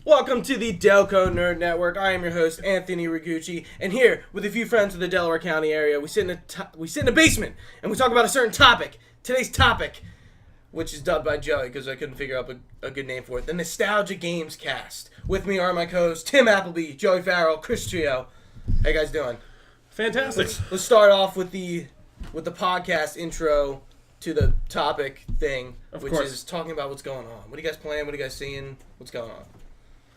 Welcome to the Delco Nerd Network. I am your host, Anthony Ragucci, and here with a few friends from the Delaware County area, we sit in a basement and we talk about a certain topic. Today's topic, which is dubbed by Joey because I couldn't figure out a good name for it, the Nostalgia Games Cast. With me are my co-hosts Tim Appleby, Joey Farrell, Chris Trio. How you guys doing? Fantastic. Let's start off with the podcast intro to the topic thing, which is talking about what's going on. What are you guys playing? What are you guys seeing? What's going on?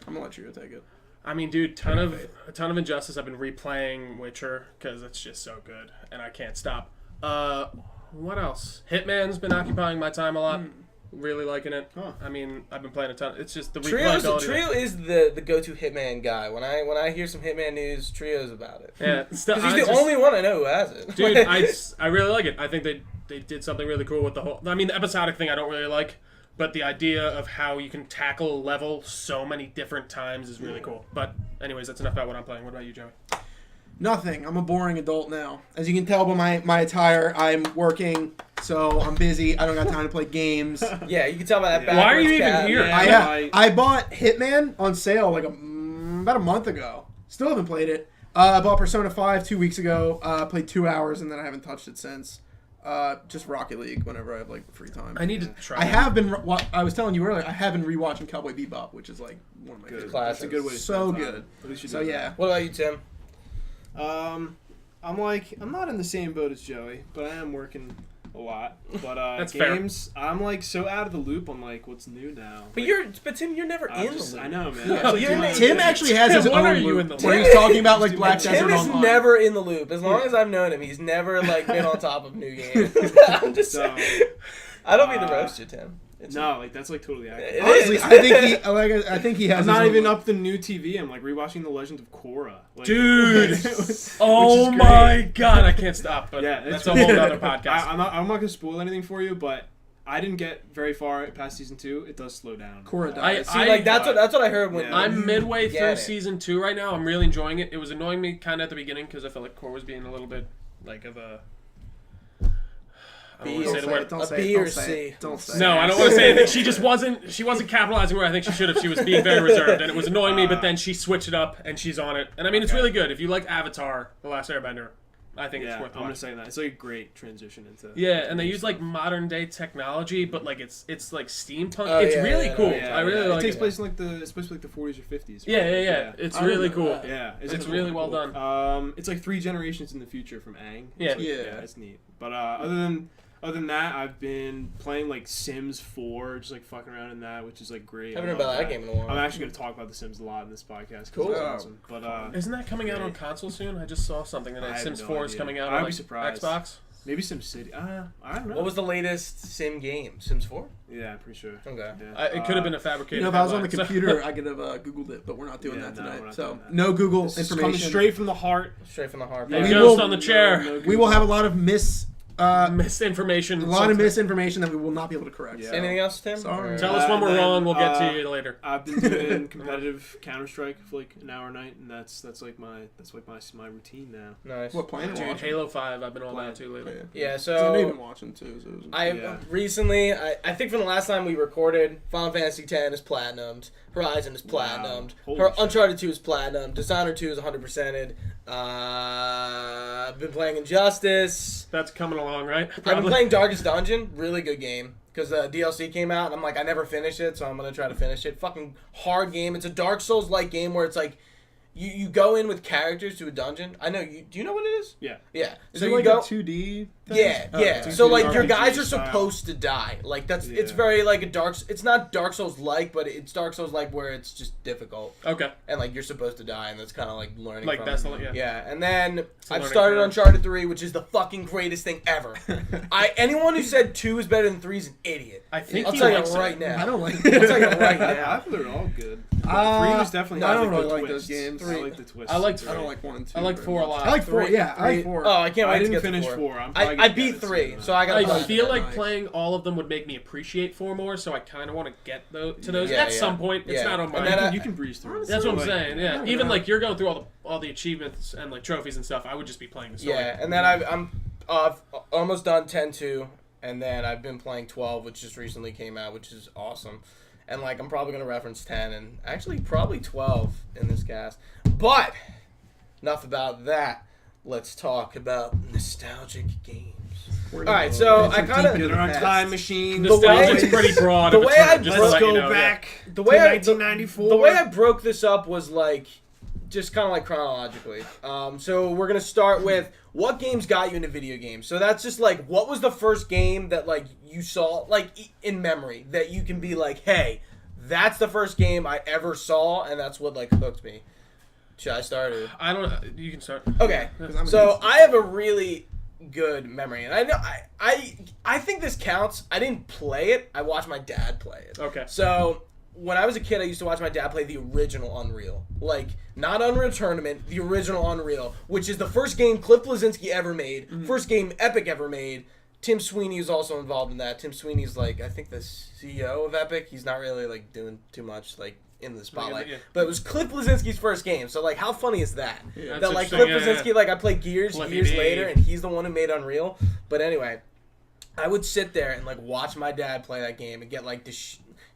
I'm gonna let you take it. I mean, dude, a ton of Injustice. I've been replaying Witcher because it's just so good, and I can't stop. What else? Hitman's been occupying my time a lot. Really liking it. Huh. I mean, I've been playing a ton. It's just the replayability. Trio is the go-to Hitman guy. When I hear some Hitman news, Trio's about it. Yeah, because he's the only one I know who has it. Dude, I really like it. I think they did something really cool with the whole. I mean, the episodic thing I don't really like. But the idea of how you can tackle a level so many different times is really cool. But anyways, that's enough about what I'm playing. What about you, Joey? Nothing. I'm a boring adult now. As you can tell by my attire, I'm working, so I'm busy. I don't got time to play games. Yeah, you can tell by that. Why are you even here? I bought Hitman on sale like about a month ago. Still haven't played it. I bought Persona 5 2 weeks ago. Played 2 hours, and then I haven't touched it since. Just Rocket League whenever I have like free time. I need to try. I was telling you earlier. I have been rewatching Cowboy Bebop, which is like one of my favorite. Classics. That's a good way to so spend time. good. At least you So know yeah. What about you, Tim? I'm not in the same boat as Joey, but I am working a lot. But That's games, fair. I'm like so out of the loop on like what's new now. But Tim, you're never in the loop. I know, man. Yeah. Tim actually has his When own are you loop in the loop? where he's talking about like Black Desert Tim is Online. never in the loop. As long as I've known him, he's never like been on top of new games. I'm just saying. I don't mean to roast you, Tim. That's like totally accurate. Honestly, I think he has. I'm his not own even loop. up the new TV. I'm like rewatching The Legend of Korra. Like, Dude! Oh my god, I can't stop. But yeah, that's a whole other podcast. I'm not gonna spoil anything for you, but I didn't get very far past season 2. It does slow down. Korra dies. That's what I heard when. Yeah. I'm midway through it. season 2 right now. I'm really enjoying it. It was annoying me kind of at the beginning because I felt like Core was being a little bit like of a. I don't want to say the word. A B or C. Don't say it. No, I don't want to say anything. She wasn't capitalizing where I think she should have. She was being very reserved, and it was annoying me. But then she switched it up, and she's on it. And I mean, it's really good. If you like Avatar: The Last Airbender, I think it's worth I'm gonna watching. say that. It's like a great transition into. Yeah, and they use like modern day technology, but like it's like steampunk. Oh, it's yeah, really yeah, cool. Yeah, I really like it. Takes it. place in it's supposed to be like the 40s or 50s. Right? Yeah. It's really cool. Yeah, It's really well done. It's like 3 generations in the future from Aang. Yeah. It's neat. But other than that, I've been playing like Sims 4, just like fucking around in that, which is like great. Haven't heard about that game in a while. I'm actually gonna talk about The Sims a lot in this podcast. Cool. It's awesome. But Isn't that coming out on console soon? I just saw something that I have Sims no 4 is idea. coming out I'd on be like surprised. Xbox. maybe SimCity. I don't know. What was the latest Sim game? Sims 4? Yeah, I'm pretty sure. Okay. Yeah. It could have been a fabricated. If I was on the headline, so- computer, I could have Googled it, but we're not doing Yeah, that no, tonight. we're not So doing that. no Google This is information. coming straight from the heart. Straight from the heart. Hey, We Ghost will- on the chair. We will have a lot of Misinformation. a lot of misinformation that we will not be able to correct. Yeah. So. Anything else, Tim? Sorry. Or- Tell us when we're then, wrong. We'll get to you later. I've been doing competitive Counter-Strike for like an hour a night, and that's like my routine now. Nice. What planet? Dude, watching? Halo 5. I've been on that too lately. Yeah, I've so been watching too. So it was I recently, I think from the last time we recorded, Final Fantasy X is platinumed, Horizon is platinumed, Holy her shit. Uncharted 2 is platinumed, Dishonored 2 is 100%ed. I've been playing Injustice. That's coming along, right? I've been playing Darkest Dungeon, really good game. Because the DLC came out, and I'm like, I never finished it, so I'm going to try to finish it. Fucking hard game. It's a Dark Souls-like game where it's like, you go in with characters to a dungeon. I know, do you know what it is? Yeah. Yeah. Is So it you like go, a 2D? yeah, Oh, yeah. okay. So like your RPG guys are style. supposed to die. Like it's Yeah. very like a dark. It's not Dark Souls like, but it's Dark Souls like where it's just difficult Okay. and like you're supposed to die, and that's kind of like learning. Like from that's it. the Yeah, and then a I've learning started curve. Uncharted 3, which is the fucking greatest thing ever. Anyone who said 2 is better than 3 is an idiot. I think I'll he tell you likes right it. now. I don't like. I'll tell you right I now. thought they were all good. 3 was definitely. I don't had a really good like those twist. games. I like the twist. I liked I don't like 1 and 2. I like 4 a lot. I like 4. Yeah, I like 4. Oh, I can't I wait to didn't get finish to 4. I'm I probably I beat 3, so I got. I feel like Nice. playing all of them would make me appreciate 4 more, so I kind of want to get to those Yeah, at some point. It's Yeah. not on And my. then You can breeze through. That's what I'm Like, saying. Yeah, yeah. even like you're going through all the achievements and like trophies and stuff. I would just be playing the story. Yeah, and then I'm almost done 10-2, and then I've been playing 12, which just recently came out, which is awesome. And like I'm probably gonna reference 10 and actually probably 12 in this cast. But enough about that. Let's talk about nostalgic games. All right, so I kind of Get our time machine. Nostalgia's way- pretty broad. the of a way term, I- just to Let's let you go know, yeah. back the way to I 1994. the way I broke this up was like just kind of like chronologically. So we're gonna start with what games got you into video games. So that's just like what was the first game that like you saw like in memory that you can be like, hey, that's the first game I ever saw, and that's what like hooked me. Should I start? Or? I don't. You can start. Okay, I'm so I have a really good memory, and I know I think this counts. I didn't play it. I watched my dad play it. Okay. So when I was a kid, I used to watch my dad play the original Unreal, like not Unreal Tournament, the original Unreal, which is the first game Cliff Bleszinski ever made, first game Epic ever made. Tim Sweeney is also involved in that. Tim Sweeney's like I think the CEO of Epic. He's not really like doing too much like in the spotlight. Yeah. But it was Cliff Bleszinski's first game, so like how funny is that? That's That like interesting, Cliff Bleszinski, like I played Gears Flippy years D. later, and he's the one who made Unreal. But anyway, I would sit there and like watch my dad play that game and get like the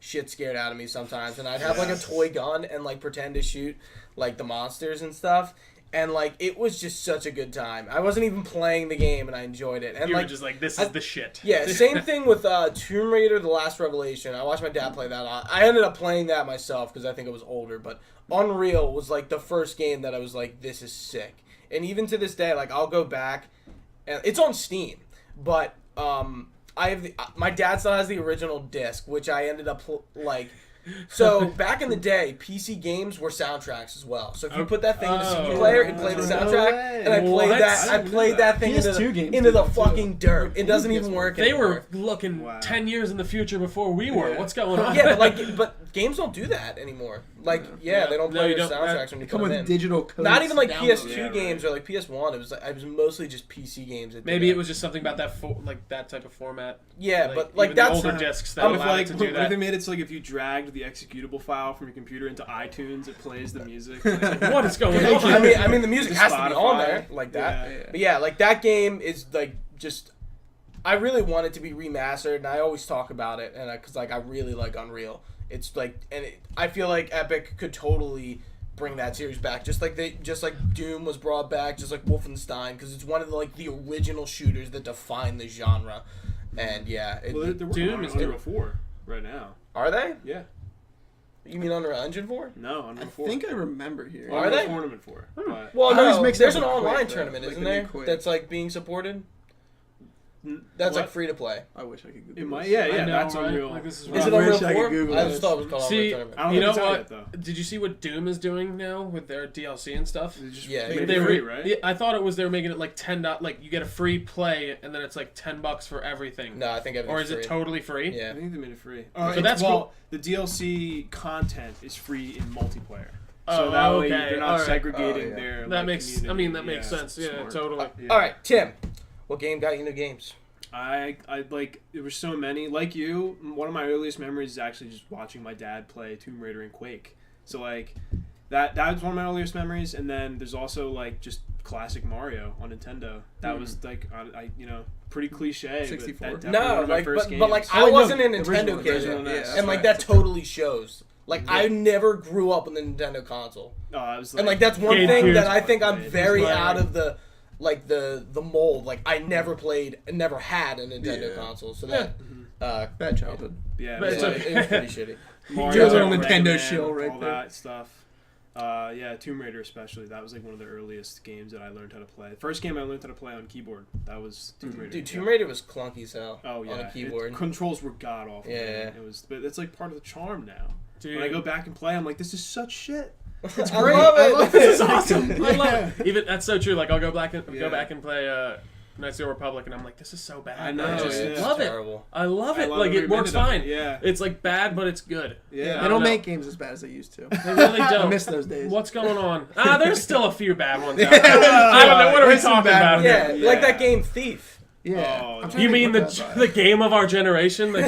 shit scared out of me sometimes, and I'd have like a toy gun and like pretend to shoot like the monsters and stuff. And like it was just such a good time. I wasn't even playing the game, and I enjoyed it. And You like were just like, this is the shit. yeah, same thing with Tomb Raider: The Last Revelation. I watched my dad play that. I ended up playing that myself because I think it was older. But Unreal was like the first game that I was like, this is sick. And even to this day, like I'll go back, and it's on Steam. But I have my dad still has the original disc, which I ended up like. So back in the day, PC games were soundtracks as well. So if you put that thing in a CD player and play the soundtrack, and I played What? that, I played that thing PS2 games into do the that, too. fucking dirt. It doesn't even work They anymore. were looking Wow. 10 years in the future before we were. Yeah. What's going on? Yeah, but games don't do that anymore. Like, yeah, they don't No, play you your don't. soundtracks when you come put with them in. digital codes. Not even like download. PS2 Yeah, right. games or like PS1. It was mostly just PC games. That did Maybe that. it was just something about that like that type of format. Yeah, but like even the that's older discs that What if allowed it like to what do if that. they made it so like if you dragged the executable file from your computer into iTunes, it plays the music. It's like, What is going on? I mean, the music To has to be on Spotify. there like that. Yeah. But yeah, like that game is like just. I really want it to be remastered, and I always talk about it, and because like I really like Unreal. It's like, and I feel like Epic could totally bring that series back, just like Doom was brought back, just like Wolfenstein, because it's one of the original shooters that define the genre. And yeah, well, they're working Doom on is Unreal 4 right now. are they? Yeah. You mean Unreal Engine 4? No, I Unreal 4. think I remember here. Are Unreal they? Tournament 4. But Well, I always no, mix it there's up an with online Quake, though, tournament, like isn't the new there? Quake. That's like being supported. That's like free to play. I wish I could Google it might. this. Yeah, I yeah. know, That's right? Unreal. Like, this is Is it I Unreal wish I could 4? Google I this. just thought it was called See, Unreal Tournament. I don't you think know it's out what? yet, though. Did you see what Doom is doing now with their DLC and stuff? They just Yeah, made They it free, re- right? yeah, I thought it was they were making it like like you get a free play and then it's like $10 for everything. No, I think Or everything's is it free. totally free? I Yeah. think they made it free. So that's cool. The DLC content is free in multiplayer. Oh, So that way okay, they're not alright. segregating Oh, yeah. their. That like, makes. I community. mean, that makes sense. Yeah, smart. totally. Yeah. All right, Tim. What game got you into games? I like there were so many. Like you, one of my earliest memories is actually just watching my dad play Tomb Raider and Quake. So like that was one of my earliest memories. And then there's also like just classic Mario on Nintendo. That was like I pretty cliche. 64. But that definitely one No, of my like first but like games. I Oh, no, wasn't a the Nintendo kid, original, yeah, and like right. that totally shows. Like I never grew up with the Nintendo console, I was and like that's one GameCube. thing that I think I'm It was very like- out of the mold. Like I never had a Nintendo Yeah. console, so that Bad childhood. yeah, But it it's was it okay. was pretty shitty. Mario, Do a little Mega Nintendo Man, shill right all there. that stuff. Yeah, Tomb Raider especially. That was like one of the earliest games that I learned how to play. First game I learned how to play on keyboard. That was Tomb Raider. Dude, Tomb Raider was clunky as hell Oh yeah, on a keyboard. controls were god awful. Yeah. man. It was, but it's like part of the charm now. Dude. When I go back and play, I'm like, this is such shit. It's great. love I it. love This it. is awesome. I love Yeah. it. Even that's so true. Like I'll go back and play Knights of the Republic, and I'm like, this is so bad. I know, I just yeah. love it. Terrible. I love it. I love like every it works minute of it, fine. yeah. It's like bad, but it's good. Yeah, They I don't don't make games as bad as they used to. They really I don't. miss those days. What's going on? There's still a few bad ones out there. I don't know. What are we There's some talking bad about? ones. Yeah, here? like that game Thief. Yeah. Oh, I'm trying You to mean think what that the game of our generation? All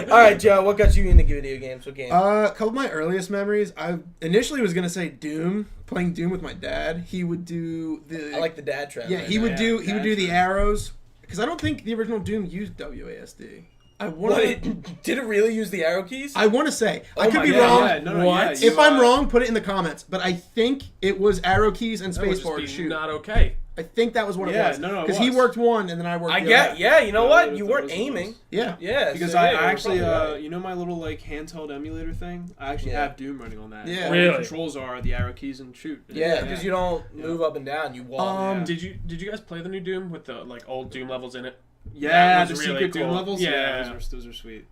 right, Joe. What got you into video games? What game? A couple of my earliest memories, I initially was gonna say Doom, playing Doom with my dad. He would do the I like the dad trend. yeah, right he now. would do dad the trend. arrows because I don't think the original Doom used WASD. I want What, did it really use the arrow keys? I want to say I Oh could my be God. wrong. Yeah, no, What? yeah, If I'm wrong, put it in the comments. But I think it was arrow keys and That would spacebar to just be shoot. not okay. I think that was what it Yeah, was. no, it because he was. worked one and then I worked. I the get. other. Yeah, you know No, what? it You was- weren't it was- aiming. Yeah. Yeah, Because so, I yeah, you're actually, probably right. you know my little like handheld emulator thing? I actually Yeah. have Doom running on that. Yeah. All Really? the controls are the arrow keys and shoot. Yeah, because you don't move up and down. You walk. Yeah. Did you guys play the new Doom with the like old Doom levels in it? Yeah, That the was really secret Doom cool. levels. Yeah. Yeah, those are sweet.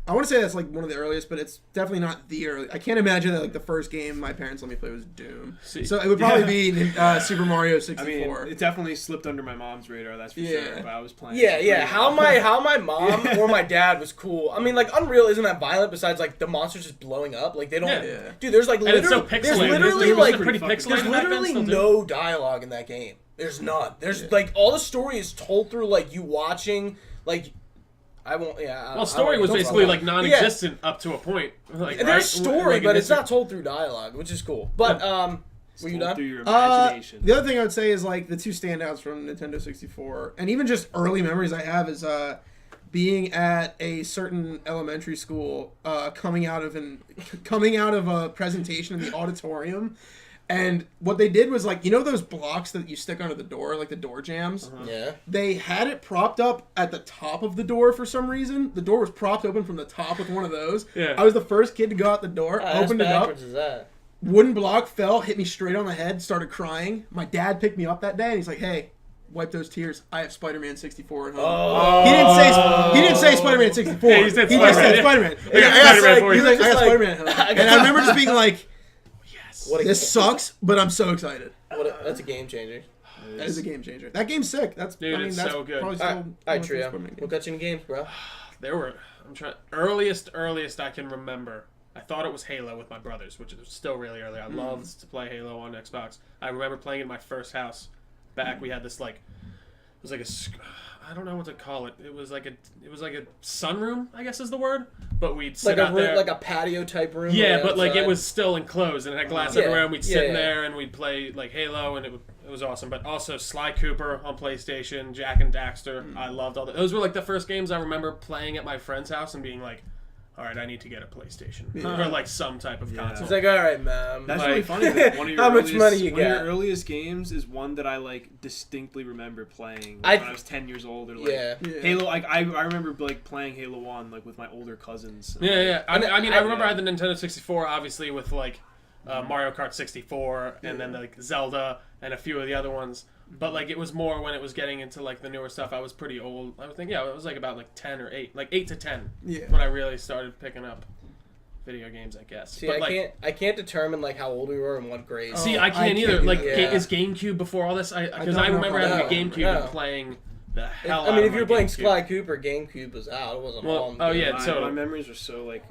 I want to say that's like one of the earliest, but it's definitely not the early. I can't imagine that like the first game my parents let me play was Doom. See. So it would probably be Super Mario 64. I mean, it definitely slipped under my mom's radar. That's for Yeah. sure. But I was playing. Yeah, it yeah. pretty How well. my mom or my dad was cool. I mean, like Unreal isn't that violent. Besides, like the monsters just blowing up. Like they don't. Yeah. Yeah. Dude, there's like And it's so literally, pixelated. there's literally It was like pretty fucking- pixelated. there's back then, literally still, too. no dialogue in that game. There's none. There's like all the story is told through like you watching like. I won't. Yeah. Well, story was don't basically follow. like non-existent up to a point. Like, There's right? story, Like, but it's not told through dialogue, which is cool. But were you Told done? through your imagination. The other thing I would say is like the two standouts from Nintendo 64, and even just early memories I have is being at a certain elementary school, coming out of a presentation in the auditorium. And what they did was like, you know those blocks that you stick under the door, like the door jams? Yeah. They had it propped up at the top of the door for some reason. The door was propped open from the top with one of those. Yeah. I was the first kid to go out the door, opened it up, Is that? wooden block fell, hit me straight on the head, started crying. My dad picked me up that day and he's like, "Hey, wipe those tears. I have Spider-Man 64 at home." Oh. He didn't say Spider-Man 64. Yeah, he said just said Spider-Man. Spider-Man. Yeah, I got Spider-Man for he's you. like, I got Just like- Spider-Man at home. And I remember just being like, What a, "This sucks, but I'm so excited." that's a game changer. That is a game changer. That game's sick. That's Dude, I mean, it's that's so good. probably still All one right, of the Trio. first Spider-Man What games. got you in games, bro? There were. I'm trying. Earliest I can remember. I thought it was Halo with my brothers, which is still really early. I loved to play Halo on Xbox. I remember playing in my first house. Back, we had this like, it was like I don't know what to call it. It was like a sunroom, I guess is the word. But we'd sit Like a out there. room, like a patio type room. Yeah, on the but like it outside. was still enclosed and it had glass Yeah, everywhere. And we'd sit in yeah. there and we'd play like Halo, and it was awesome. But also Sly Cooper on PlayStation, Jack and Daxter. I loved all that. Those were like the first games I remember playing at my friend's house and being like, all right, I need to get a PlayStation or like some type of console. It's like, all right, man. That's Like- really funny. That one of your How much earliest, money you one of got? your earliest games is one that I like distinctly remember playing I- when I was 10 years old or like Yeah. Yeah. Halo. Like I remember like playing Halo 1 like with my older cousins. Yeah. I mean, I remember I yeah. had the Nintendo 64, obviously, with like Mario Kart 64 and then like Zelda and a few of the other ones. But like it was more when it was getting into like the newer stuff. I was pretty old. I was thinking, it was like about like 10 or 8, like 8 to 10 Yeah. when I really started picking up video games, I guess. See, but, I can't determine like how old we were in what grade. See, Oh, I I can't can't either. do Like, that. Yeah. is GameCube before all this? Because don't I know remember how having a that- GameCube no. and playing the hell I mean, out if of you were my playing GameCube. Sly Cooper, GameCube was out. It wasn't Well, on. oh, yeah, my, so- my memories are so like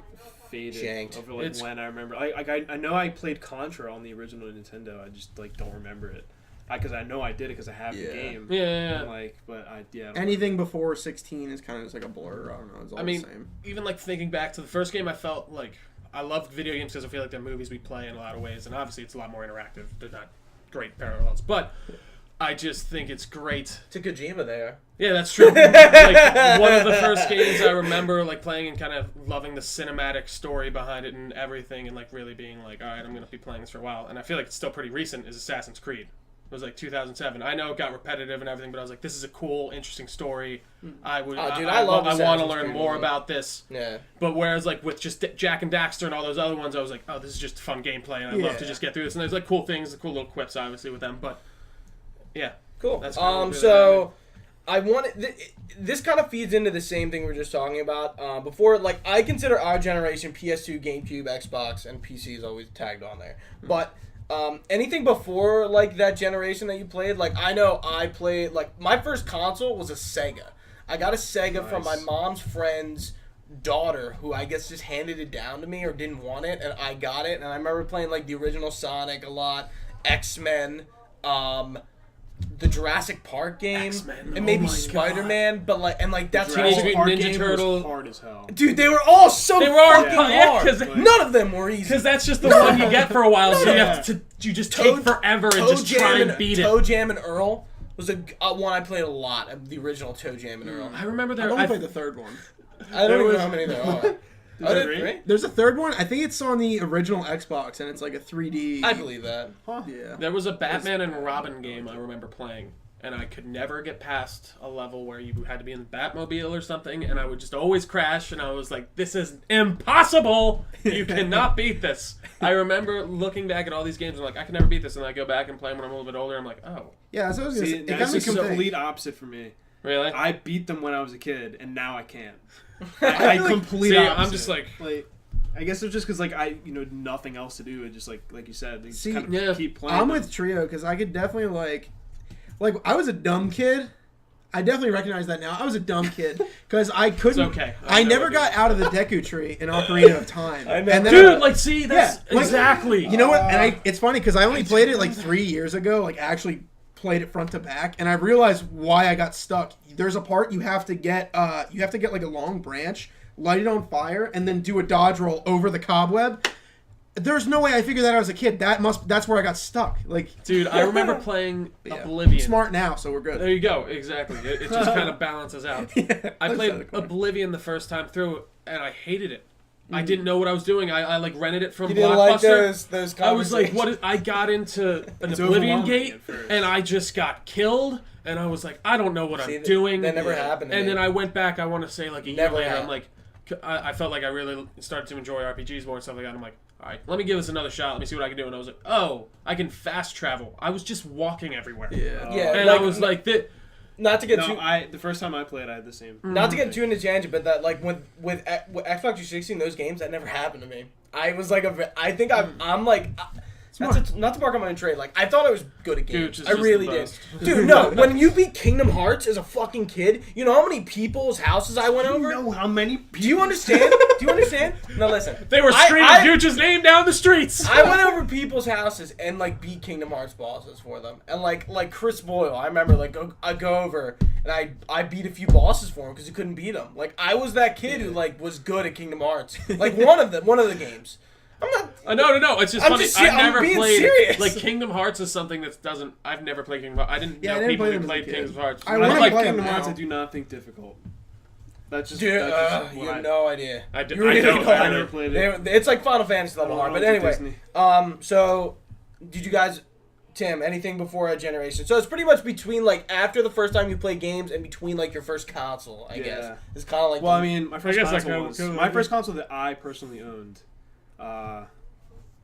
faded Janked. over like It's- when I remember. I know I played Contra on the original Nintendo. I just like don't remember it. Because I know I did it because I have the Yeah. game. Yeah. And, like, but I don't Anything before 16 is kind of just like a blur. I don't know. It's all I mean, the same. even like thinking back to the first game, I felt like I loved video games because I feel like they're movies we play in a lot of ways, and obviously it's a lot more interactive. They're not great parallels, but I just think it's great. To Kojima there. Yeah, that's true. Like one of the first games I remember like playing and kind of loving the cinematic story behind it and everything, and like really being like, all right, I'm gonna be playing this for a while. And I feel like it's still pretty recent. Is Assassin's Creed. It was like 2007. I know it got repetitive and everything, but I was like, this is a cool, interesting story. I would. Oh, dude, I I love want to Assassin's learn Creed, more man. about this. Yeah. But whereas like with just Jack and Daxter and all those other ones, I was like, oh, this is just fun gameplay, and I love to Yeah. just get through this. And there's like cool things, cool little quips, obviously, with them. But yeah, Cool. That's really So I wanted this kind of feeds into the same thing we were just talking about before. Like I consider our generation PS2, GameCube, Xbox, and PC is always tagged on there. But anything before like that generation that you played, like I know I played like my first console was a Sega. I got a Sega from my Nice. mom's friend's daughter who I guess just handed it down to me or didn't want it, and I got it. And I remember playing like the original Sonic a lot, X-Men, the Jurassic Park game, X-Men. and maybe Oh my Spider-Man, but that's Teenage Jurassic Mutant Park Ninja game Turtle. was hard as hell. dude, they were all so They were all fucking hard, hard. yeah, None of them were easy. Because that's just the one you get for a while, so you Yeah. have to you just take forever and just try and beat it. Toe Jam and Earl was a one I played a lot. Of the original Toe Jam and Earl. I remember I there. only I played the third one. I don't even know how many there are. Is there three? There's a third one. I think it's on the original Xbox, and it's like a 3D. I believe that. Yeah. There was a Batman and Robin game I remember playing, and I could never get past a level where you had to be in the Batmobile or something, and I would just always crash, and I was like, this is impossible! You cannot beat this. I remember looking back at all these games, and I'm like, I can never beat this, and I go back and play them when I'm a little bit older, I'm like, oh. Yeah, that's what I was gonna See, say. It that's got me the complete complete. opposite for me. Really? I beat them when I was a kid, and now I can't. I complete See, opposite. I'm just like... I guess it's just because nothing else to do, and just like you said, they just See, kind of yeah. keep playing. I'm them. with Trio because I could definitely like I was a dumb kid. I definitely recognize that now. I was a dumb kid because I couldn't. It's okay. I know never what got out of the Deku tree in Ocarina of Time. I know. And then Dude, like, see, that's Yeah, like- exactly. you know what? And it's funny because I only played it like 3 years ago. Like actually played it front to back, and I realized why I got stuck. There's a part you have to get. You have to get like a long branch, light it on fire, and then do a dodge roll over the cobweb. There's no way I figured that out as a kid. That's where I got stuck. Like, Dude, I remember playing yeah. Oblivion. Smart now, so we're good. There you go. Exactly. It just kind of balances out. Yeah, I other side played of the coin. Oblivion the first time through, and I hated it. I didn't know what I was doing. I like rented it from You didn't Blockbuster. like those I was like, conversations? what is, I got into an It's Oblivion overwhelming gate, at first. and I just got killed, and I was like, I don't know what See, I'm doing. That never happened to And me. then I went back, I want to say like a year Never later, happened. I'm like, I felt like I really started to enjoy RPGs more and stuff like that. I'm like, all right, let me give this another shot. Let me see what I can do. And I was like, oh, I can fast travel. I was just walking everywhere. Yeah. Yeah, And I was like, not to get No, too the first time I played, I had the same. not to get too into tangent, but that like with Xbox 360 and those games, that never happened to me. I was like I think I'm like. Not to mark on my own trade. Like I thought I was good at games. Gooch is I just really the did. best. Dude, no. When you beat Kingdom Hearts as a fucking kid, you know how many people's houses I went over? know how many people... Do you understand? Do you understand? No, listen. they were screaming Gooch's name down the streets. I went over people's houses and like beat Kingdom Hearts bosses for them, and like Chris Boyle, I remember like I go over and I beat a few bosses for him because he couldn't beat them. Like I was that kid who like was good at Kingdom Hearts, like one of the games. I'm not. No. It's just I'm funny. just- I've I'm never being played serious. like Kingdom Hearts is something that doesn't. I've never played Kingdom Hearts. I didn't Yeah, I know didn't people play who them as a played kid. Kingdom Hearts. I I wanna like play Kingdom them Hearts. now. I do not think difficult. That's just... Dude, that's just you what have no idea. I d- You really I don't. don't. I never played it. It's like Final Fantasy level hard, but anyway. Disney. So did you guys, Tim, anything before a generation? So it's pretty much between like after the first time you play games and between like your first console, I guess. Yeah. It's kind of like. Well, I mean, my first guess that console could was... go My like first console that I personally owned...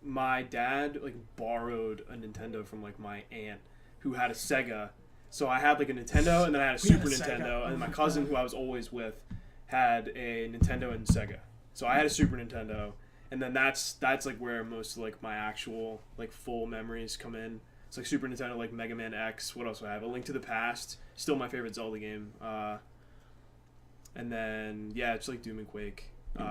my dad like borrowed a Nintendo from like my aunt who had a Sega. So I had like a Nintendo and then I had a Super had a Sega. Nintendo, Oh and my my cousin God. who I was always with had a Nintendo and Sega. So I had a Super Nintendo, and then that's like where most of like my actual like full memories come in. It's like Super Nintendo, like Mega Man X. What else do I have? A Link to the Past, still my favorite Zelda game. And then yeah, it's like Doom and Quake.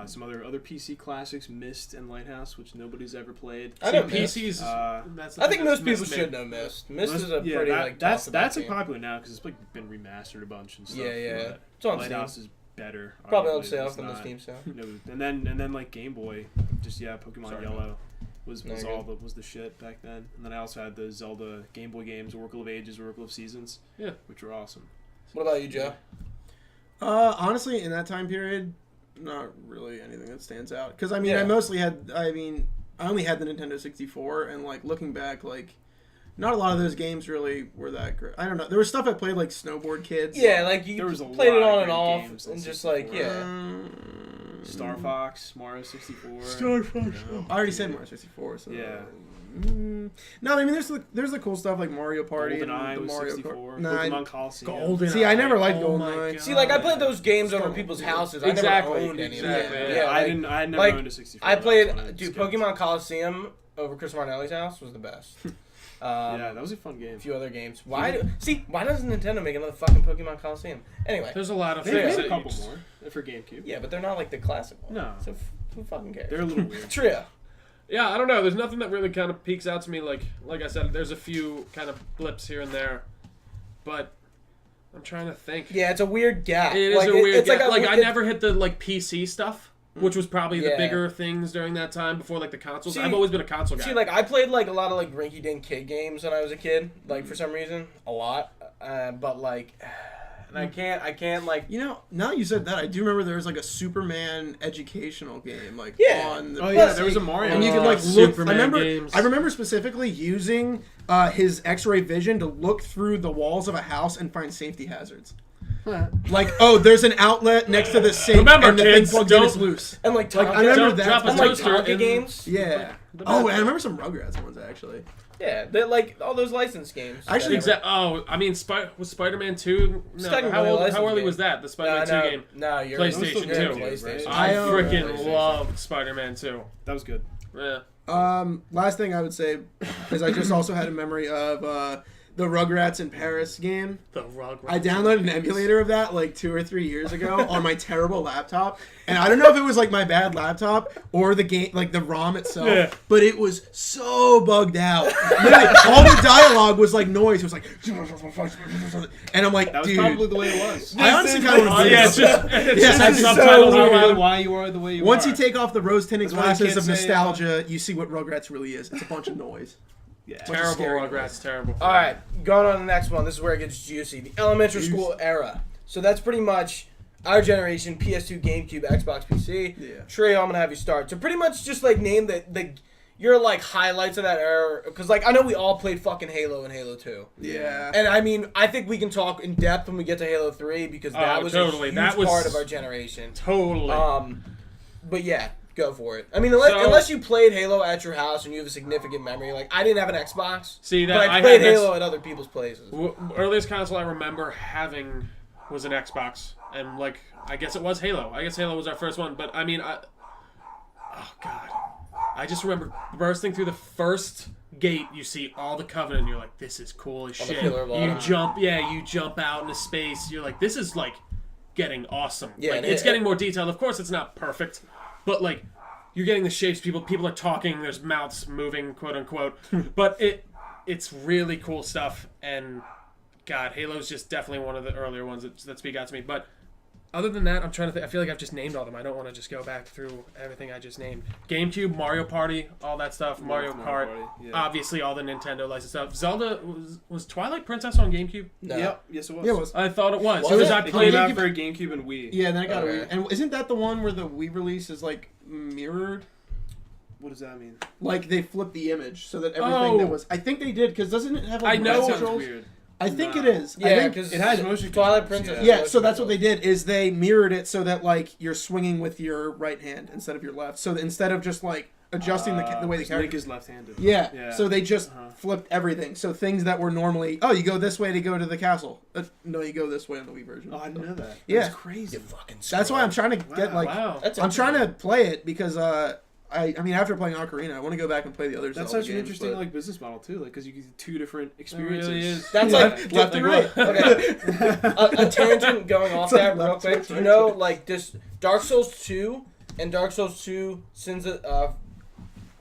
Some other PC classics, Myst and Lighthouse, which nobody's ever played. I know Myst. PCs. That's I think most people Myst should know Myst. Myst is a pretty like that's talked about like game. popular now because it's like been remastered a bunch and stuff. Yeah. but It's on Lighthouse Steam. is better. Probably on arguably, sale it's from the not. Steam sale. No, and then like Game Boy, just Pokemon Sorry. Yellow was No, you're was the shit back then. And then I also had the Zelda Game Boy games, Oracle of Ages, Oracle of Seasons, which were awesome. What about you, Joe? Honestly, in that time period, not really anything that stands out. Because I mean, Yeah. I only had the Nintendo 64, and like looking back, like not a lot of those games really were that great. I don't know. There was stuff I played like Snowboard Kids. Yeah, like you There was a played it lot on of and great off, games on and just like 64. Star Fox, Mario 64. Star Fox. No. I already said Mario 64. So Yeah. No, I mean there's the cool stuff like Mario Party GoldenEye and the was Mario 64. Kart. Nah, Pokemon Coliseum. Golden. See, I never liked Oh my GoldenEye. God. See, like I played those games over Stone. people's houses. Exactly, I never owned any exactly, of them. yeah. Yeah, I like, had never like, owned a 64. I That's when played, just Pokemon Coliseum over Chris Martinelli's house was the best. Yeah, that was a fun game. A few other games. Why doesn't Nintendo make another fucking Pokemon Coliseum? Anyway, There's a lot of They things. made a that couple you just- more for GameCube. yeah, but they're not like the classic one. No. So who fucking cares? They're a little weird. Tria. Yeah, I don't know. There's nothing that really kind of peeks out to me. Like I said, there's a few kind of blips here and there. but I'm trying to think. Yeah, it's a weird gap. It is a weird it's gap. like I never hit the PC stuff, which was probably the Yeah. bigger things during that time before the consoles. See- I've always been a console guy. See, I played a lot of rinky-dink kid games when I was a kid. For some reason, a lot. But and I can't You know, now you said that, I do remember there was a Superman educational game Yeah. on the Oh yeah, PC. there was a Mario. And you could look. Superman games. I remember specifically using his X-ray vision to look through the walls of a house and find safety hazards. There's an outlet next to the sink, Remember, and the kids, thing plugs in, don't- it's loose. and I remember Don't that. drop a And, toaster Tonka in- games. Yeah. The Oh, and I bad- remember some Rugrats ones actually. Yeah, they're all those licensed games. Actually, was Spider-Man 2? It's No, technically how a early licensed was game. that? The Spider-Man 2 game. No, you're PlayStation you're 2. PlayStation. I freaking PlayStation. loved Spider-Man 2. That was good. Yeah. Last thing I would say is I just also had a memory of the Rugrats in Paris game. The Rugrats. I downloaded an emulator of that 2 or 3 years ago on my terrible laptop, and I don't know if it was my bad laptop or the game, the ROM itself, but it was so bugged out. Literally, all the dialogue was noise. It was and I'm like, That was dude, probably the way it was. I honestly kind of want to. Yeah, it's just this is subtitles so on weird. Why you are the way you Once are. you take off the rose-tinted That's why you glasses can't of say, nostalgia, you see what Rugrats really is. It's a bunch of noise. Yeah. terrible scary Rugrats, terrible. All right, going on to the next one. This is where it gets juicy. The elementary school era. So that's pretty much our generation: PS2, GameCube, Xbox, PC. Yeah. Trey, I'm gonna have you start. So pretty much just name your highlights of that era, because I know we all played fucking Halo and Halo 2. Yeah. And I mean, I think we can talk in depth when we get to Halo 3 because that was totally. a huge That was- part of our generation. Totally. But yeah, go for it. I mean, So- unless you played Halo at your house and you have a significant memory, I didn't have an Xbox. See, that but I I played had this- Halo at other people's places. Earliest console I remember having was an Xbox, and I guess it was Halo. I guess Halo was our first one, but I mean, oh god, I just remember bursting through the first gate. You see all the Covenant, and you're like, "This is cool as On the shit." pillar of You autumn. you jump out into space. You're like, "This is getting awesome." Yeah, It's getting more detailed. Of course, it's not perfect, but you're getting the shapes. People are talking. There's mouths moving, quote unquote. But it's really cool stuff. And God, Halo's just definitely one of the earlier ones that speak out to me. But other than that, I'm trying to think. I feel like I've just named all of them. I don't want to just go back through everything I just named. GameCube, Mario Party, all that stuff. Mario Kart, Party, yeah. obviously all the Nintendo licensed stuff. Zelda was Twilight Princess on GameCube. No. Yep. Yes, it was. Yeah, it was. I thought it was. Was Because it? I It played came out it. for GameCube and Wii. Yeah, then I got Okay. a Wii. And isn't that the one where the Wii release is mirrored? What does that mean? They flip the image so that everything that Oh. was. I think they did because doesn't it have I know. That motion sounds controls? weird. I think Nah. it is. I Yeah, think- because It has motion Twilight controls, Princess. yeah. So that's what they did is they mirrored it so that you're swinging with your right hand instead of your left. So that instead of just adjusting the way the Link character. is left-handed. Yeah. Yeah. So they just Uh-huh. flipped everything. So things that were normally you go this way to go to the castle. No, you go this way on the Wii version. Oh, I didn't know that. Yeah. That's crazy. Fucking That's why I'm trying to get Wow. That's I'm trying to play it because I mean after playing Ocarina I want to go back and play the other That's Zelda such an games, interesting but- business model too, because you get two different It experiences. really is. That's left and right. Okay. a tangent going off It's that like real left, quick. right, Do you know just Dark Souls 2 and Dark Souls 2 Sins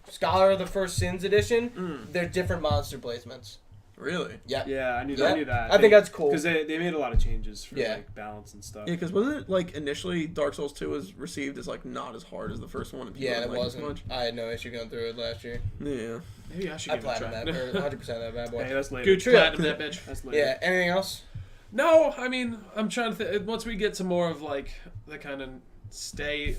Scholar of the First Sins edition? They're different monster placements. Really? Yeah. Yeah, I knew Yeah. I knew that. I think that's cool. because they made a lot of changes for Yeah. balance and stuff. Yeah, because wasn't it initially Dark Souls 2 was received as not as hard as the first one? And people Yeah, didn't it like as wasn't. much? I had no issue going through it last year. Yeah. Maybe I should I give it a platinum try. that, or 100% of that bad boy. Hey, that's later. Good platinum that bitch. That's later. Yeah. Anything else? No, I mean, I'm trying to think. Once we get to more of the kind of staying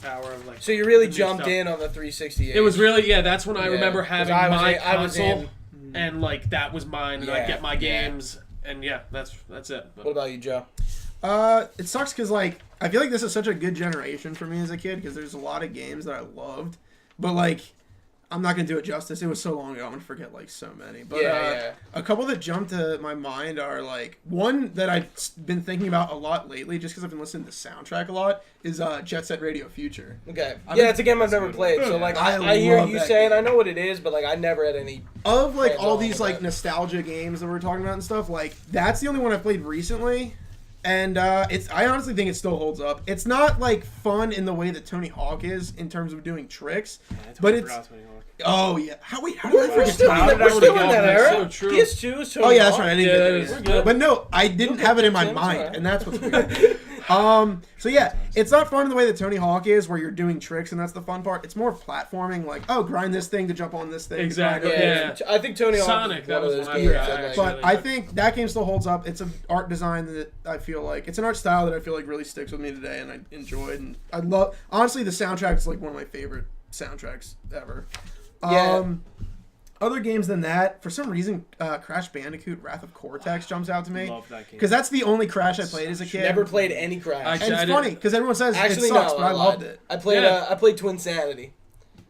power of So you really the new jumped stuff. in on the 360. It was really that's when I Yeah, remember 'cause having I was my in- I was console in- and that was mine, and I Yeah, get my yeah. games, and that's it. But What about you, Joe? It sucks because I feel like this is such a good generation for me as a kid because there's a lot of games that I loved, but I'm not gonna do it justice. It was so long ago. I'm gonna forget so many. But Yeah. a couple that jump to my mind are one that I've been thinking about a lot lately, just because I've been listening to the soundtrack a lot, is Jet Set Radio Future. Okay. I've Yeah, been- it's a game I've never played. So I hear love you that saying, game. I know what it is, but I never had any. Of Hands all on these with that. nostalgia games that we're talking about and stuff, that's the only one I played recently. And I honestly think it still holds up. It's not like fun in the way that Tony Hawk is in terms of doing tricks, but it's oh yeah. How did I We're forget still, Tony Hawk? we're still in Hawk? that That's era. so true. PS2 is Tony Oh yeah, that's Hawk. right. I didn't Yeah, get that there is yet. good. But no, I didn't have it in my Tim's mind, alright. and that's what's weird. So yeah, it's not fun in the way that Tony Hawk is, where you're doing tricks, and that's the fun part. It's more of platforming, like grind this thing to jump on this thing. Exactly. Yeah, I think Tony Hawk Sonic, is that one of was those one I games. forgot, that, like, actually. But I think that game still holds up. It's an art design that I feel like it's an art style that I feel like really sticks with me today, and I enjoyed. And I love, honestly, the soundtrack is like one of my favorite soundtracks ever. Yeah. Other games than that, for some reason, Crash Bandicoot: Wrath of Cortex jumps out to me Love that game. because that's the only Crash I played as a kid. Never played any Crash. Actually, And I it's didn't- funny because everyone says Actually, it sucks, no, but I lied. loved it. I played. Yeah. I played Twin Sanity.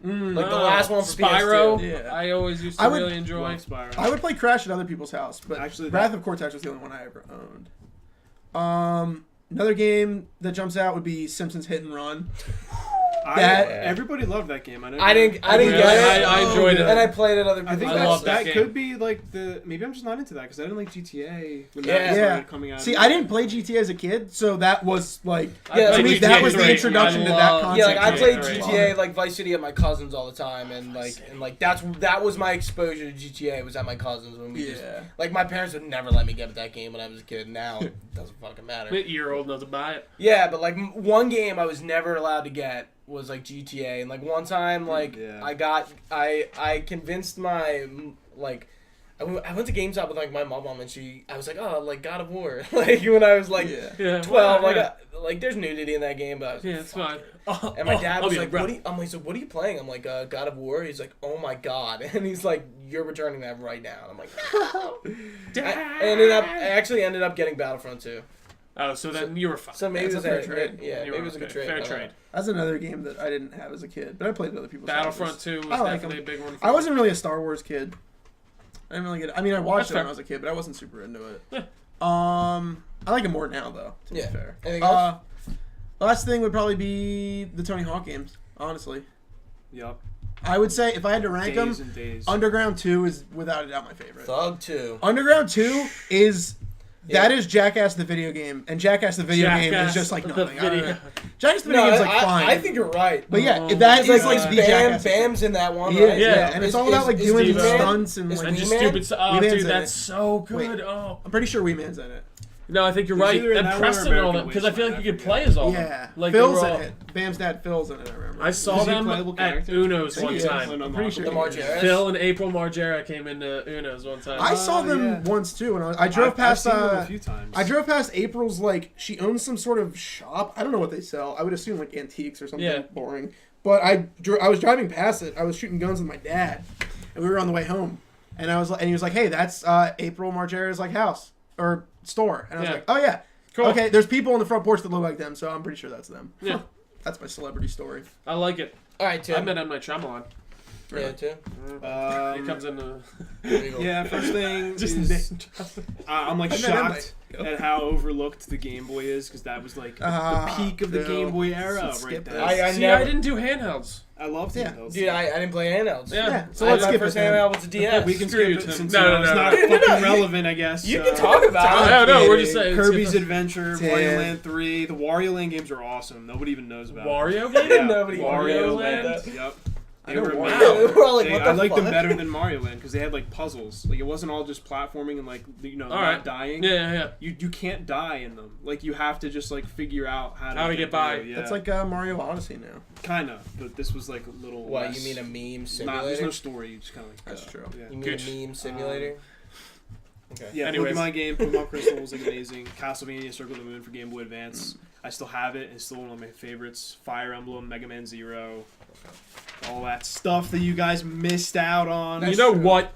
Like the last one for Spyro. PS2. Yeah. I always used to I would- really enjoy. Love Spyro. I would play Crash at other people's house, but Actually, Wrath of Cortex was the only one I ever owned. Another game that jumps out would be Simpsons Hit and Run. That- Everybody loved that game. I didn't Really? I get it. enjoyed it. And I played it other I people's think I that's, love that that game. could be like the. Maybe I'm just not into that because I didn't like GTA when Yeah. that started coming out. See, I didn't play GTA as a kid, so that was like Yeah, to like me GTA that was the 3. introduction I to that love- concept. Yeah, like I played GTA. GTA like Vice City at my cousins all the time, and like that was my exposure to GTA was at my cousins when we just Yeah. like my parents would never let me get that game when I was a kid. Now it doesn't fucking matter. 8-year-old doesn't buy it. Yeah, but like one game I was never allowed to get was like GTA, and like one time like Yeah. I convinced my like. I went to GameStop with like my mom and I was like, oh, like God of War, like when I was like Yeah. 12, like yeah. like there's nudity in that game, but I was Yeah, like, it's fuck. fine. And my dad I'll was be like, around. "What?" I'm like, "So what are you playing?" I'm like, "God of War." He's like, "Oh my god!" And he's like, "You're returning that right now." And I'm like, "No." I actually ended up getting Battlefront 2. Oh, so then you were fine. So maybe it was That's a fair a trade. yeah, You maybe were it was a good okay. trade. Fair I don't know. trade. That's another game that I didn't have as a kid, but I played at other people's Battlefront houses. 2 was I like definitely them. a big one. For I me. wasn't really a Star Wars kid. I didn't really get it. I mean, I watched That's it when fair. I was a kid, but I wasn't super into it. Yeah. I like it more now, though, to Yeah. be fair. Anything else? Last thing would probably be the Tony Hawk games, honestly. Yep. I would say if I had to rank Days them, and days. Underground 2 is without a doubt my favorite. Thug 2. Underground 2 is Yeah. that is Jackass the video game, and Jackass the video game is Jackass just like the nothing. I don't video. know. Jackass the video game is like fine. I think you're right. But yeah, Oh, that It's is like like the Bam, Jackass. Bam's in that one, Yeah, right? yeah, and it's all about like doing Wee Man- stunts and is like. And Wee just Man? stupid stuff. Oh, Wee Man's dude, in that's it. so good. Wait. Oh. I'm pretty sure Wee Man's in it. No, I think you're It's right. either in And that one or Preston and all American that, because I feel like Wasteland, you I could forget. play as all of Yeah, them. Like they Phil's were in all- it. Bam's dad Phil's in it. I remember. I saw Was he a them playable at character? Uno's one he is. time. I'm pretty sure The he is. Margera? Phil and April Margera came into Uno's one time. I saw them yeah. once too, and I drove I've past. seen them a few times. I drove past April's. Like she owns some sort of shop. I don't know what they sell. I would assume like antiques or something Yeah. boring. But I was driving past it. I was shooting guns with my dad, and we were on the way home. And I was like, and he was like, "Hey, that's April Margera's like house or store." And I was Yeah. like, "Oh yeah, Cool. okay." There's people on the front porch that look like them, so I'm pretty sure that's them. Yeah. That's my celebrity story. I like it. All right, I Tim. met M. Night Shyamalan. Yeah, Tim. He comes in. Yeah, first thing Just is name- I'm like I met him, shocked at how overlooked the Game Boy is because that was like the peak of the no. Game Boy era Skip right this. there. I See, never- I didn't do handhelds. I loved Yeah. handhelds. Dude, I didn't play handhelds. Yeah. Yeah, so I let's my skip first it then. handheld was a DS. We can Screw you, skip it Tim. since No, it's no, not no. No, fucking you- relevant, I guess. You can talk about it. No, we're just saying. Kirby's Adventure, Tim. Wario Land 3. The Wario Land games are awesome. Nobody even knows about Wario them. game? Nobody- Wario Wario Land. Land. Yep. I They know were Wario. amazing. We're all like, They- what I the liked them fuck? better than Mario Land because they had like puzzles. Like it wasn't all just platforming and like All not right. dying. Yeah. You can't die in them. Like you have to just like figure out how to get by. through. Yeah. It's like Mario Odyssey now. kind of, but this was like a little. What, less, you mean a meme Not, simulator? there's no story. You just kind of like. That's true. Yeah. You mean Good. a meme simulator? Okay. Yeah, Anyways. Pokemon game, Pokemon Crystal was like amazing. Castlevania Circle of the Moon for Game Boy Advance. I still have it. It's still one of my favorites. Fire Emblem, Mega Man Zero, all that stuff that you guys missed out on. You know what?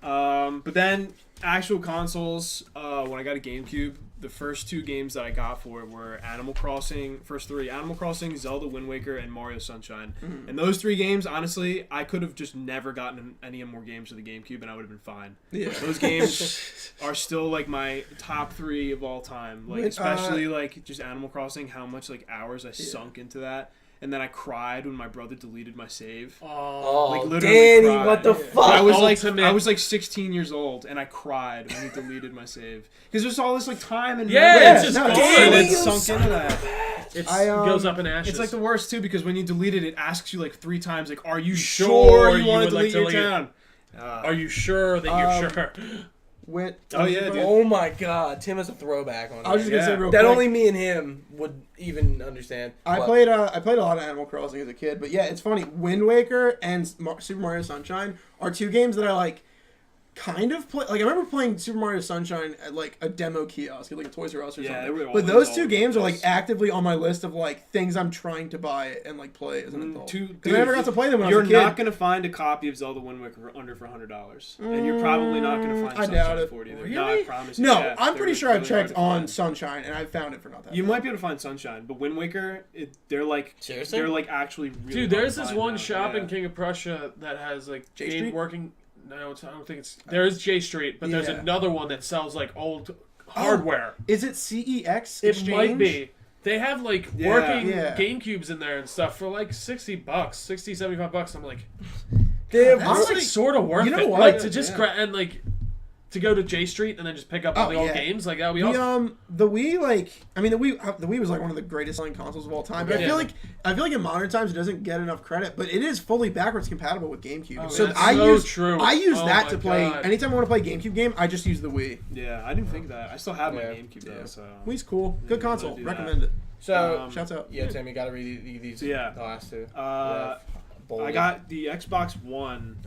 But then actual consoles. When I got a GameCube, the first two games that I got for it were Animal Crossing. First three: Animal Crossing, Zelda Wind Waker, and Mario Sunshine. And those three games, honestly, I could have just never gotten any more games for the GameCube, and I would have been fine. Yeah. Those games are still like my top three of all time. Like Wait, especially like just Animal Crossing, how much like hours I sunk into that. and then I cried when my brother deleted my save. Oh, Like, literally Danny, cried. what the fuck? I was Ultimate. like 16 years old, and I cried when he deleted my save because there's all this like time and Yeah, memory it's just and gone. stuff, and Danny, it's you sunk into that. It I, goes up in ashes. It's like the worst too because when you delete it, it asks you like 3 times, like, "Are you sure sure you you want would to like delete to your delete it? town?" Are you sure that you're sure? Went. Oh, yeah, dude. Oh my god, Tim has a throwback on I was just here. gonna say Yeah. real That quick. only me and him would even understand. I But- played a lot of Animal Crossing as a kid, but yeah, it's funny. Wind Waker and Super Mario Sunshine are 2 games that I like. Kind of play. Like I remember playing Super Mario Sunshine at like a demo kiosk at like a Toys R Us or Yeah, they something. were But always those 2 all games are over like this. actively on my list of like things I'm trying to buy and like play as an adult. Dude, Because I never got to play them when I You're was a kid. not gonna find a copy of Zelda Wind Waker under for $100, and you're probably not gonna find I doubt Sunshine it. for it either. Really? No, I promise. you. No, Yeah, I'm they're pretty sure I've really hard checked to on find. Sunshine and I found it for not that. You much. might be able to find Sunshine, but Wind Waker, they're like Seriously? they're like actually really. Dude, hard there's to this find one now. shop Yeah. in King of Prussia that has like J game Street? working. No, I don't think it's. There is J Street, but there's Yeah. another one that sells like old hardware. Is it CEX? It Exchange? might be. They have like Yeah. working Yeah. GameCubes in there and stuff for like $60, 60, $75. I'm like, Damn, That's that's like- like sort of worth you know it. what? Like to just Yeah. and like to go to J Street and then just pick up all Oh, the old yeah. games. Like that would be The awesome. the Wii, like I mean the Wii was like one of the greatest selling consoles of all time. But Yeah. I feel like in modern times it doesn't get enough credit, but it is fully backwards compatible with GameCube. Oh, so that's I so use true. I use Oh that my to play God. anytime I want to play a GameCube game. I just use the Wii. Yeah, I didn't think of that. I still have my Yeah. GameCube though. Yeah. So Wii's cool, good Yeah, console, do that. recommend it. So, Shouts out. yeah, Tim, you gotta read these. Yeah. The last 2. I got the Xbox One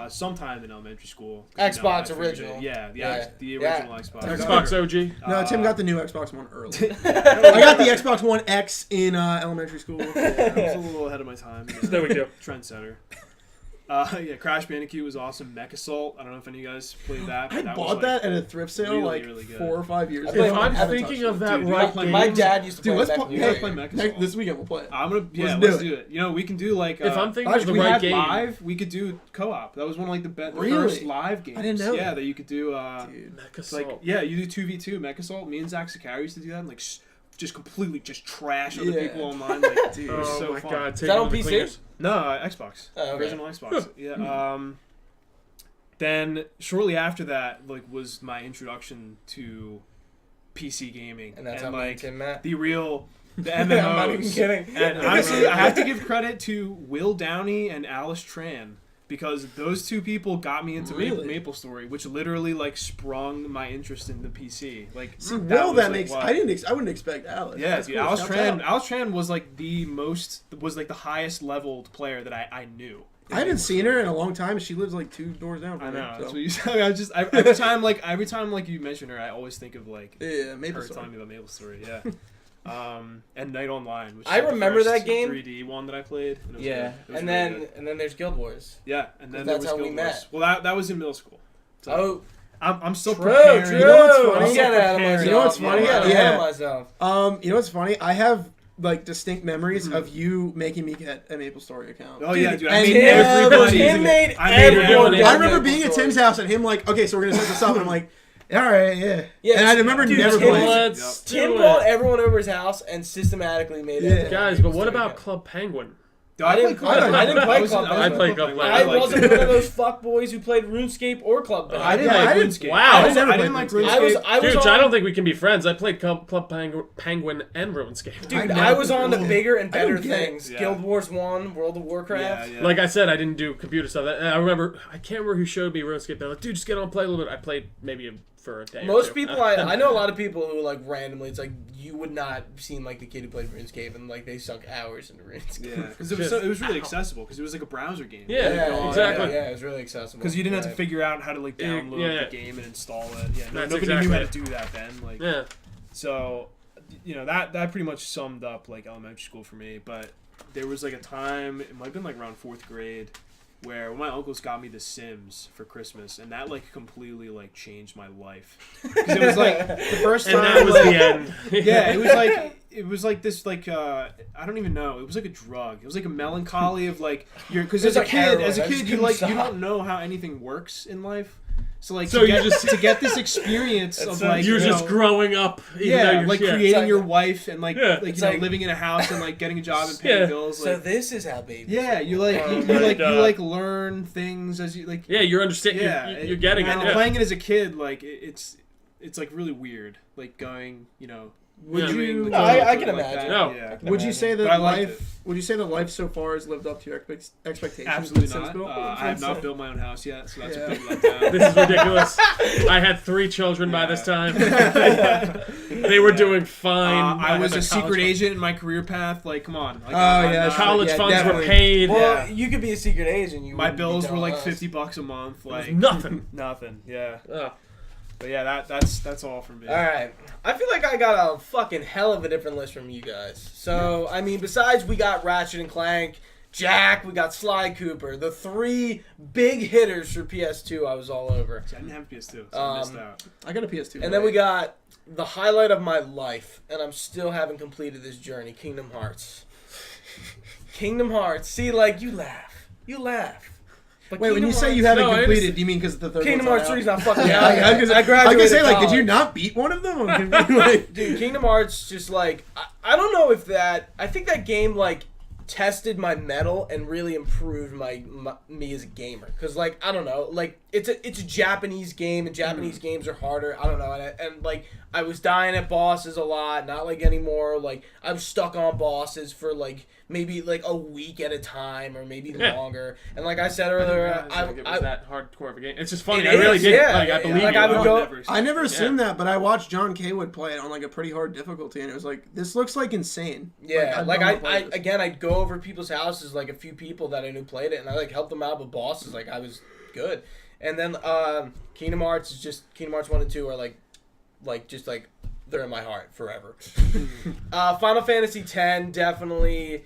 sometime in elementary school. 'Cause, you know, Xbox I figured original. it- Yeah, the Yeah. original Xbox. Xbox OG. No, Tim Uh, got the new Xbox One early. I got the Xbox One X in elementary school. I was a little ahead of my time. There we go. Trendsetter. Yeah, Crash Bandicoot was awesome. Mech Assault. I don't know if any of you guys played that. I But that bought was, like, that at a thrift sale really, like really good. 4 or 5 years I ago. played- If I'm haven't thinking touched of it. that Dude, right my game, My dad used to play Dude, let's Mech play. Assault. gotta play Mech Assault. This weekend we'll play it. Let's do it. do it. You know, we can do like if I'm thinking Gosh, of the we right had game, live. We could do co-op. That was one of like the Really? first live games. I didn't know Yeah, that. you could do. Dude. Mech It's like Assault. yeah, you do 2v2 Mech Assault. Me and Zach Sakari used to do that and like just completely just trash other Yeah. people online. Like, Dude. it was Oh so my fun. god! Is that on PC? Cleaners. No, Xbox. Oh, okay. Original Xbox. Yeah. Then shortly after that, like, was my introduction to PC gaming, And that's how me like and Tim met. the MMOs. I'm not even kidding. And honestly, I have to give credit to Will Downey and Alice Tran because those 2 people got me into Really? MapleStory, which literally like sprung my interest in the PC. Like, See, that Will, was, that like, makes. what- I wouldn't expect Alice. Yeah, That's dude, cool. Alice Shouts Tran. out. Alice Tran was like the highest leveled player that I knew. I haven't seen her in a long time. She lives like 2 doors down from I me. know. So. That's what you said. Every time like you mention her, I always think of like Yeah, maybe her so. telling me about MapleStory. Yeah. And Night Online, which I is, like, the remember first that game. 3D one that I played. And it was Yeah, good. It was and really then good. and then there's Guild Wars. Yeah, and then that's there how was we Guild Wars. met. Well, that was in middle school. So Oh, I'm still true, preparing. true. You know what's funny? I'm getting ahead of myself. You know what's funny? I'm getting Yeah. ahead of myself. You know what's funny? I have like distinct memories of you making me get a MapleStory account. Oh yeah, dude. I and made Tim- everybody. Tim made I made everyone everyone. get I remember Maple being at Story. Tim's house and him like, okay, so we're gonna set this up, and I'm like, all right, yeah. Yeah, And I remember dude, never Tim playing. Let's Tim do brought it. everyone over his house and systematically made Yeah. it. Guys, but what about Club Penguin? I didn't play Club Penguin. I played Club Penguin. I liked wasn't it. one of those fuck boys who played RuneScape or Club Penguin. I didn't Yeah, like I didn't- RuneScape. Wow. I I never didn't like played RuneScape. I was Dude, on, I don't think we can be friends. I played Club Penguin and RuneScape. Dude, I I was on the never- bigger and I don't better get it. things. Yeah. Guild Wars 1, World of Warcraft. Yeah. Like I said, I didn't do computer stuff. I remember, I can't remember who showed me RuneScape. They're like, dude, just get on and play a little bit. I played maybe for a day. or Most two. people, I know a lot of people who like randomly, it's like you would not seem like the kid who played RuneScape and like they sunk hours into RuneScape. Yeah, because it was really accessible because it was like a browser game. Yeah, exactly. Yeah, it was really accessible. Because you didn't have to Right. figure out how to like download Yeah. the game and install it. Yeah, That's nobody exactly knew how to it. do that then. Like, Yeah. so, you know, that pretty much summed up like elementary school for me. But there was like a time, it might have been like around 4th grade, where my uncles got me The Sims for Christmas, and that like completely like changed my life. Because it was like the first time. And that was like, the end. Yeah, it was like this like I don't even know. It was like a drug. It was like a melancholy of like because It was as a like kid, heroin. as a I just kid you couldn't like stop. you don't know how anything works in life. So like, So to get this experience of like you're just growing up. Even though you're like shit. creating like- your wife and like Yeah. like It's you know like- living in a house and like getting a job and paying Yeah. bills. So Like, this is how babies. yeah, you like Oh you my like God. you like learn things as you like. Yeah, you're understanding. Yeah, You're getting it. and Yeah. playing it as a kid, like it's like really weird. Like going, Would Yeah. you? No, I something can like imagine. that. No. Yeah. Would you say But that I liked life? Would you say that life so far has lived up to your expectations? Absolutely since not. school? I have not built my own house yet, so that's Yeah. a big letdown. This is ridiculous. I had 3 children by this time. They were doing fine. I was had a the secret college agent in my career path. Like, come on. Like, yeah, College Yeah, funds definitely. were paid. Well, Yeah. you could be a secret agent. You my wouldn't be bills were telling like us. $50 a month. Like Nothing. nothing. Yeah. Oh. But yeah, that's all for me. All right. I feel like I got a fucking hell of a different list from you guys. So, I mean, besides we got Ratchet and Clank, Jack, we got Sly Cooper, the 3 big hitters for PS2 I was all over. See, I didn't have a PS2, so I missed Um, out. I got a PS2. And then we got the highlight of my life, and I'm still haven't completed this journey, Kingdom Hearts. Kingdom Hearts. See, like, you laugh. You laugh. But Wait, when Kingdom you say Hearts- you haven't No, I completed, understand. do you mean because the third Kingdom one's Hearts not 3 is out? not fucking Yeah, out I yet. was I gonna say, graduated like, did college. you not beat one of them? I'm confused, like, Dude, Kingdom Hearts just like I don't know if that I think that game like tested my mettle and really improved me as a gamer because like I don't know like it's a Japanese game and Japanese games are harder I don't know and like I was dying at bosses a lot not like anymore like I was stuck on bosses for like maybe like a week at a time or maybe longer and like I said earlier I didn't realize, like, it was that hardcore of a game. It's just funny. It I really is, did. yeah. Like, I believe Like, you. I would go- I never assumed that, but I watched John Kaywood play it on like a pretty hard difficulty, and it was like, this looks like insane. Yeah, like, like don't wanna I play this. again, I'd go over people's houses, like a few people that I knew played it, and I like helped them out with bosses. Like I was good, and then Kingdom Hearts is just Kingdom Hearts 1 and 2 are like just like they're in my heart forever. Final Fantasy X definitely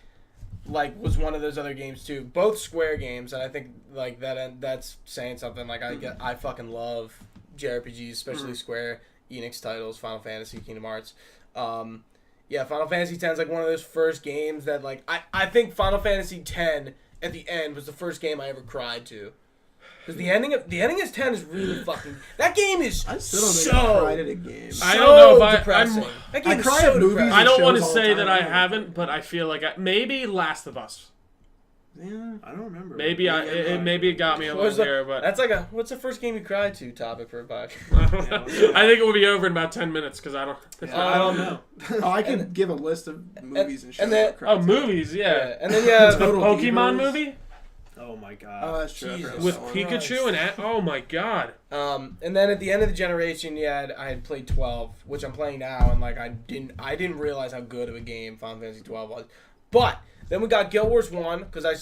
like was one of those other games too. Both Square games, and I think like that's saying something. Like I fucking love JRPGs, especially Square Enix titles, Final Fantasy, Kingdom Hearts. Yeah, Final Fantasy X is like one of those first games that like I think Final Fantasy X at the end was the first game I ever cried to. Because the ending of 10 is really fucking. That game is I still don't think so I cried at a game. I don't know if depressing. That game I is cry so at movies. depressing. I don't want to shows all the say time. that I haven't, but I feel like maybe Last of Us. Yeah. I don't remember. Maybe maybe it got me a What was little the- there, but That's like a what's the first game you cried to topic for a podcast? I don't know. I think it will be over in about 10 minutes because I don't. I don't know. Oh, I can give a list of movies and shit. and then- I cried Oh, to. movies, yeah. And then yeah, The Total Pokemon Divas. movie Oh my Oh, god. that's true. I Jesus. forgot with that one. Pikachu and oh my god. and then at the end of the generation, I had played 12, which I'm playing now, and like I didn't realize how good of a game Final Fantasy 12 was. But then we got Guild Wars 1 because I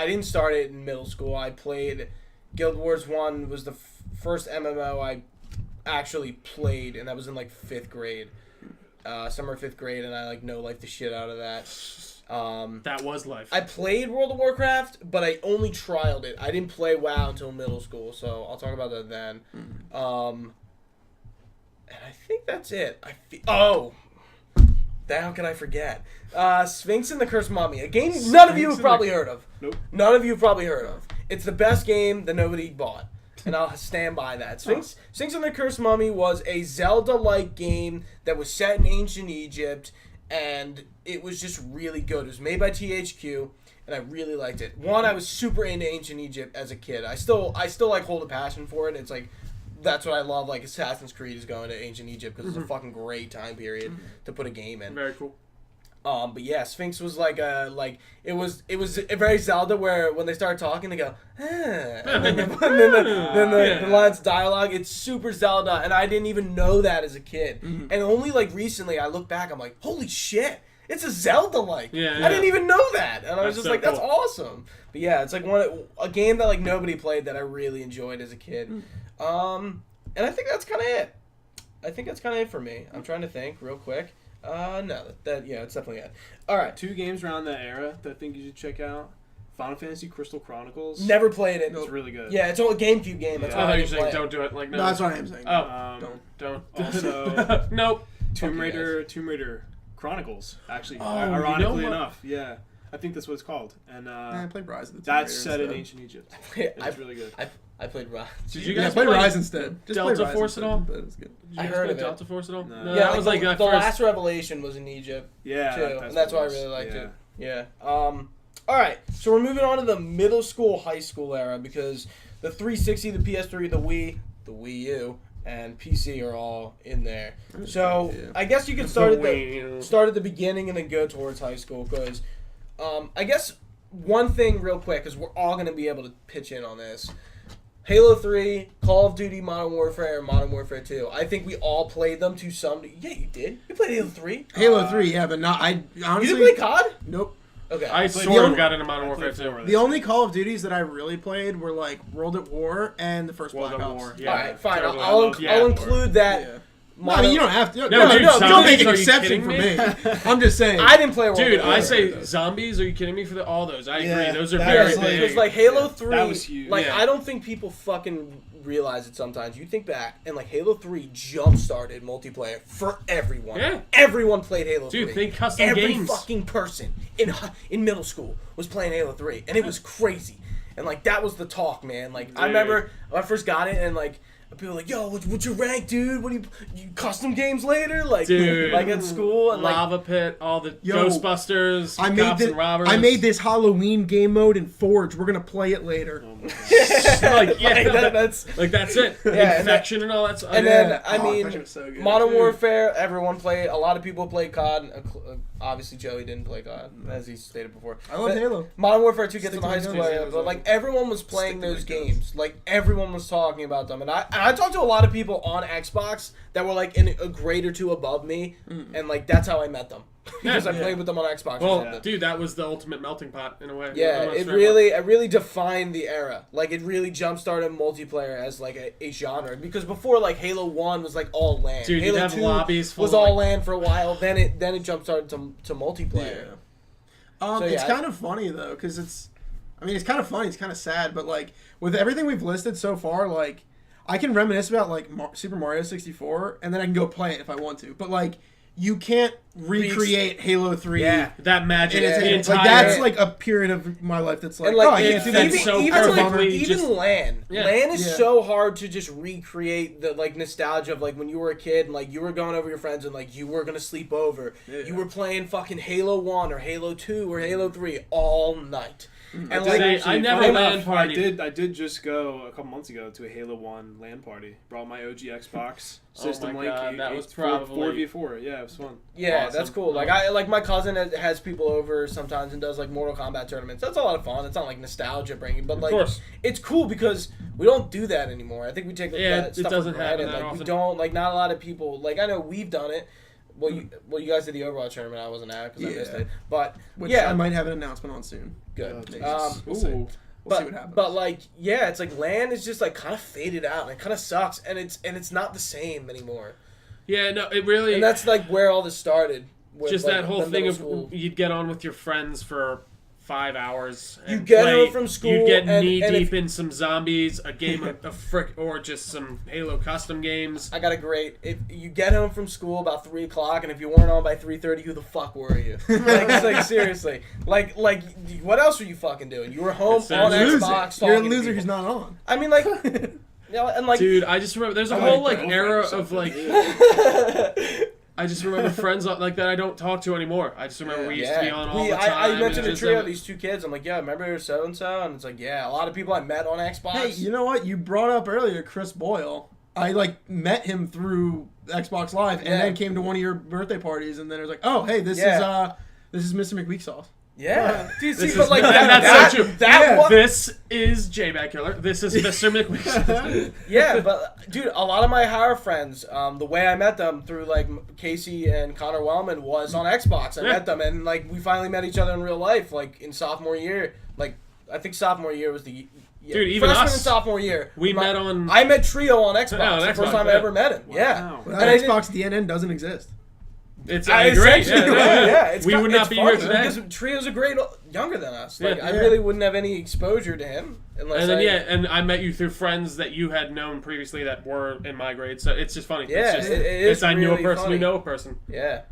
didn't start it in middle school. I played Guild Wars 1 was the first MMO I actually played, and that was in like 5th grade, summer 5th grade, and I like no life the shit out of that. That was life. I played World of Warcraft, but I only trialed it. I didn't play WoW until middle school, so I'll talk about that then. And I think that's it. How can I forget? Sphinx and the Cursed Mummy, a game none of you have probably heard of. Nope. None of you have probably heard of. It's the best game that nobody bought, and I'll stand by that. Sphinx and the Cursed Mummy was a Zelda-like game that was set in ancient Egypt, and it was just really good. It was made by THQ, and I really liked it. One, I was super into ancient Egypt as a kid. I still like hold a passion for it. It's like that's what I love. Like Assassin's Creed is going to ancient Egypt because it's a fucking great time period to put a game in. Very cool. But yeah, Sphinx was it was a very Zelda where when they start talking they go, and then the lines dialogue. It's super Zelda, and I didn't even know that as a kid. And only like recently I look back, I'm like, holy shit, it's a Zelda-like. Yeah. I didn't even know that, and I was That's just so like, that's cool. awesome. But yeah, it's like a game that like nobody played that I really enjoyed as a kid. And I think that's kind of it. I think that's kind of it for me. I'm trying to think real quick. No, it's definitely it. All right. 2 games around that era that I think you should check out. Final Fantasy Crystal Chronicles. Never played it. It's really good. Yeah, it's all a GameCube game. That's Yeah. I why thought I you were didn't saying play it. don't do it. Like no. No, that's what I'm saying. Oh, don't. Also, Nope. Tomb Fuck you Raider Chronicles. Actually, Oh, you know ironically what? enough, yeah. I think that's what it's called. And I played Rise of the Tomb that's Raider set in instead. ancient Egypt. I It's really good. I played Rise. Did you Yeah, guys play play Rise instead. Just play Delta Rise Force instead, at all? but it's good. Did you I guys heard play of it. Delta Force at all? No. No, Yeah, that was like the that first. last Revelation was in Egypt Yeah, too, and that's why I what it really was. liked Yeah. it. Yeah. All right, so we're moving on to the middle school, high school era because the 360, the PS3, the Wii U, and PC are all in there. So Yeah. I guess you could start at the beginning and then go towards high school because I guess one thing real quick because we're all gonna be able to pitch in on this. Halo 3, Call of Duty Modern Warfare, and Modern Warfare 2. I think we all played them to some... Yeah, you did. You played Halo 3. Halo 3, yeah, but not. I honestly. You didn't play COD? Nope. Okay. I the sort only- of got into Modern I Warfare played 2. four. The only Call of Duties that I really played were like World at War and the first World Black at Ops. War. Yeah, all right, fine. totally. I'll include that. Yeah. No, I mean, you don't have to. No, No, dude, don't make zombies, an are you exception kidding for me? me. I'm just saying. I didn't play World Dude, at War. I say zombies. Are you kidding me? For all those, I agree. Yeah, Those are that very was like- big. Because like Halo Yeah, 3, that was huge. like Yeah. I don't think people fucking realize it sometimes. You think back and like Halo 3 jump started multiplayer for everyone. Yeah. Everyone played Halo 3. Dude, think custom Every games. fucking person in middle school was playing Halo 3 and it was crazy. And like that was the talk, man. Like I Dude. remember when I first got it and like people were like, "Yo, what's your rank, dude? What do you custom games later?" Like, Dude. like at school and like Lava Pit, all the Yo, Ghostbusters, I made Cops this. and Robbers. I made this Halloween game mode in Forge. We're gonna play it later. Oh my God. like, yeah, like, that's like that's it. Yeah, Infection and all that stuff. and Yeah. then I Oh, mean, that shit was so good. Modern Dude. Warfare. Everyone played. A lot of people played COD. Obviously, Joey didn't play COD, as he stated before. I love But Halo. Modern Warfare 2 gets Stick in the to high my school guns. area, but like everyone was playing Stick to my those guns. games. Like everyone was talking about them, and I talked to a lot of people on Xbox that were like in a grade or two above me, and like that's how I met them because I Yeah. played with them on Xbox. or Well, something. dude, that was the ultimate melting pot in a way. Yeah, Almost it very really defined the era. Like it really jump started multiplayer as like a genre because before like Halo 1 was like all LAN. Dude, you'd Halo have 2 lobbies full was of, all like- LAN for a while. Then it jump started to multiplayer. So, It's yeah, kind of funny though, because it's kind of funny. It's kind of sad, but like with everything we've listed so far, like I can reminisce about like Super Mario 64, and then I can go play it if I want to. But like you can't recreate Halo 3. Yeah. That magic. Yeah. The Like, entire, Like that's like a period of my life that's like, And like oh, I can't do that. that's so even perfectly even just- LAN. Yeah. LAN is Yeah. so hard to just recreate the like nostalgia of like when you were a kid and like you were going over your friends and like you were gonna sleep over. Yeah. You were playing fucking Halo 1 or Halo 2 or Halo 3 all night. And I like say, I never Funny LAN enough, partied. I did just go a couple months ago to a Halo 1 LAN party. Brought my OG Xbox system my link. God, that was 4v4. Yeah, it was fun. yeah, Awesome. that's cool. Like my cousin has people over sometimes and does like Mortal Kombat tournaments. That's a lot of fun. It's not like nostalgia bringing, but like course. it's cool because we don't do that anymore. I think we take Yeah, that it stuff doesn't for granted. happen that Like we often. don't like not a lot of people. Like I know we've done it. Well, you guys did the Overwatch tournament. I wasn't at because I missed Yeah. it. But Which yeah, I might have an announcement on soon. good. Jesus. Um, We'll see. Ooh. We'll see what happens. But like yeah, it's like LAN is just like kind of faded out and it kind of sucks and it's not the same anymore. Yeah, no, it really. And that's like where all this started. With, just like, that whole the thing middle of school. you'd get on with your friends for 5 hours. You and get play. home from school You'd get and- knee and deep if- in some zombies, a game of frick, or just some Halo custom games. I got a great. If you get home from school about 3:00, and if you weren't on by 3:30, who the fuck were you? like seriously, like what else were you fucking doing? You were home It's on a Loser. Xbox. You're a talking to loser people. who's not on. I mean, like, you know, and like, Dude, I just remember there's a I whole like like that. era of like. I just remember friends like that I don't talk to anymore. I just remember we used to be on all the time. I mentioned and a trio of just- these two kids. I'm like, yeah, remember so and so, and it's like, yeah, a lot of people I met on Xbox. Hey, you know what? You brought up earlier Chris Boyle. I like met him through Xbox Live, and Yeah. then came to one of your birthday parties, and then it was like, oh, hey, this is Mr. McWeak sauce. yeah, dude, see, This but is- like and that, that's so that, true. that Yeah. one- This is J-Bag Killer. This is Mr. McWeek. Yeah, but dude, a lot of my higher friends, the way I met them through like Casey and Connor Wellman was on Xbox. I Yeah. met them, and like we finally met each other in real life, like in sophomore year. Like I think sophomore year was the Dude, even freshman us. and sophomore year. We met on. I met Trio on Xbox. Yeah, on the Xbox, first time I yeah. ever met him. Yeah, Wow. Well, And that I didn't- Xbox DNN doesn't exist. I agree. essentially, yeah, it's we would it's not be funny here today. because Trio's a great younger than us. Like Yeah. I Yeah. really wouldn't have any exposure to him unless And then I, and I met you through friends that you had known previously that were in my grade. So it's just funny. Yeah, it's just, it is it's I knew really a person funny. who know a person. yeah,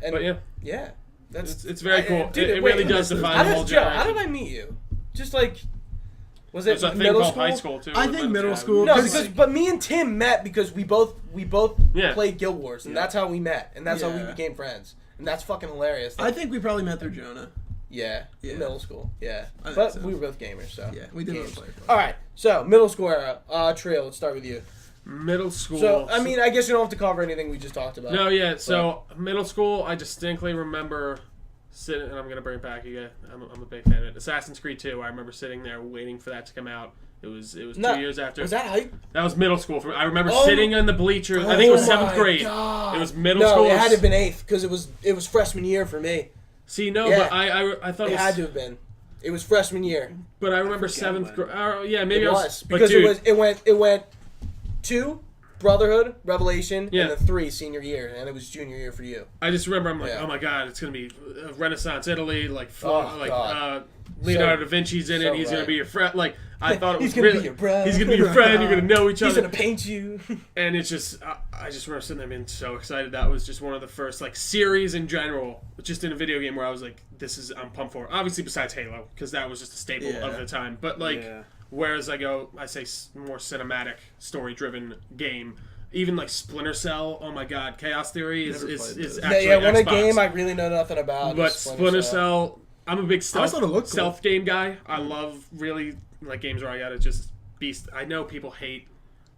and But yeah, yeah. It's very cool. Dude, it wait, really does define how the whole did, Joe, generation. how did I meet you? Just like, was There's it a thing middle called school? high school too. I think middle school. No, Because- but me and Tim met because we both Yeah. played Guild Wars, and that's how we met, and that's how we Yeah. became friends, and that's fucking hilarious. I think we probably met through Jonah. Yeah, Yeah. middle school. Yeah, I think but so. we were both gamers, so Yeah, we did games. play. All right, so middle school era. Trill, let's start with you. Middle school. So I mean, I guess you don't have to cover anything we just talked about. No, yeah. So middle school, I distinctly remember sitting, and I'm gonna bring it back again. I'm a big fan of it. Assassin's Creed 2. I remember sitting there waiting for that to come out. It was 2 years after. Was that hype? That was middle school. I remember Oh, sitting in the bleachers. I think it was oh 7th my grade. God. It was middle No, school. it had to have been 8th because it was freshman year for me. See, no, Yeah. but I thought It it was. had to have been. It was freshman year. But I remember forget 7th when. grade. Yeah, maybe It I was was. But because dude, it went 2 Brotherhood, Revelation, Yeah. and then 3 senior year, and it was junior year for you. I just remember I'm like, Yeah. oh my god, it's gonna be Renaissance Italy, like Oh, God. Leonardo da Vinci's in so it. He's gonna right. be your friend. Like I thought it was He's gonna be really. your bro. He's gonna be your friend. You're gonna know each He's other. gonna paint you. And it's just, I just remember sitting there being so excited. That was just one of the first like series in general, just in a video game where I was like, I'm pumped for. Obviously, besides Halo, because that was just a staple Yeah. of the time. But like, Yeah. whereas I say more cinematic, story-driven game. Even like Splinter Cell, oh my god, Chaos Theory is Never played is those. actually yeah, one a Xbox. game I really know nothing about. But is Splinter Cell, I'm a big always thought it looked stealth game guy. I love really like games where I gotta just beast. I know people hate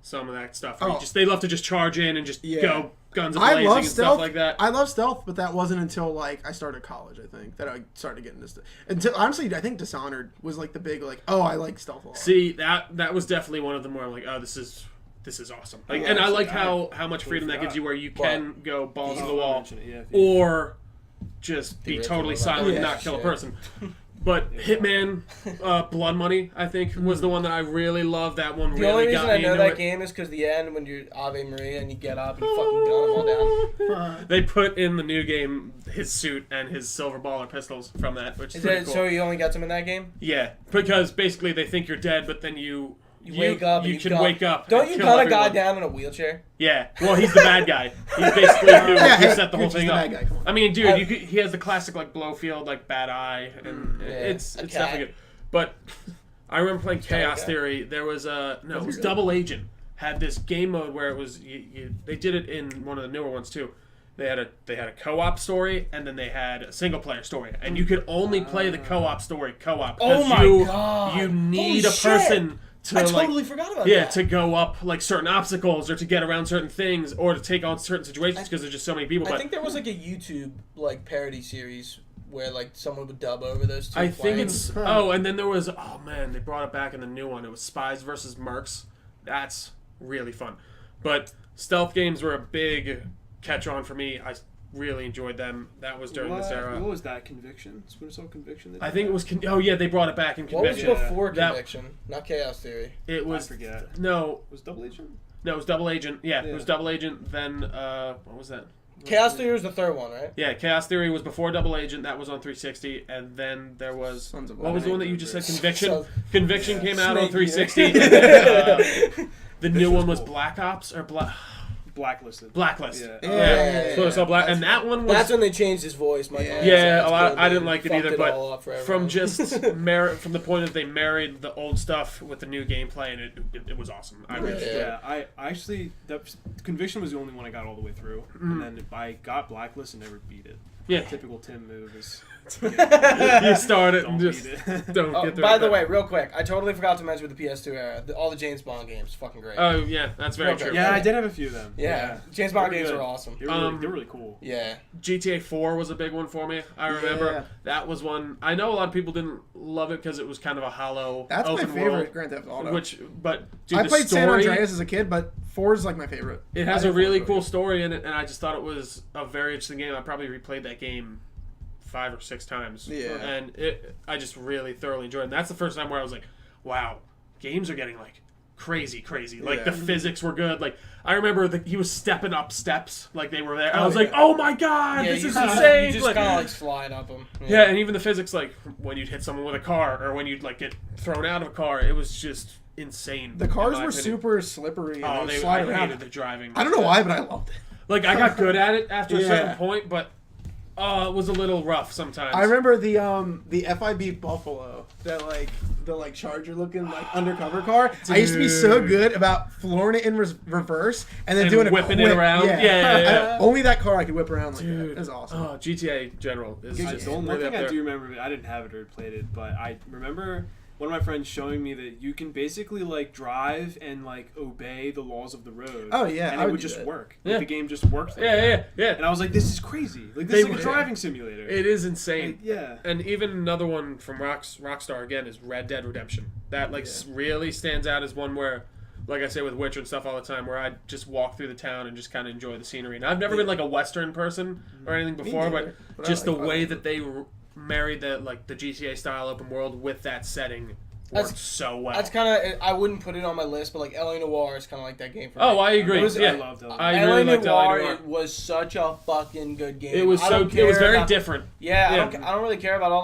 some of that stuff. Where Oh. they love to just charge in and just Yeah. go guns I blazing love and stealth. stuff like that. I love stealth, but that wasn't until like I started college. I think that I started getting this. Until honestly, I think Dishonored was like the big like. Oh, I like stealth a lot. See that was definitely one of them where I'm like, oh, this is awesome. Like, Yeah, and I actually, like how much freedom that gives you, where you can go balls to the wall, Mention it, yeah, if you- or just be original totally one. silent and Yeah, not kill a shit. person. But Hitman, Blood Money, I think, was the one that I really loved. That one The really only got reason I me know into that it. game is because the end when you're Ave Maria and you get up and you fucking gun them all down. They put in the new game his suit and his silver baller pistols from that, which is Is pretty it cool. so you only get them in that game? Yeah, because basically they think you're dead, but then you Wake up. You and can gun- wake up. Don't and you kill gun a guy everyone. down in a wheelchair? Yeah. Well, he's the bad guy. He's basically who hey, set the whole Gucci's thing the up. bad guy, come on. I mean, dude, he has the classic like Blowfield, like bad eye, and it's a cat. definitely good. But I remember playing Chaos guy. Theory. There was it was good. Double Agent had this game mode where it was they did it in one of the newer ones too. They had a co-op story and then they had a single player story, and you could only play the co-op story co-op. Oh 'cause my you, God. You need Holy a shit. person to I like totally forgot about yeah that. to go up like certain obstacles or to get around certain things or to take on certain situations because there's just so many people. I But think there was like a YouTube like parody series where like someone would dub over those two. I think playing. it's and then there was they brought it back in the new one. It was Spies versus Mercs. That's really fun. But stealth games were a big catch on for me. I really enjoyed them. That was during this era. What was that? Conviction? Splinter Cell Conviction? I think it was they brought it back in What was Conviction. before That- Conviction? Not Chaos Theory. It I was forget. no, Was Double Agent? it was Double Agent. Yeah, it Yeah. was Double Agent. Then what was that? Chaos Theory was the third one, right? Yeah, Chaos Theory was before Double Agent. That was on 360, and then there was Sons of what was the one that you Lightning. just said? Conviction. So- Conviction came out on Snake 360. Eater. And then, the new was one was cool. Black Ops or Blacklisted. Blacklist. Yeah. Yeah. So it's all black, and that one was That's when they changed his voice. My God. Yeah, It's a lot. killed I me. didn't like it Fucked either, but all up for from everyone. just from the point that they married the old stuff with the new gameplay, and it was awesome. I really enjoyed it. Yeah, I actually Conviction was the only one I got all the way through, and then I got Blacklist and never beat it. Yeah, Typical Tim move is you start it don't and just beat it. don't Oh, get through by it. the way, real quick, I totally forgot to mention with the PS2 era, all the James Bond games, fucking great. Oh yeah, that's very Okay. true. Yeah, I did have a few of them. yeah. James Bond They were games good. are awesome. They're really cool. Yeah. GTA 4 was a big one for me. I remember Yeah. that was one. I know a lot of people didn't love it because it was kind of a hollow That's my open favorite world. Grand Theft Auto. But dude, I the played San story, Andreas as a kid, but 4 is like my favorite. It I has a think really 4 is cool story in it, and I just thought it was a very interesting game. I probably replayed that game 5 or 6 times. Yeah. And I just really thoroughly enjoyed it. And that's the first time where I was like, wow, games are getting like crazy. Like Yeah. the physics were good. Like I remember he was stepping up steps like they were there. I Oh, was like, yeah. oh my god, Yeah, this you is kinda- insane. You just Like- kind of like slide up them. yeah, and even the physics, like when you'd hit someone with a car or when you'd like get thrown out of a car, it was just insane. The in cars my were opinion. super slippery and Oh, they I slide around. hated the driving. I don't know why, but I loved it. Like I got good at it after a Yeah. certain point, but it was a little rough sometimes. I remember the FIB Buffalo, that the Charger looking undercover car. I used to be so good about flooring it in reverse and then doing whipping a it quick, around. Yeah. only that car I could whip around like that. Dude. It was awesome. Oh, GTA General is just The only really thing up I there. do remember, I didn't have it or played it, but I remember one of my friends showing me that you can basically drive and obey the laws of the road. Oh, yeah, and I it would would do just that. work. Yeah. The game just worked. Yeah. And I was like, this is crazy. This They is like a would- driving simulator. It is insane. Yeah. And even another one from Rockstar again is Red Dead Redemption. That really stands out as one where, like I say with Witcher and stuff all the time, where I just walk through the town and just kind of enjoy the scenery. And I've never been a Western person or anything before, neither, but but just I the like way Western. that they married the GTA style open world with that setting worked so well. That's kind of, I wouldn't put it on my list, but LA Noire is kind of like that game for me. Oh, I agree. It was- yeah. I loved it. I LA really liked LA Noire, Noire. it was such a fucking good game. It was I don't it was care very about- different. Yeah, Yeah. I don't really care about all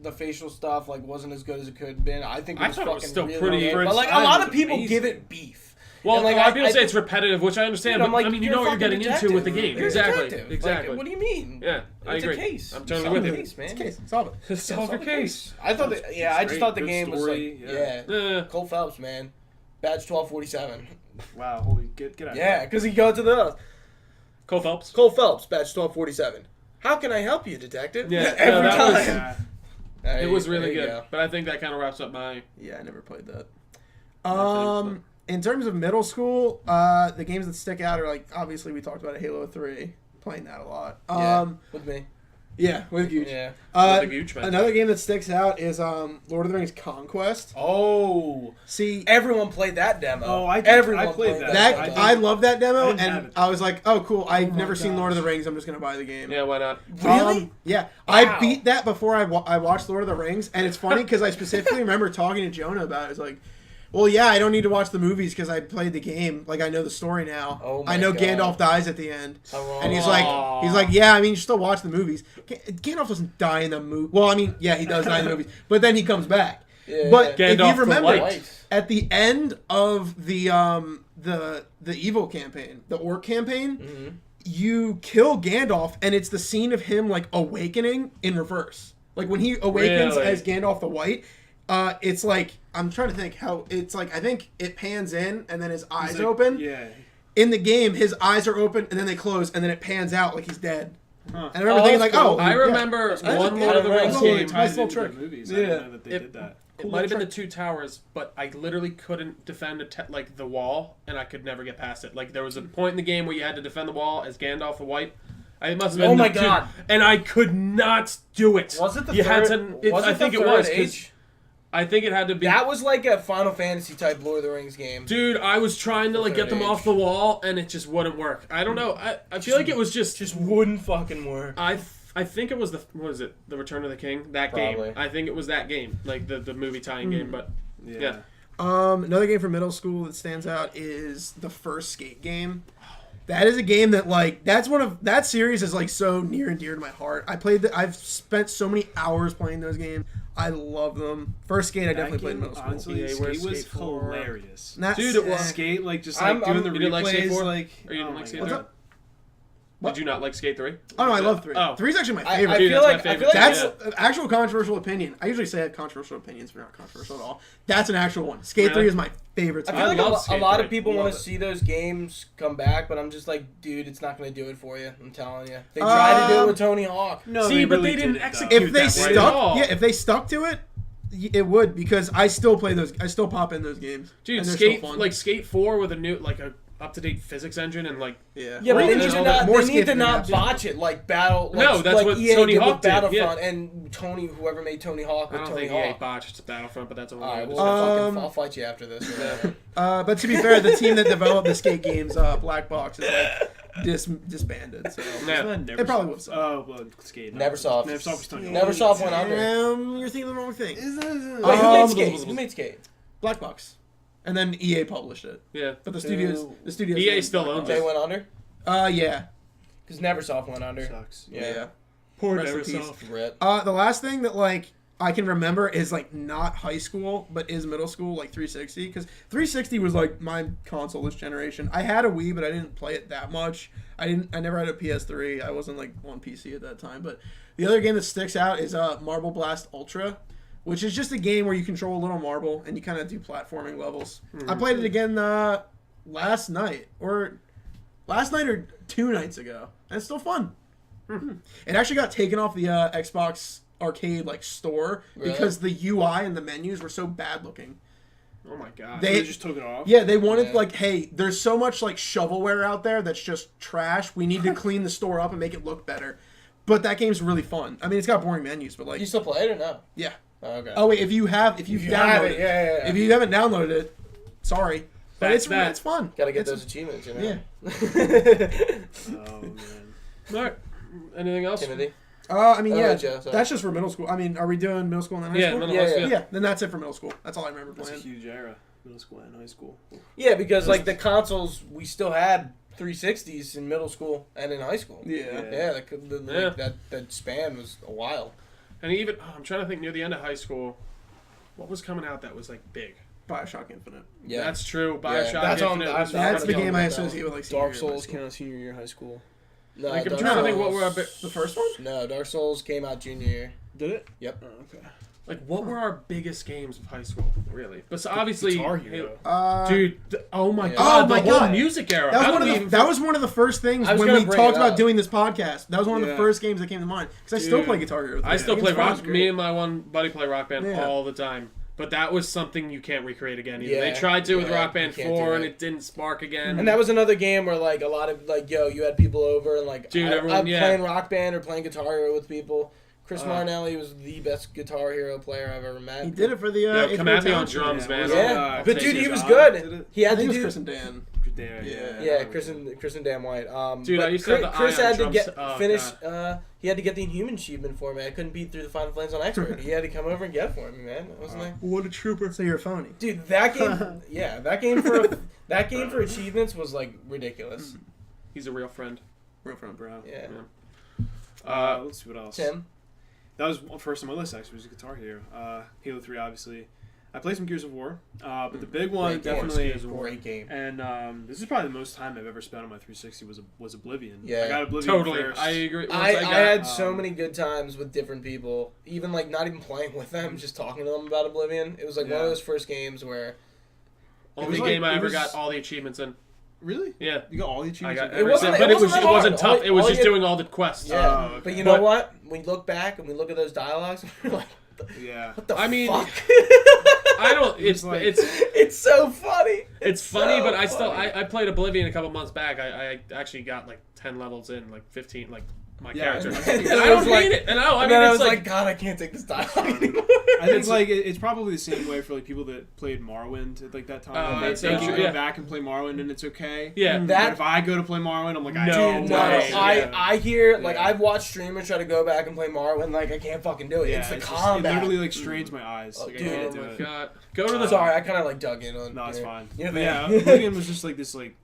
the facial stuff. Wasn't as good as it could have been. I think it I was thought it fucking was still really pretty- good. for But its a time, lot it of was people amazing. give it beef. Well, And, a lot of people I say it's repetitive, which I understand, Dude, I'm but like, you you're know a what you're fucking getting into with the detective. game. You're a Exactly. detective. Exactly. What do you mean? Yeah, I It's agree. a case. I'm totally Solve with the you. case, man. It's a case. Solve it. Solve your case. I thought that. Yeah, I just great. thought the Good game was story, yeah. Cole Phelps, man, badge 1247. Wow, holy, get out of Yeah, here. because he got to the Cole Phelps. Cole Phelps, badge 1247. How can I help you, detective? Yeah, every that time. was- Yeah. Hey, It was really there you good, go. but I think that kind of wraps up my. Yeah, I never played that. Nothing. In terms of middle school, the games that stick out are obviously we talked about Halo 3, playing that a lot. Yeah, with me. Yeah, with Gooch. Yeah. With the Gooch, man. Another game that sticks out is Lord of the Rings Conquest. Oh, See, everyone played that demo. Oh, I did- Everyone I played that. that I I love that demo, I didn't have and it. I was like, oh cool, I've never seen gosh. Lord of the Rings. I'm just gonna buy the game. Yeah, why not? Really? Yeah, Wow. I beat that before I watched Lord of the Rings, and it's funny because I specifically remember talking to Jonah about it. It's like, well, yeah, I don't need to watch the movies because I played the game. I know the story now. Oh my I know God. Gandalf dies at the end, How wrong. and he's Aw. like, yeah, I mean, you still watch the movies. Gandalf doesn't die in the movie. Well, I mean, yeah, he does die in the movies, but then he comes back. Yeah. But Gandalf if the you remember, White. at the end of the evil campaign, the orc campaign, Mm-hmm. you kill Gandalf, and it's the scene of him awakening in reverse. When he awakens Really? as Gandalf the White, it's I'm trying to think how it's I think it pans in and then his eyes He's like- open. Yeah. In the game, his eyes are open and then they close and then it pans out like he's dead. Huh. And I remember Oh, thinking that's cool. I yeah. remember That's one a- Lord of the I Rings remember- game. Nice little trick. Movies. Yeah. I didn't know that they It- did that. It might have been the Two Towers, but I literally couldn't defend the wall, and I could never get past it. There was a point in the game where you had to defend the wall as Gandalf the White. It must have been Oh my the God. and I could not do it. Was it the you third? Had to, Was I it think the it third was. 'Cause age? I think it had to be. That was like a Final Fantasy type Lord of the Rings game. Dude, I was trying to get them Third off age. the wall, and it just wouldn't work. I don't know. I feel like it was just wouldn't fucking work. I think it was the what was it? The Return of the King? That Probably. game. I think it was that game, the movie tying game. But yeah. Another game from middle school that stands out is the first Skate game. That is a game that that series is so near and dear to my heart. I've spent so many hours playing those games. I love them. First Skate I definitely played in middle school. Honestly, EA, where's Skate was Skate 4? hilarious. And that's- Dude, it was- Skate, just I'm- doing the You didn't like Skate replays, 4? like. Or you didn't oh like my Skate God. 3? What? Did you not like Skate 3? Oh no, I love 3. Oh. 3 is actually my I favorite. Dude, feel that's like my I feel favorite. like That's Yeah. an actual controversial opinion. I usually say I have controversial opinions, but not controversial at all. That's an actual one. Skate 3 Really? is my favorite. I feel I like love a Skate lot 3. of people Love want it. to see those games come back, but I'm just like, dude, it's not going to do it for you. I'm telling you. They tried to do it with Tony Hawk. No, See, but really they didn't didn't, though. execute If they that right at stuck, all. if they stuck to it, it would because I still play those. I still pop in those games. Dude, and they're Skate so fun. Skate 4 with a new a up-to-date physics engine and yeah. Yeah, Or but they even need just to more not, they need Skate to than not that. botch it like Battle. Like, No, that's like what EA Tony did Hawk with did, yeah. Battlefront and whoever made Tony Hawk I with don't Tony think EA Hawk. botched Battlefront, but that's a whole All right, other well, Um, I'll fight you after this. But to be fair, the team that developed the Skate games, Black Box, is disbanded. So Yeah. Wasn't that It probably was. Oh, well, Skate. Neversoft. Neversoft was Tony Hawk. Neversoft went under. You're thinking of the wrong thing. Wait, who Um, made Skate? Who made Skate? Black Box, and then EA published it. Yeah. But the studios, EA still owns They it. went under? Yeah. Because Neversoft went under. Sucks. Yeah. Poor Rest in peace. Neversoft. Rip. The last thing that I can remember is like not high school, but is middle school, like 360. Because 360 was like my console this generation. I had a Wii, but I didn't play it that much. I never had a PS3. I wasn't like on PC at that time. But the other game that sticks out is Marble Blast Ultra, which is just a game where you control a little marble and you kind of do platforming levels. I played it again last night or 2 nights ago, and it's still fun. It actually got taken off the Xbox Arcade like store because the UI and the menus were so bad looking. Oh my god! They just took it off. Yeah, they wanted like, hey, there's so much like shovelware out there that's just trash. We need to clean the store up and make it look better. But that game's really fun. I mean, it's got boring menus, but like You still play it or no? yeah. Oh, okay. Oh wait, if you've downloaded it, yeah. if you haven't downloaded it, sorry, but That's it's fun. Gotta get It's- those achievements, you know? Yeah. Oh man. All right. Anything else? Timothy? I mean, Oh, yeah, Joe, sorry. that's just for middle school. I mean, are we doing middle school and then high Yeah, school? middle Yeah, school. Yeah, then that's it for middle school. That's all I remember That's a playing. huge era. Middle school and high school. Yeah, because like the consoles, we still had 360s in middle school and in high school. Yeah. Yeah, that span was a while. And even I'm trying to think near the end of high school, what was coming out that was like big? Bioshock Infinite. Yeah, That's true. Yeah, Bioshock that's on- Infinite. that's- was That's the fucking game dope. I associate with like senior Dark year of high Souls school. came out senior year of high school. No, Like, I'm Dark trying to think Souls- what were our big, The first one? No, Dark Souls came out junior year. Did it? Yep. Oh, okay. like what were our biggest games of high school? Really? But obviously, Guitar Hero. dude. Oh my Yeah. god! Oh my the whole God. music era. That was, How one did of we the, even- that was one of the first things I was when gonna we bring talked it about up. doing this podcast. That was one of the Yeah. first games that came to mind. Because I still Dude. play Guitar Hero. I still It's play fun. rock. It's great. Me and my one buddy play Rock Band Yeah. all the time. But that was something you can't recreate again. Either. Yeah, They tried to with yeah, Rock Band you can't 4 do and it. it didn't spark again. And that was another game where like a lot of like you had people over and like Dude, I'm everyone- yeah. playing Rock Band or playing Guitar Hero with people. Chris Uh, Martinelli was the best Guitar Hero player I've ever met. He did it for the. Yo, eighth come grade at me on talent drums, show. man. Yeah, I'll but take dude, it. he was Did good. it? He I had to think it was do. Chris and Dan. Yeah, Chris and Dan White. Dude, but I used to have the Chris eye on had to drums. get Oh, finish. God. He had to get the Inhuman achievement for me. I couldn't beat through the Final Flames on Expert. He had to come over and get it for me, man. It wasn't like, What a trooper! So you're a phony. dude, that game. Yeah, that game for achievements was like ridiculous. He's a real friend. Real friend. Bro. Yeah. Let's see what else. Tim. That was first on my list actually. Was Guitar Hero. Halo 3 obviously. I played some Gears of War, but the big one Great game. definitely. Great game. And this is probably the most time I've ever spent on my 360 was Oblivion. Yeah. I got Oblivion Totally. first. I agree. Once I got, had so many good times with different people. Even like not even playing with them, just talking to them about Oblivion. It was like one Yeah. of those first games where only was like- game I it ever was- got all the achievements in. Really? Yeah. You got all the I achievements. got in every wasn't- single, but it it wasn't wasn't hard. tough. It was All just you- doing all the quests. yeah. Oh, okay. But you know But- what? We look back and we look at those dialogues. We're like, Yeah. what the I mean, fuck? I don't. It's like- It's so funny. it's funny, so but I still funny. I played Oblivion a couple months back. I actually got like 10 levels in, like 15, like my Yeah, character. and And I I don't was like- hate it. And I And mean, then I it's was like, like, God, I can't take this dialogue anymore. I think like it's probably the same way for like people that played Morrowind at like that time. That's they so can true, go yeah. back and play Morrowind and it's okay. yeah. But That if I go to play Morrowind, I'm like, I No can't Dude, do no, way. it. I hear like Yeah. I've watched streamers try to go back and play Morrowind, like I can't fucking do it. Yeah, it's the just- combat. It literally like strains my eyes. Oh, Like dude, I can't Oh do my it. god. Go to the. Sorry, I kind of like dug in on. No, it's you know, fine. You know, But yeah, man. Oblivion was just like this like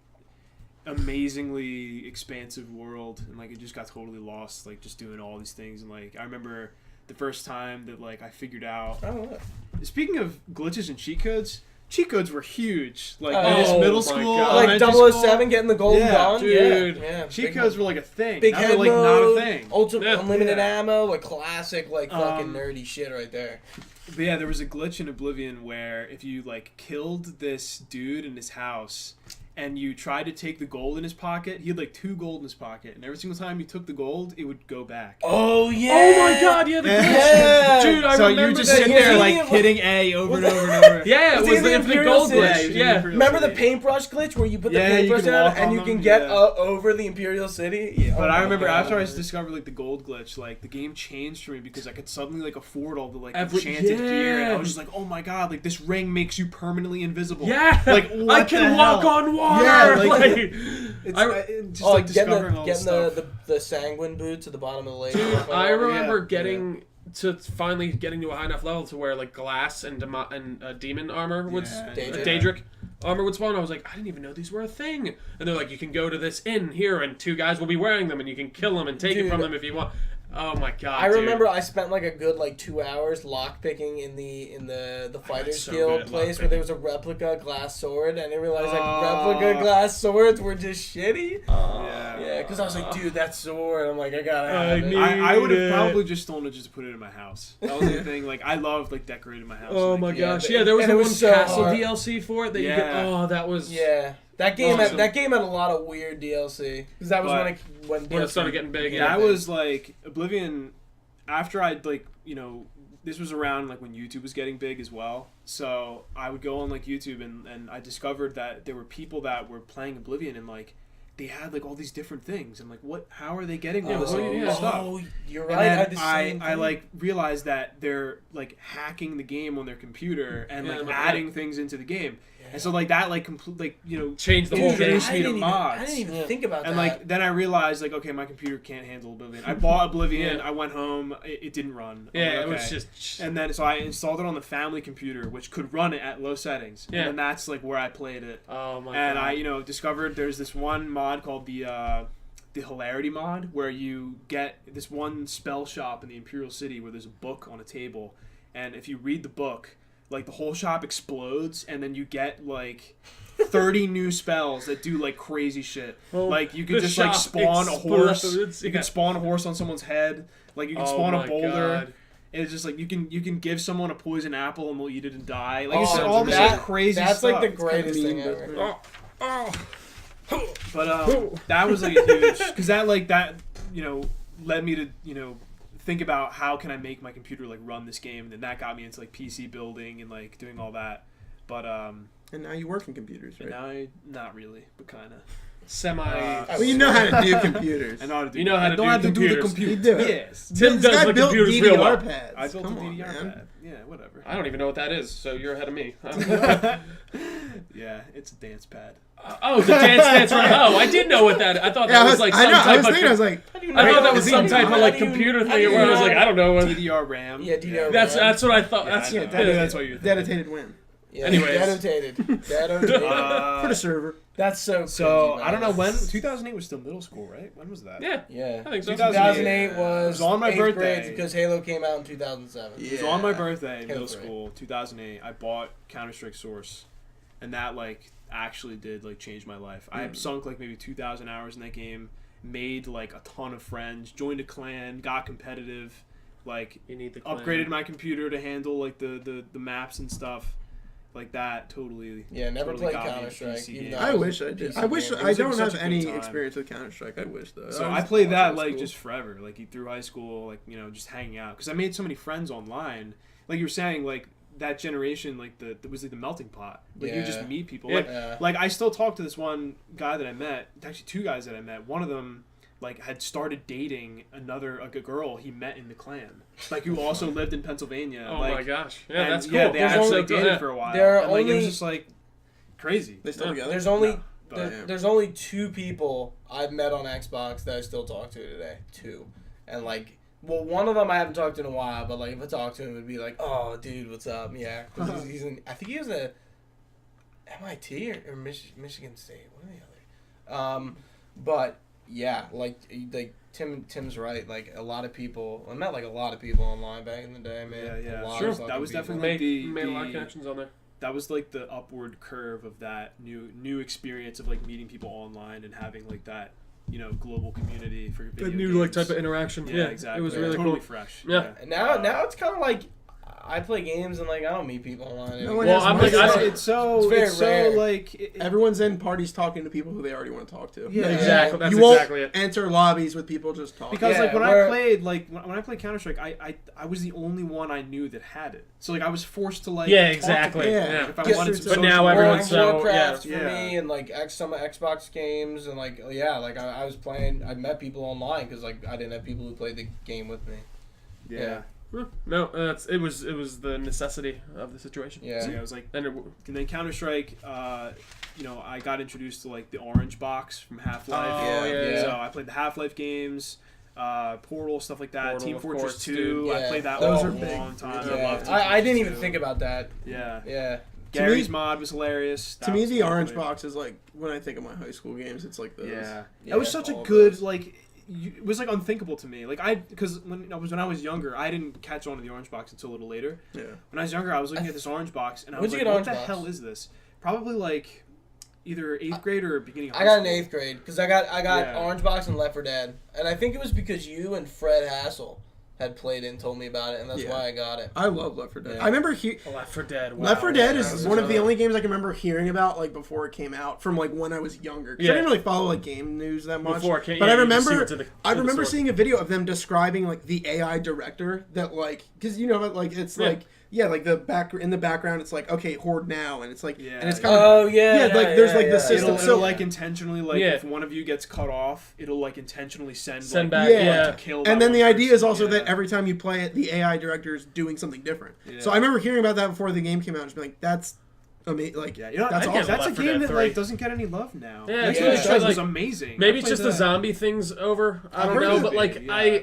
amazingly expansive world, and like it just got totally lost, like just doing all these things. And like I remember the first time that like I figured out. Oh, look. Speaking of glitches and cheat codes were huge. Like Oh, in this middle my school, God. Like elementary 007 school, getting the golden Yeah, gun, dude. Yeah. cheat Big- codes were like a thing. Big now head they're like mode, not a thing. ultimate Yeah. unlimited Yeah. ammo, like classic, like fucking Um, nerdy shit right there. But yeah, there was a glitch in Oblivion where if you like killed this dude in his house and you tried to take the gold in his pocket, he had like 2 gold in his pocket, and every single time you took the gold, it would go back. Oh yeah! Oh my god, yeah, the glitch. Yeah. Dude, I So you remember just that. sit yeah. there Yeah. like hitting A over and over and over. Yeah, it Was was it the the infinite Imperial gold City? glitch. Yeah, Yeah. Remember the paintbrush glitch where you put the Yeah, you paintbrush could down walk and on you them, can get yeah. over the Imperial City? Yeah. But Oh I my remember God. after I discovered like the gold glitch, like the game changed for me because I could suddenly like afford all the like Every- enchanted gear, and I yeah. was just like, oh my god, like this ring makes you permanently invisible. Yeah, Like, I what can the walk hell? on water. Yeah, like- Like, Just Oh, like getting discovering all this the, stuff. the sanguine boots at the bottom of the lake. dude, I remember yeah. getting to finally getting to a high enough level to where like glass and demon armor would Yeah. Daedric. armor would spawn. I was like, I didn't even know these were a thing. And they're like, you can go to this inn here, and 2 guys will be wearing them, and you can kill them and take it Dude. from them if you want. Oh my god! I dude. remember I spent like a good 2 hours lock picking in the Fighters so Guild good at place lockpicking. where there was a replica glass sword, and I realized Oh. replica glass swords were just shitty. Yeah. Yeah, because I was like, dude, that sword. I'm like, I gotta have it. I would have it. probably just stolen it just to put it in my house. That was the thing. Like I love decorating my house. Oh Like, my yeah, gosh! but- Yeah, there was and the it one was so Castle hard. DLC for it that you could. Yeah. Oh, that was. Yeah, that game Awesome. had a lot of weird DLC because that was But- when When it DLC started getting big. Yeah, That big. was Oblivion. After I'd this was around when YouTube was getting big as well. So I would go on YouTube and I discovered that there were people that were playing Oblivion and they had all these different things. I'm like, what? How are they getting all this stuff? Oh, you're And right. then I had the same thing. realized that they're hacking the game on their computer and Yeah, adding things into the game. And so that complete Changed the whole game. introduced me to mods. I didn't even think about And that. then I realized okay, my computer can't handle Oblivion. I bought Oblivion. Yeah. I went home. It didn't run. I'm Yeah, like, it was okay. just. And then so I installed it on the family computer, which could run it at low settings. Yeah. And then that's where I played it. Oh my And god! I discovered there's this one mod called the hilarity mod where you get this one spell shop in the Imperial City where there's a book on a table, and if you read the book, the whole shop explodes, and then you get 30 new spells that do crazy shit. Oh, You could the just shop spawn a horse. explodes, You yeah. could spawn a horse on someone's head. You can Oh spawn a my boulder. God. And it's just you can give someone a poison apple and they'll eat it and die. Oh, It's just all this that- crazy That's stuff. the greatest thing mean, ever. Oh. But that was a huge because that led me to think about how can I make my computer run this game, and then that got me into PC building and doing all that. But And now you work in computers, right? now not really, but kind of. Semi. Well, you know how to do computers. I know how to do. You know how to I know do how to do the computers. computer. You do it. Yes. Tim This does guy the built computers real well. DDR pads. I built Come a on, DDR man. pad. Yeah, whatever. I don't even know what that is, so you're ahead of me. Yeah, it's a dance pad. Oh, the dance right. Oh, I did know what that. I thought Yeah, that was some I type was of. thinking, I was like, I thought that was some type of computer thing where I was like, I don't know what. DDR RAM. Yeah, DDR That's what I thought. Yeah, That's I know. That's what you're thinking. dedicated win. Yeah, Anyways. denotated. Denotated. For the server. That's so. So cringy, I don't know man. when 2008 was still middle school, right? When was that? Yeah, Yeah. I think so. 2008 It was was on my 8th birthday. grade because Halo came out in 2007. Yeah. It was on my birthday in Halo middle 3. school, 2008. I bought Counter-Strike Source, and that actually did change my life. I sunk maybe 2,000 hours in that game, made a ton of friends, joined a clan, got competitive, You need the clan. upgraded my computer to handle the maps and stuff. That totally. Yeah, never totally played got me into Counter-Strike, PC even games. though I wish I did. PC I wish game. It I was don't such have a good any time. experience with Counter Strike. I wish though. So was I played that watching just forever, through high school, just hanging out. Because I made so many friends online. Like you were saying, that generation, it was the melting pot. You Yeah. just meet people. Yeah. I still talk to this one guy that I met. Actually, two guys that I met. One of them had started dating a girl he met in the clan, who also lived in Pennsylvania. Oh my gosh! Yeah, and, that's cool. Yeah, they There's actually only- dated yeah. for a while. There are and, it was only- just crazy. They still Yeah. together. There's only No, but- there's only two people I've met on Xbox that I still talk to today. Two, and one of them I haven't talked to in a while, but if I talk to him, it'd be oh, dude, what's up? Yeah, 'cause he's in. I think he was a MIT or Michigan State, one or the other. But yeah, Tim's right. A lot of people. I met a lot of people online back in the day, man. Yeah, A lot Sure. of That fucking was people. definitely Made a lot of connections on there. that was the upward curve of that new experience of meeting people online and having that global community for video The new games. type of interaction. Yeah, exactly. It was really totally cool. fresh. Yeah. And now it's kind of I play games and I don't meet people online. No anymore. one Well, has I'm money. I don't- It's so It's very it's so rare. Everyone's in parties talking to people who they already want to talk to. Yeah. Exactly. That's you won't exactly it. enter lobbies with people just talking. because Yeah, when where- I played when I played Counter-Strike, I was the only one I knew that had it. So I was forced to Yeah, talk to exactly. people Yeah. if I Yes, wanted sir. to. But now socialize. everyone's so- Warcraft for yeah. me and some Xbox games and I was playing. I met people online because I didn't have people who played the game with me. yeah. No, it was the necessity of the situation. Yeah. So I was And and then Counter-Strike, I got introduced to the orange box from Half-Life. Oh, yeah. So I played the Half-Life games, Portal, stuff like that. Portal, Team of Fortress course, 2. dude. I Yeah, played that those one are for a big. long time. Yeah. I loved Team I Fortress didn't even 2. think about that. Yeah. Yeah. Gary's me- mod was hilarious. to That me, was the definitely- orange box is when I think of my high school games, it's those. Yeah. Yeah, It was such a all of good those. it was like unthinkable to me. Like because when I was younger, I didn't catch on to the orange box until a little later. Yeah. When I was younger, I was looking at this orange box and I was When'd you like, get "What orange the box? hell is this?" Probably like either 8th grade or beginning of high I got school. an 8th grade because I got Yeah. Orange Box and Left 4 Dead, and I think it was because you and Fred Hassel had played it and told me about it, and that's Yeah. why I got it. I love Left 4 Dead. Yeah. I remember Left 4 Dead. Wow. Left 4 Dead Yeah, is that was one of the another- only games I can remember hearing about like before it came out from like when I was younger. 'Cause I Yeah. didn't really follow like game news that much. Before it came- but yeah, I you just see remember what's in the- I in the remember store. seeing a video of them describing like the AI director that like because you know like it's Yeah. like like the back in the background it's like okay horde now and it's like Yeah, and it's yeah. kind of Oh yeah, like there's like the yeah. system. It'll So like intentionally like Yeah. if one of you gets cut off, it'll like intentionally send Send like, back, yeah. to kill. and that then the one idea is person. also Yeah. that every time you play it, the AI director is doing something different. Yeah. So I remember hearing about that before the game came out and just being like, that's amazing. Like, Yeah, you know, that's I awesome. get that's a Left 4 game Dead that 3. like doesn't get any love now. Yeah, That's it what it should, should, like, was amazing. Maybe I it's just played the that. zombie thing's over. I I've don't heard know, it but be, like yeah.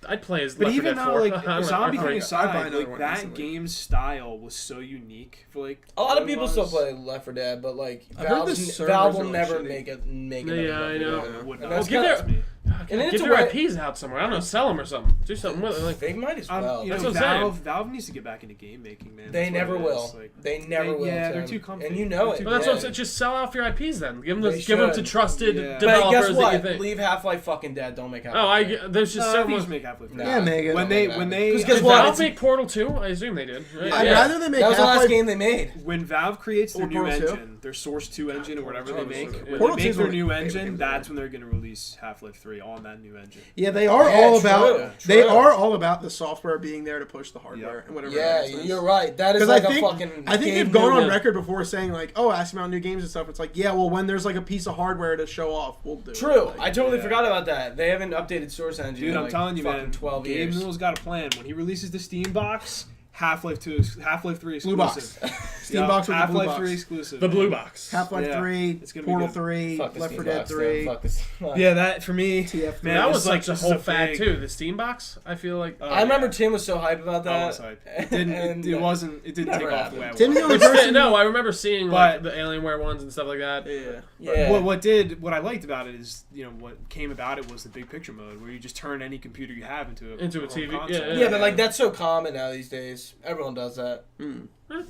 I'd play as But Left 4 even Dead though 4. like I don't know, zombie I'd thing play- I'd buy aside, another like one that recently. game's style was so unique for like A lot what of it people was. still play Left 4 Dead, but like I've heard the Valve servers will are, like, never shitty. make Yeah, another I Left 4 know. Dead. It would And not that's give kinda- their- me. And then Give it's a their way- IPs out somewhere. I don't know, sell them or something. Do something with it. Like, They might as well. You That's know, what I'm saying. Valve needs to get back into game making, man. They That's what never it will. is. Like, They never will. Yeah, they're Tim. too comfy. And you know They're it. too well, that's yeah. what I'm saying. Just sell off your IPs then. Give They them to should. trusted Yeah. But developers guess that you what? think. Leave Half-Life fucking dead. Don't make Half-Life. Oh, dead. there's just No, I so think you much. should make Half-Life. Nah. Yeah, Megan. When they Because Did guess what? Valve make Portal 2? I assume they did. Right? I'd Yeah. rather they make That was the last Half-Life- game they made. when Valve creates their Or new Portal 2? engine, their Source 2 engine or whatever they Portal make, 2. when Portal they 2 make is their one of new my favorite engine, games that's when they're going to release Half-Life 3 on that new engine. Yeah, they are Yeah, all true, about true. they are all about the software being there to push the hardware and whatever. Yeah, enhancements. you're right. That is 'Cause like I think, a fucking. I think Gabe they've gone on Newell. record before saying like, "Oh, ask me about new games and stuff." It's like, yeah, well, when there's like a piece of hardware to show off, we'll do it. True. Like, I totally yeah. forgot about that. They haven't updated Source Engine. Dude, in I'm like telling you, fucking man. 12 Gabe years. Newell's got a plan. When he releases the Steam box, Half-Life 2, Half-Life 3 exclusive. Blue box. Steam box with the blue Half-Life box. 3 exclusive. The blue man. box. Half-Life Yeah, 3, it's gonna be Portal good. 3, Fuck the Left Steam 4 Dead box, 3. man. Fuck this. Yeah, that for me, TF3. man, That this was is like such a this whole is fact big- too. The Steam box. I feel like. Oh, I remember yeah. Tim was so hyped about I that. was hyped. It didn't. And, It wasn't. It didn't never take off the way I happened. Tim's the only wanted. person. No, I remember seeing like But- the Alienware ones and stuff like that. Yeah. Yeah. What I liked about it is, what came about it was the big picture mode, where you just turn any computer you have into a Into a home TV, console. yeah, Yeah, but like that's so common now these days. Everyone does that.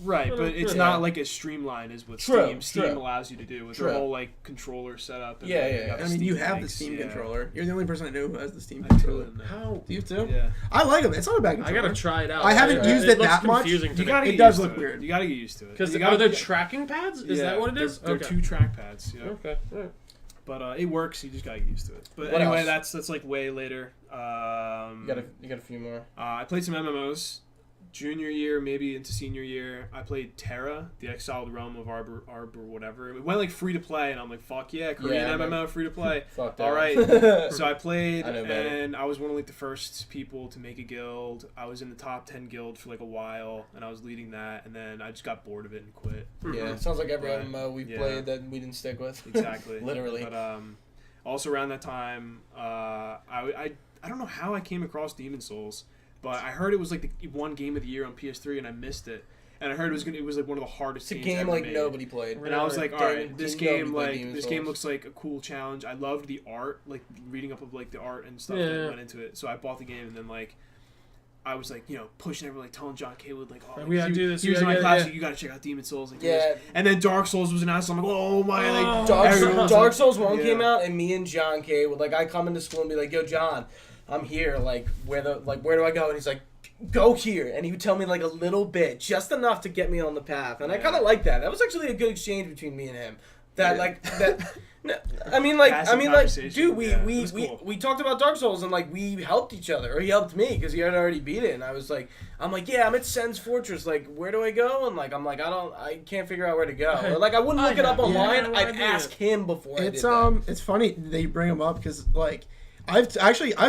Right, but it's Yeah. not like as streamlined as what True, Steam true. allows you to do with True. their whole like controller setup. And Yeah, like, yeah, you got yeah. I mean, you Steam have the Links, Steam yeah. controller. You're the only person I know who has the Steam I controller. totally know. How? Do you too? Yeah, I like them. It's not a bad I controller. gotta try it out. I haven't Yeah. used it looks that much. confusing to you me. gotta It get does used look to weird. You gotta get used to it. Because You are gotta there get- tracking pads? Is yeah, that what it is? They're two trackpads. You know? Okay. Alright. But it works. You just gotta get used to it. But What anyway, else? that's like way later. You got a few more. I played some MMOs. Junior year, maybe into senior year, I played Terra, the Exiled Realm of Arbor, whatever. It went like free to play, and I'm like, fuck yeah, Korean Yeah, MMO free to play. Fuck that. All right. So I played, I know better. and I was one of like the first people to make a guild. I was in the top 10 guild for like a while, and I was leading that, and then I just got bored of it and quit. Yeah, it sounds like every Right. MMO we've Yeah. played that we didn't stick with. Exactly. Literally. But also around that time, I don't know how I came across Demon Souls, but I heard it was like the one game of the year on PS3, and I missed it. And I heard it was like one of the hardest It's a games game ever like made. nobody played. And I was like, all right, this Nobody game played Demon's this game Souls. looks like a cool challenge. I loved the art, like reading up of like the art and stuff Yeah. that went into it. So I bought the game, and then like I was like, pushing everyone, like telling John Kaywood, like, oh, We gotta do this, He we was in my gotta class, get it, like, you gotta check out Demon Souls. Like, do Yeah. this. And then Dark Souls was announced. I'm like, oh my, like everyone was Dark like- Souls 1 yeah. came out, and me and John K would I come into school and be like, yo, John, I'm here. Like, where do I go? And he's like, go here. And he would tell me like a little bit, just enough to get me on the path. And I Yeah. kind of like that. That was actually a good exchange between me and him. That Yeah. like that. No, I mean, Passive like, conversation. dude, Yeah, it was cool. we talked about Dark Souls and like we helped each other, or he helped me because he had already beat it, and I was like, I'm at Sen's Fortress, like, where do I go? And like, I can't figure out where to go, or like, I wouldn't look it up have online. no I'd idea. ask him before. It's I did that. it's funny that you bring him up because like I've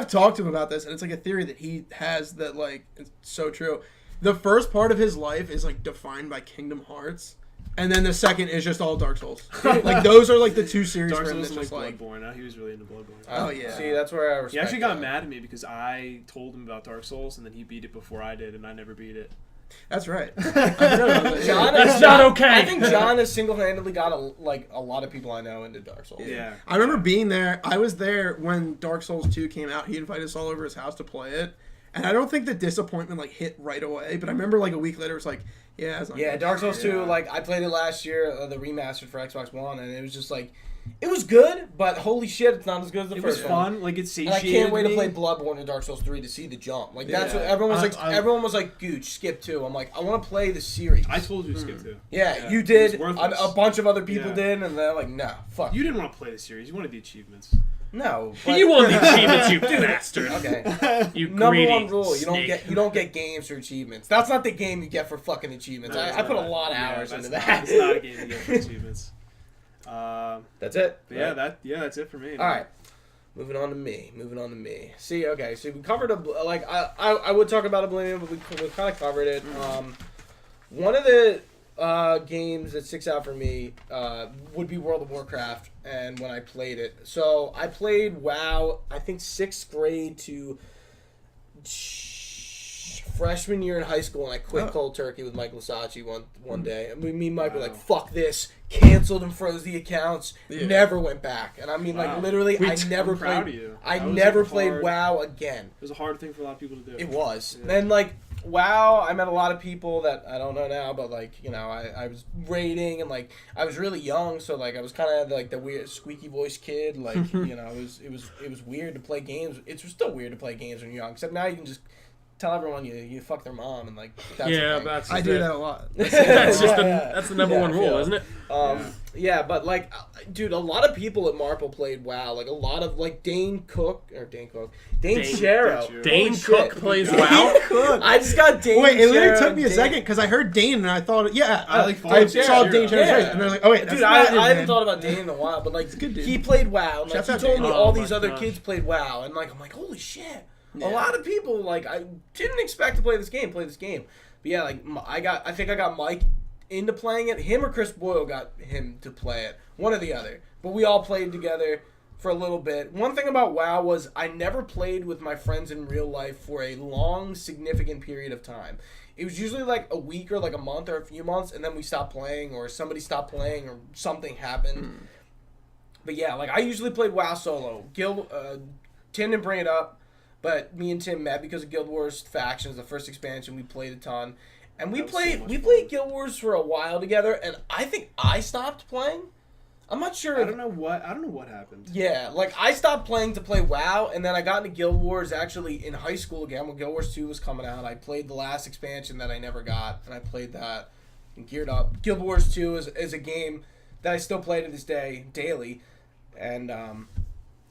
talked to him about this and it's like a theory that he has that like it's so true. The first part of his life is like defined by Kingdom Hearts, and then the second is just all Dark Souls. Like those are like the two series Dark for him Souls that's and like just like Bloodborne. Now he was really into Bloodborne. Oh, yeah. See, that's where I respect. He actually got that. mad at me because I told him about Dark Souls and then he beat it before I did, and I never beat it. That's right. John, That's not okay. I think John has single-handedly got a lot of people I know into Dark Souls. Yeah. I remember being there. I was there when Dark Souls 2 came out. He invited us all over his house to play it. And I don't think the disappointment like hit right away, but I remember like a week later it was like, yeah, it's not good. Dark Souls 2, like I played it last year, the remastered for Xbox One, and it was just like, it was good, but holy shit, it's not as good as the It first was one. fun. Like, it And satiated I can't wait to me. play Bloodborne and Dark Souls 3 to see the jump. Like that's Yeah. what everyone was I- everyone was like, Gooch, skip 2. I'm like, I want to play the series. I told you to skip too. Yeah, you It did. was worthless. A bunch of other people Yeah. did, and they're like, nah, fuck. You didn't want to play the series. You wanted the achievements. No. But, You won the achievements, you bastard. Okay. You Number greedy one rule: snake. you don't get games for achievements. That's not the game you get for fucking achievements. No, I put a not. lot of Yeah, hours that's into not- that. It's not a game to get for achievements. That's it. But yeah, that's it for me. All right. Moving on to me. See, okay, so we covered I would talk about Oblivion, but we kind of covered it. One of the games that sticks out for me would be World of Warcraft, and when I played it. So I played WoW, I think 6th grade to freshman year in high school, and I quit cold turkey with Mike Lasacci one day. And me and Mike were like, fuck this, canceled and froze the accounts, never went back. And I mean, like, literally, I never I'm proud played, of you. I That was, never like, played hard- WoW again. It was a hard thing for a lot of people to do. It was. Yeah. And, like, WoW, I met a lot of people that I don't know now, but, like, you know, I was raiding, and, like, I was really young, so, like, I was kind of, like, the weird squeaky voice kid. Like, you know, it was weird to play games. It's still weird to play games when you're young, except now you can just tell everyone you fuck their mom, and, like, that's the Yeah, thing. that's I do that a lot. That's just Yeah. that's the number Yeah, one I rule, feel. isn't it? Yeah, but like, dude, a lot of people at Marple played WoW. Like a lot of like Dane Shero. Dane Holy Cook shit. plays Dane WoW. Cook. I just got Dane. Wait, it literally Shero, took me a Dane- second because I heard Dane and I thought, I like I followed saw Shero. Dane Shero's Yeah. face and they're like, oh wait, that's Dude, not him, I haven't man. thought about Dane in a while, but like good dude. he played WoW, and like Shouts he out told me Dane. all Oh these my other gosh. kids played WoW, and like I'm like, holy shit. A Yeah. lot of people like I didn't expect to play this game. But yeah, like I think I got Mike into playing it. Him or Chris Boyle got him to play it. One or the other. But we all played together for a little bit. One thing about WoW was I never played with my friends in real life for a long, significant period of time. It was usually like a week or like a month or a few months, and then we stopped playing, or somebody stopped playing, or something happened. But yeah, like I usually played WoW solo. Tim didn't bring it up, but me and Tim met because of Guild Wars Factions, the first expansion. We played a ton, and we That was so played much played fun. Guild Wars for a while together. And I think I stopped playing. I'm not sure. I don't know what happened. Yeah, like I stopped playing to play WoW, and then I got into Guild Wars actually in high school again when Guild Wars 2 was coming out. I played the last expansion that I never got, and I played that and geared up. Guild Wars 2 is a game that I still play to this day daily, and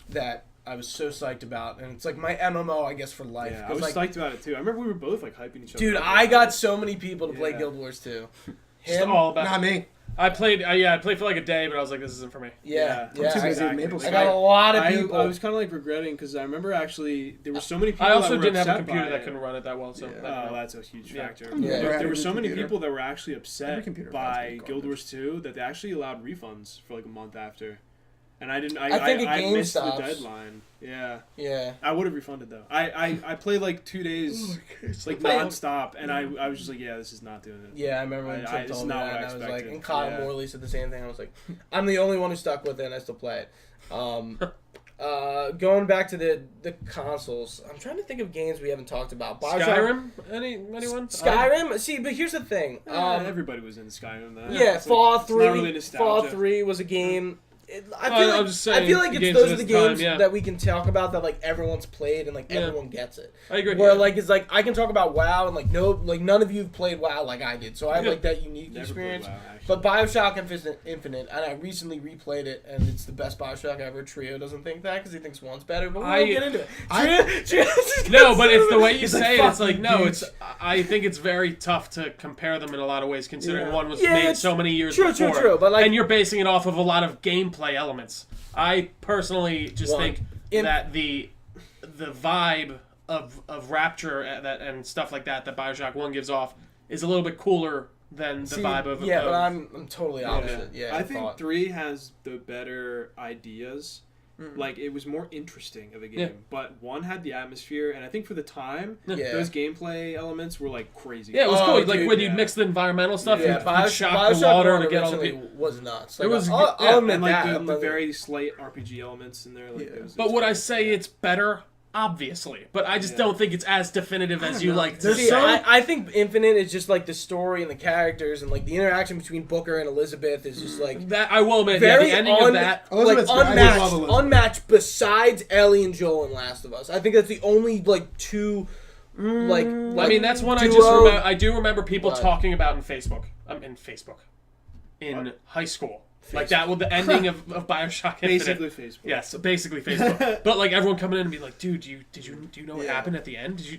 that I was so psyched about, and it's like my MMO, I guess, for life. Yeah, I 'Cause, was like, psyched about it too. I remember we were both like hyping each other. dude, up. I got so many people to play Yeah. Guild Wars 2. Just Him, all about. Not me. I played. I played for like a day, but I was like, this isn't for me. yeah, I'm too I, busy with exactly. Maple I Story. got a lot of I people. was kind of like regretting because I remember actually there were so many people. I also that were didn't have a upset computer by that it. couldn't run it that well, so. Yeah. I don't know. That's a huge Yeah. factor. Yeah. But Right. there were so many Computer. people that were actually Every upset computer by has to be Guild Wars 2 that they actually allowed refunds for like a month after. And I didn't. I think I at missed the GameStops. deadline. Yeah, yeah. I would have refunded though. I played like 2 days like nonstop, and I was just like, yeah, this is not doing it. Yeah, I remember when I- Tim this is told me not that, what I and I was like, expected. and Kyle Yeah. Morley said the same thing. I was like, I'm the only one who stuck with it, and I still play it. Going back to the consoles, I'm trying to think of games we haven't talked about. Skyrim? Anyone? Skyrim? See, but here's the thing. Everybody was in Skyrim. Then. Yeah, It's Fallout it's 3. not really Fallout nostalgia. 3 was a game. I Oh, feel I'm like, just saying, I feel like the it's games those of are the its time, games yeah. that we can talk about that like everyone's played and like Yeah. everyone gets it. I agree. Where Yeah. like it's like I can talk about WoW and like none of you have played WoW like I did, so I have Yeah. like that unique Never experience. played WoW, actually. But Bioshock Infinite, and I recently replayed it, and it's the best Bioshock ever. Trio doesn't think that because he thinks one's better, but we won't get into it. No, but it's the way you He's say like, it. It's "Fuck like you, no, dude." it's. I think it's very tough to compare them in a lot of ways, considering Yeah. one was Yeah, made it's- so many years true, before. true, but, like- and you're basing it off of a lot of gameplay elements. I personally just One. think In- that the vibe of Rapture and stuff like that Bioshock 1 gives off is a little bit cooler than the See, vibe of yeah, but I'm totally opposite. Yeah, I I think thought. 3 has the better ideas, Like, it was more interesting of a game. Yeah. But 1 had the atmosphere, and I think for the time, Yeah. those gameplay elements were, like, crazy. Yeah, it was Oh, cool. dude, Like when yeah. you mix the environmental stuff, Yeah, you shock the water to get all the people. was nuts. It Like, was- I'll yeah, admit And, like, that. the very slight RPG elements in there. Like, Yeah. But would I say it's better? Obviously, but I just Yeah. don't think it's as definitive as you know. like to There's see. See, I think Infinite is just like the story and the characters and like the interaction between Booker and Elizabeth is just like That I will admit, very the ending of that. like Elizabeth's great. I do love Elizabeth. unmatched besides Ellie and Joel in Last of Us. I think that's the only like two like. I mean, that's one I just duo- remember. I do remember people What? talking about in Facebook. In high school. Like that was the ending of Bioshock Infinite. basically Facebook. Yeah, so basically Facebook. But like everyone coming in and be like, dude, do you know what Yeah. happened at the end? Did you?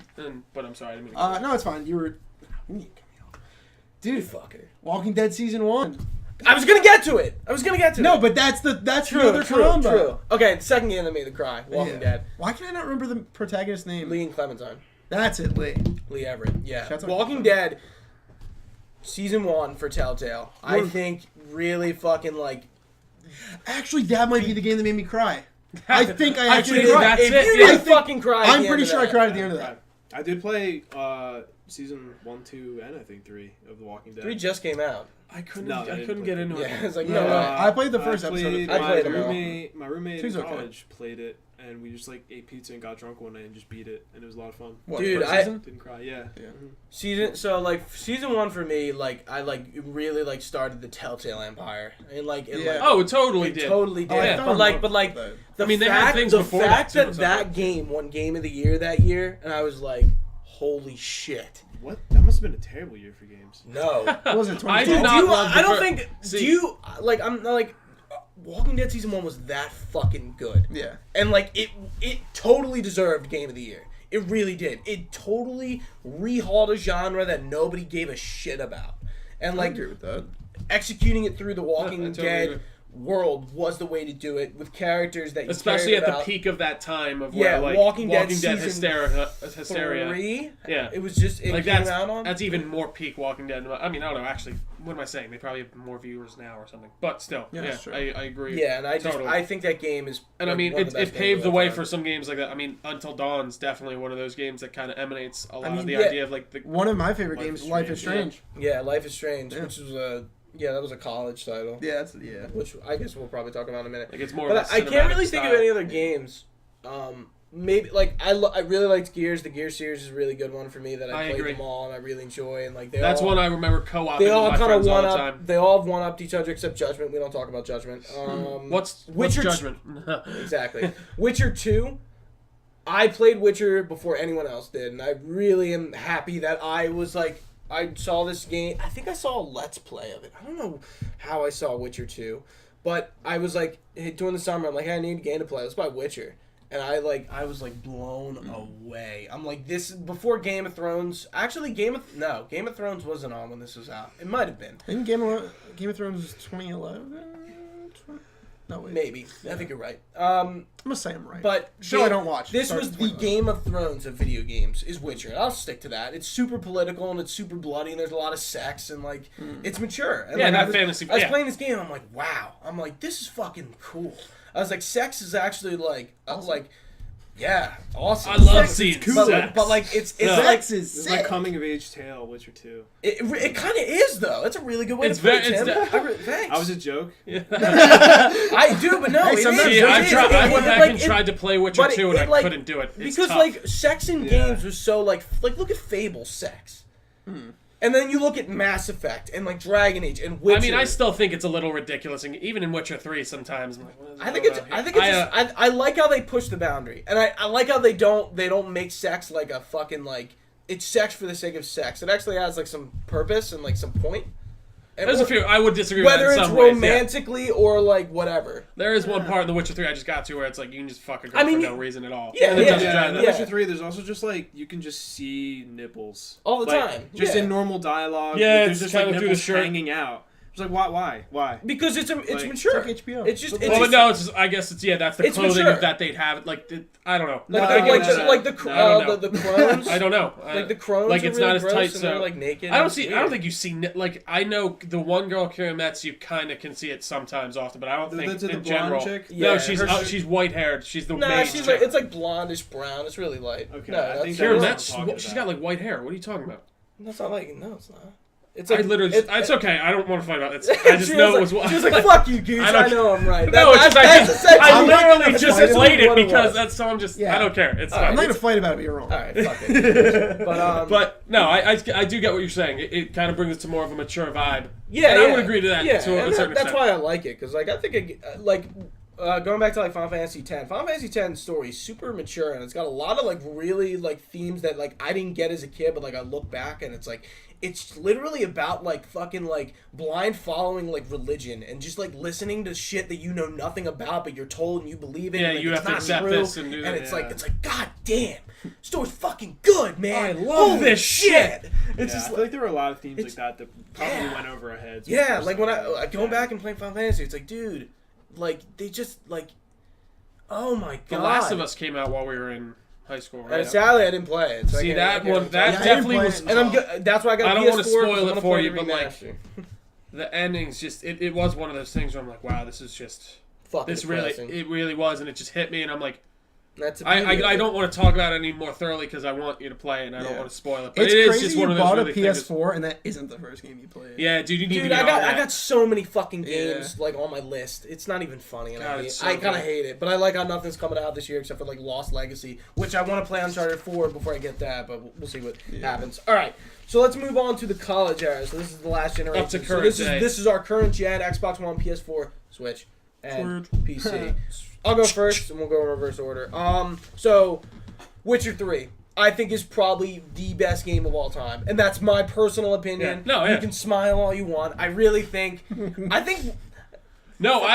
But I'm sorry, I didn't mean to No, it's fine. You were, dude. Fucker. Walking Dead season 1. I was gonna get to it. No, but that's the other combo. True. Okay, the second game that made the cry. Walking Yeah. Dead. Why can I not remember the protagonist's name? Lee and Clementine. That's it, Lee. Lee Everett. Yeah. Shouts out Walking to Dead. Season 1 for Telltale. I We're- think really fucking like. Actually, that might be the game that made me cry. I think I I actually think cried. that's if it, you yeah. didn't I think- fucking cry, at I'm the pretty end sure of I that- cried at the end of that. I did play season 1, 2, and I think 3 of The Walking Dead. 3 just came out. I couldn't. No, I I didn't couldn't play get into Yeah, it. it's like No, no. I played the first episode. Played, I played my them all. roommate Two's in okay. college played it, and we just like ate pizza and got drunk one night and just beat it, and it was a lot of fun. What, Dude, first I- season? Didn't cry. Yeah. Season 1 for me, like I like really like started the Telltale Empire, and like it, Yeah. like, Oh, it totally it did. totally did. Oh, I Yeah. fell But in like, love but like with that. the I mean, they had fact, things the before fact that, too, that so- that game won Game of the Year that year, and I was like, holy shit. What? That must have been a terrible year for games. No. What was it? I 2012? did not Do you, love the I don't fir- think. See- Do you like? I'm not like. Walking Dead season 1 was that fucking good, Yeah. and like it totally deserved Game of the Year. It really did. It totally rehauled a genre that nobody gave a shit about, and I like agree with that. executing it through the Walking I totally Dead agree. world was the way to do it with characters that you Especially cared at about. the peak of that time of Yeah, where like Walking Dead hysteria. 3, Yeah. it was just it Like came that's out on. that's even more peak Walking Dead. I mean, I don't know. Actually, what am I saying? They probably have more viewers now or something. But still, Yeah, yeah, that's true. I agree. Yeah, and Totally. I think that game is. And I like, mean, one of the it best games paved of the all way time. for some games like that. I mean, Until Dawn's definitely one of those games that kind of emanates a lot mean, of the yeah. idea of like the. One of my favorite Life games, is Life is Strange. Strange. Yeah, Life is Strange, Yeah. which was that was a college title. Yeah, that's yeah. Which I guess we'll probably talk about in a minute. Like it's more. But of a I can't really cinematic think of style. any other games. Maybe like I really liked Gears. The Gears series is a really good one for me that I I played agree. them all and I really enjoy. And like That's one I remember co-oping They with all my kind of friends all one the up. time. They all have one upped each other except Judgment. We don't talk about Judgment. What's Witcher Judgment? Exactly. Witcher 2. I played Witcher before anyone else did, and I really am happy that I was like, I saw this game. I think I saw a Let's Play of it. I don't know how I saw Witcher 2, but I was like, hey, during the summer, I'm like, hey, I need a game to play. Let's buy Witcher. And I was like blown away. I'm like, this before Game of Thrones. Actually, Game of Thrones wasn't on when this was out. It might have been. I think Game of Thrones was 2011. No, wait. Maybe. I think you're right. I'm gonna say I'm right. But Show I don't watch. This Starts was in the 2011. Game of Thrones of video games. Is Witcher? And I'll stick to that. It's super political and it's super bloody and there's a lot of sex and like it's mature. And, Yeah, like, not I was, fantasy- I was yeah. playing this game. I'm like, wow. I'm like, this is fucking cool. I was like, sex is actually like, yeah, awesome. I love Sex is seeing cool. sex. But like, it's Yeah. like Sex is This is sick. my coming of age tale, Witcher 2. it kind of is though. That's a really good way It's to put it, very- it's Tim. Thanks. I was a joke. I do, but no, Hey, it sometimes is. See, It I is. went back like, and tried to play Witcher but 2 and I like, couldn't do it. It's because tough. like sex in Yeah. games was so like look at Fable sex, and then you look at Mass Effect and like Dragon Age and Witcher. I mean, I still think it's a little ridiculous, and even in Witcher 3 sometimes. I'm like, what is I think going it's on I here? think it's I like how they push the boundary, and I like how they don't make sex like a fucking like it's sex for the sake of sex. It actually has like some purpose and like some point. And There's a few. I would disagree with whether that in it's some ways. Yeah. romantically or like whatever. There is one part in The Witcher 3 I just got to where it's like you can just fuck a girl I mean, for no reason at all. yeah, And it yeah, doesn't Yeah, drive in that. The yeah. Witcher 3, there's also just like, you can just see nipples. All the Like, time, Just yeah. in normal dialogue. Yeah, there's it's just kinda like through the nipples shirt. hanging out. It's like why? Because it's It's mature. like HBO. It's just it's Well, just, no, it's just, I guess it's that's the It's clothing mature. that they'd have. Like I don't know. like the crones. I don't know. Like the crones. Like are it's really not as gross tight. and So they're, like naked. I don't It's see. I weird. don't think you see. Like I know the one girl, Kira Metz, you kind of can see it sometimes often, but I don't think That's the in blonde general. chick? No, Yeah, she's white haired. She's the Nah, main she's chick. like it's like blondish brown. It's really light. Okay, No, I that's, think Kira that's Metz. what I'm talking She's about. got like white hair. What are you talking about? that's not like no, it's not. It's I like literally. It's okay. I don't want to fight about it. I just she know was it was. She was like, "Fuck you, Gooch. I don't- I know I'm right." No, it's just that's essentially I what- literally that's just essentially played it what because was. that's so I'm just. Yeah. I don't care. It's All fine. I'm not right. gonna fight about it, but you're wrong. All right, fuck it. But no, I do get what you're saying. It kind of brings it to more of a mature vibe. Yeah, and yeah. I would agree to that. Yeah, to a and certain that's extent. why I like it because like I think going back to like Final Fantasy X. Final Fantasy X story is super mature and it's got a lot of like really like themes that like I didn't get as a kid, but like I look back and it's like it's literally about like fucking like blind following like religion and just like listening to shit that you know nothing about but you're told and you believe it. Yeah, and, like, you it's have to not accept true, this and do that, it's yeah. it's like god damn, story's fucking good, man. I love Holy this shit. It's I just feel like there were a lot of themes like it's- that probably went over our heads. yeah, like when I going Yeah. back and playing Final Fantasy, it's like, dude, like they just like, oh my god. The Last of Us came out while we were in high school, right? And sadly, I didn't play it. So See I that can't one? really That talk. I definitely didn't was. play And I'm good. That's why I got. I a don't PS4 wanna spoil 'cause I'm it gonna for play you, the but, like, remaster. The endings just. It was one of those things where I'm like, wow, this is just. Fucking This really, depressing. it really was, and it just hit me, and I'm like, That's the I beauty of it. don't want to talk about it any more thoroughly because I want you to play it, and I don't Yeah. want to spoil it. But It's it is crazy just you one of those bought a really things. PS4 and that isn't the first game you played. Yeah, dude, you need to Dude, get I got on that. I got so many fucking Yeah. games like on my list. It's not even funny, and God, I it's so kind of good. hate it. But I like how nothing's coming out this year except for like Lost Legacy, which I want to play Uncharted 4 before I get that. But we'll see what happens. All right, so let's move on to the college era. So this is the last generation. Up to So current this day. is this is our current gen: Xbox One, PS4, Switch, and PC. I'll go first, and we'll go in reverse order. So Witcher 3, I think is probably the best game of all time, and that's my personal opinion. Yeah. No, yeah. You can smile all you want. I really think. I think. No, but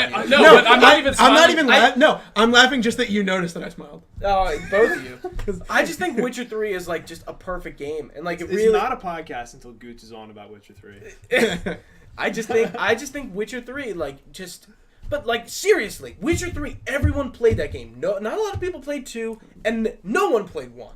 I'm not even. I'm not smiling. even laughing. No, I'm laughing just that you noticed that I smiled. Both of you. I just think Witcher 3 is like just a perfect game, and like it It's really. not a podcast until Gooch is on about Witcher 3. I just think Witcher 3 like just. But like seriously, Witcher 3, everyone played that game. No, not a lot of people played 2, and no one played 1.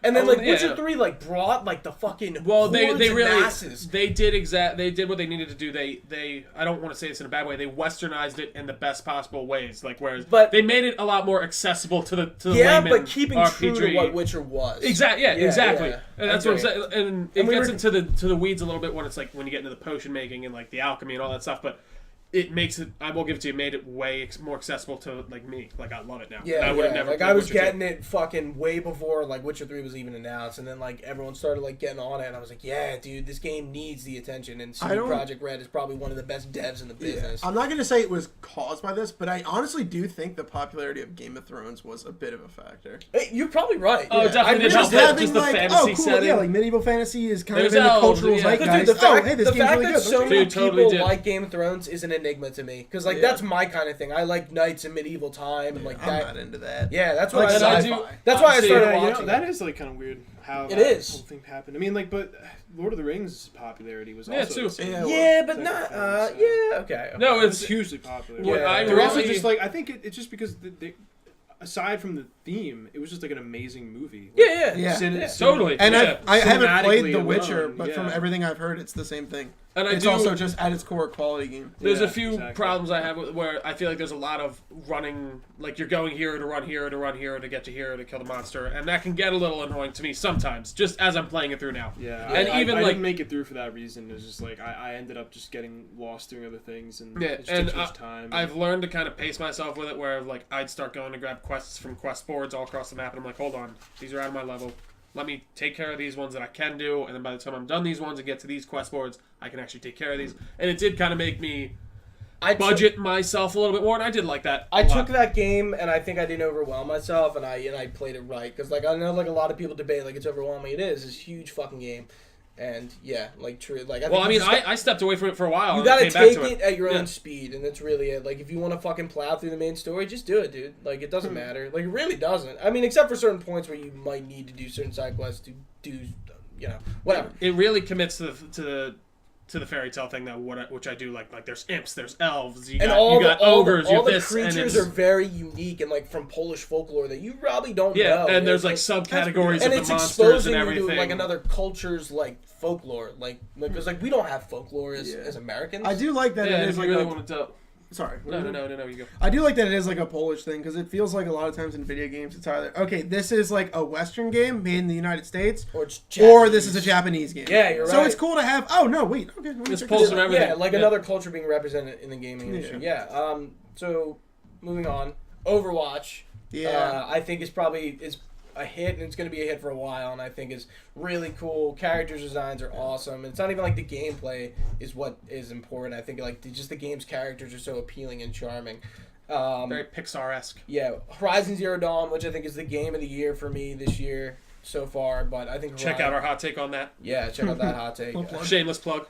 And then like yeah, Witcher yeah. 3 like brought like the fucking Well, they hordes and really masses. they did what they needed to do. They I don't want to say this in a bad way. They westernized it in the best possible ways. Like But- they made it a lot more accessible to the Yeah, layman but keeping RPG. true to what Witcher was. Exactly. Yeah, exactly. yeah. And that's what I'm Agree. saying. And it And we gets were- into the weeds a little bit when it's like when you get into the potion making and like the alchemy and all that stuff. But it makes it. I will give it to you. Made it way more accessible to like me. Like I love it now. Yeah, And I would have never. like played I was Witcher 2. getting it fucking way before like Witcher 3 was even announced, and then like everyone started like getting on it, and I was like, yeah, dude, this game needs the attention, and CD don't- Projekt Red is probably one of the best devs in the business. I'm not going to say it was caused by this, but I honestly do think the popularity of Game of Thrones was a bit of a factor. Hey, you're probably right. Oh, definitely did Just help it, having just the like, fantasy oh, cool, setting. yeah, like medieval fantasy is kind There's of in the elves, cultural yeah. zeitgeist. Dude, the fact, oh, hey, this the game's fact really that good. so many Dude, totally people did. like Game of Thrones is an enigma to me, because like Yeah. that's my kind of thing. I like knights and medieval time and like I'm that. not into that. Yeah, that's what Like I sci-fi. do. That's why I See, started Yeah, watching. you know, that is like kind of weird how It that is. whole thing happened. I mean, like, but Lord of the Rings popularity was Yeah, also too. the same. Yeah, Yeah, but Second not. film, so- Yeah, okay. No, It it's was hugely popular. What Yeah. I They're also really- just like I think it's just because aside from the theme, it was just like an amazing movie. Yeah, Yeah. Totally. And yeah. I haven't played Cinematically The Witcher, alone, but from yeah. everything I've heard, it's the same thing. And It's also just at its core a quality game. There's Yeah, a few exactly. problems I have where I feel like there's a lot of running, like you're going here to run here to run here to get to here to kill the monster, and that can get a little annoying to me sometimes, just as I'm playing it through now. Yeah, And I even, I like- didn't make it through for that reason. It was just like I ended up just getting lost doing other things, and Yeah, it just and took too much time. I've learned to kind of pace myself with it, where like I'd start going to grab quests from quest boards all across the map, and I'm like, hold on, these are out of my level. Let me take care of these ones that I can do, and then by the time I'm done these ones and get to these quest boards, I can actually take care of these. And it did kind of make me budget myself a little bit more, and I did like that. I a lot. took that game and I think I didn't overwhelm myself, and I played it right, because like I know like a lot of people debate like it's overwhelming. It is. It's a huge fucking game, and yeah, like true. Like Well, I think mean, I stepped away from it for a while. you and gotta came back take to it at your Yeah. own speed, and that's really it. Like if you want to fucking plow through the main story, just do it, dude. Like it doesn't matter. Like it really doesn't. I mean, except for certain points where you might need to do certain side quests to do, you know, whatever. It really commits to the to the fairy tale thing though, which I do like. Like there's imps, there's elves, you And got ogres, you all have the this, and creatures it's, are very unique and like from Polish folklore that you probably don't know. yeah, and there's It's like subcategories and of it's the monsters exposing and you everything. to like another culture's like folklore, like because like we don't have folklore as Americans. I do like that yeah, it if is you like really a... want to tell. Sorry. No, you go. I do like that it is like a Polish thing because it feels like a lot of times in video games it's either okay, this is like a Western game made in the United States, or it's or this is a Japanese game. Yeah, you're right. So it's cool to have. Oh no, wait. Okay, let me It's check pulls this from out. everything. Yeah, like Yeah. another culture being represented in the gaming industry. Yeah. So moving on, Overwatch. Yeah. I think is a hit, and it's going to be a hit for a while, and I think is really cool. Characters designs are awesome, and it's not even like the gameplay is what is important. I think like just the game's characters are so appealing and charming. Very Pixar-esque. Yeah, Horizon Zero Dawn, which I think is the game of the year for me this year so far, but I think Check out our hot take on that. Yeah, check out that hot take. Shameless plug.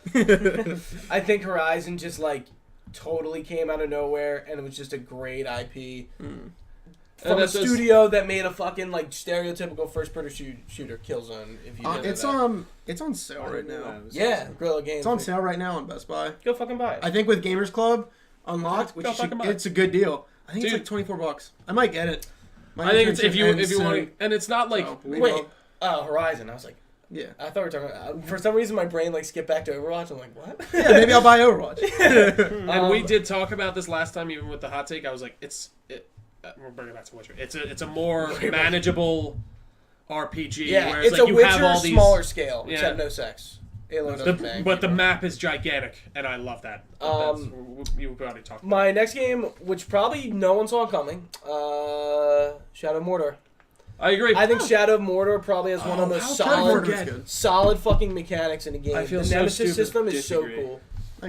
I think Horizon just like totally came out of nowhere, and it was just a great IP. From a studio that made a fucking like stereotypical first-person shooter, Killzone. If you It's on sale right now. Yeah, Guerrilla Games. It's on sale right now on Best Buy. Go fucking buy it. I think with Gamers Club Unlocked, which Go fucking buy it. it's a good deal. I think Dude. it's like $24. I might get it. My I think it's internship if you ends want, soon. and it's not like So, Wait, Horizon. I was like, Yeah. I thought we were talking about... For some reason, my brain like skipped back to Overwatch. I'm like, what? Yeah, maybe I'll buy Overwatch. And we did talk about this last time, even with the hot take. I was like, we're bringing it back to Witcher. It's a more manageable RPG. Yeah, whereas, it's like, a you have Witcher all these, smaller scale, Yeah. except no sex. Halo doesn't bang but the people. map is gigantic, and I love that. You already talked about. My next game, which probably no one saw coming, Shadow of Mordor. I agree. I think Shadow of Mordor probably has one of the most solid fucking mechanics in the game. I feel the so Nemesis stupid. system is Disagree. so cool.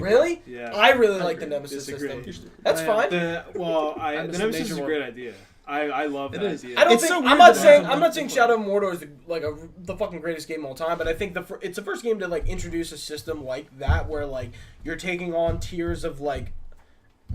Really? Yeah. I really like agree. the Nemesis Disagree. system. That's fine. The Nemesis is a great idea. I love that idea. I don't It's think so I'm weird not that saying that's I'm not saying a- Shadow of Mordor is the fucking greatest game of all time, but I think it's the first game to like introduce a system like that where like you're taking on tiers of like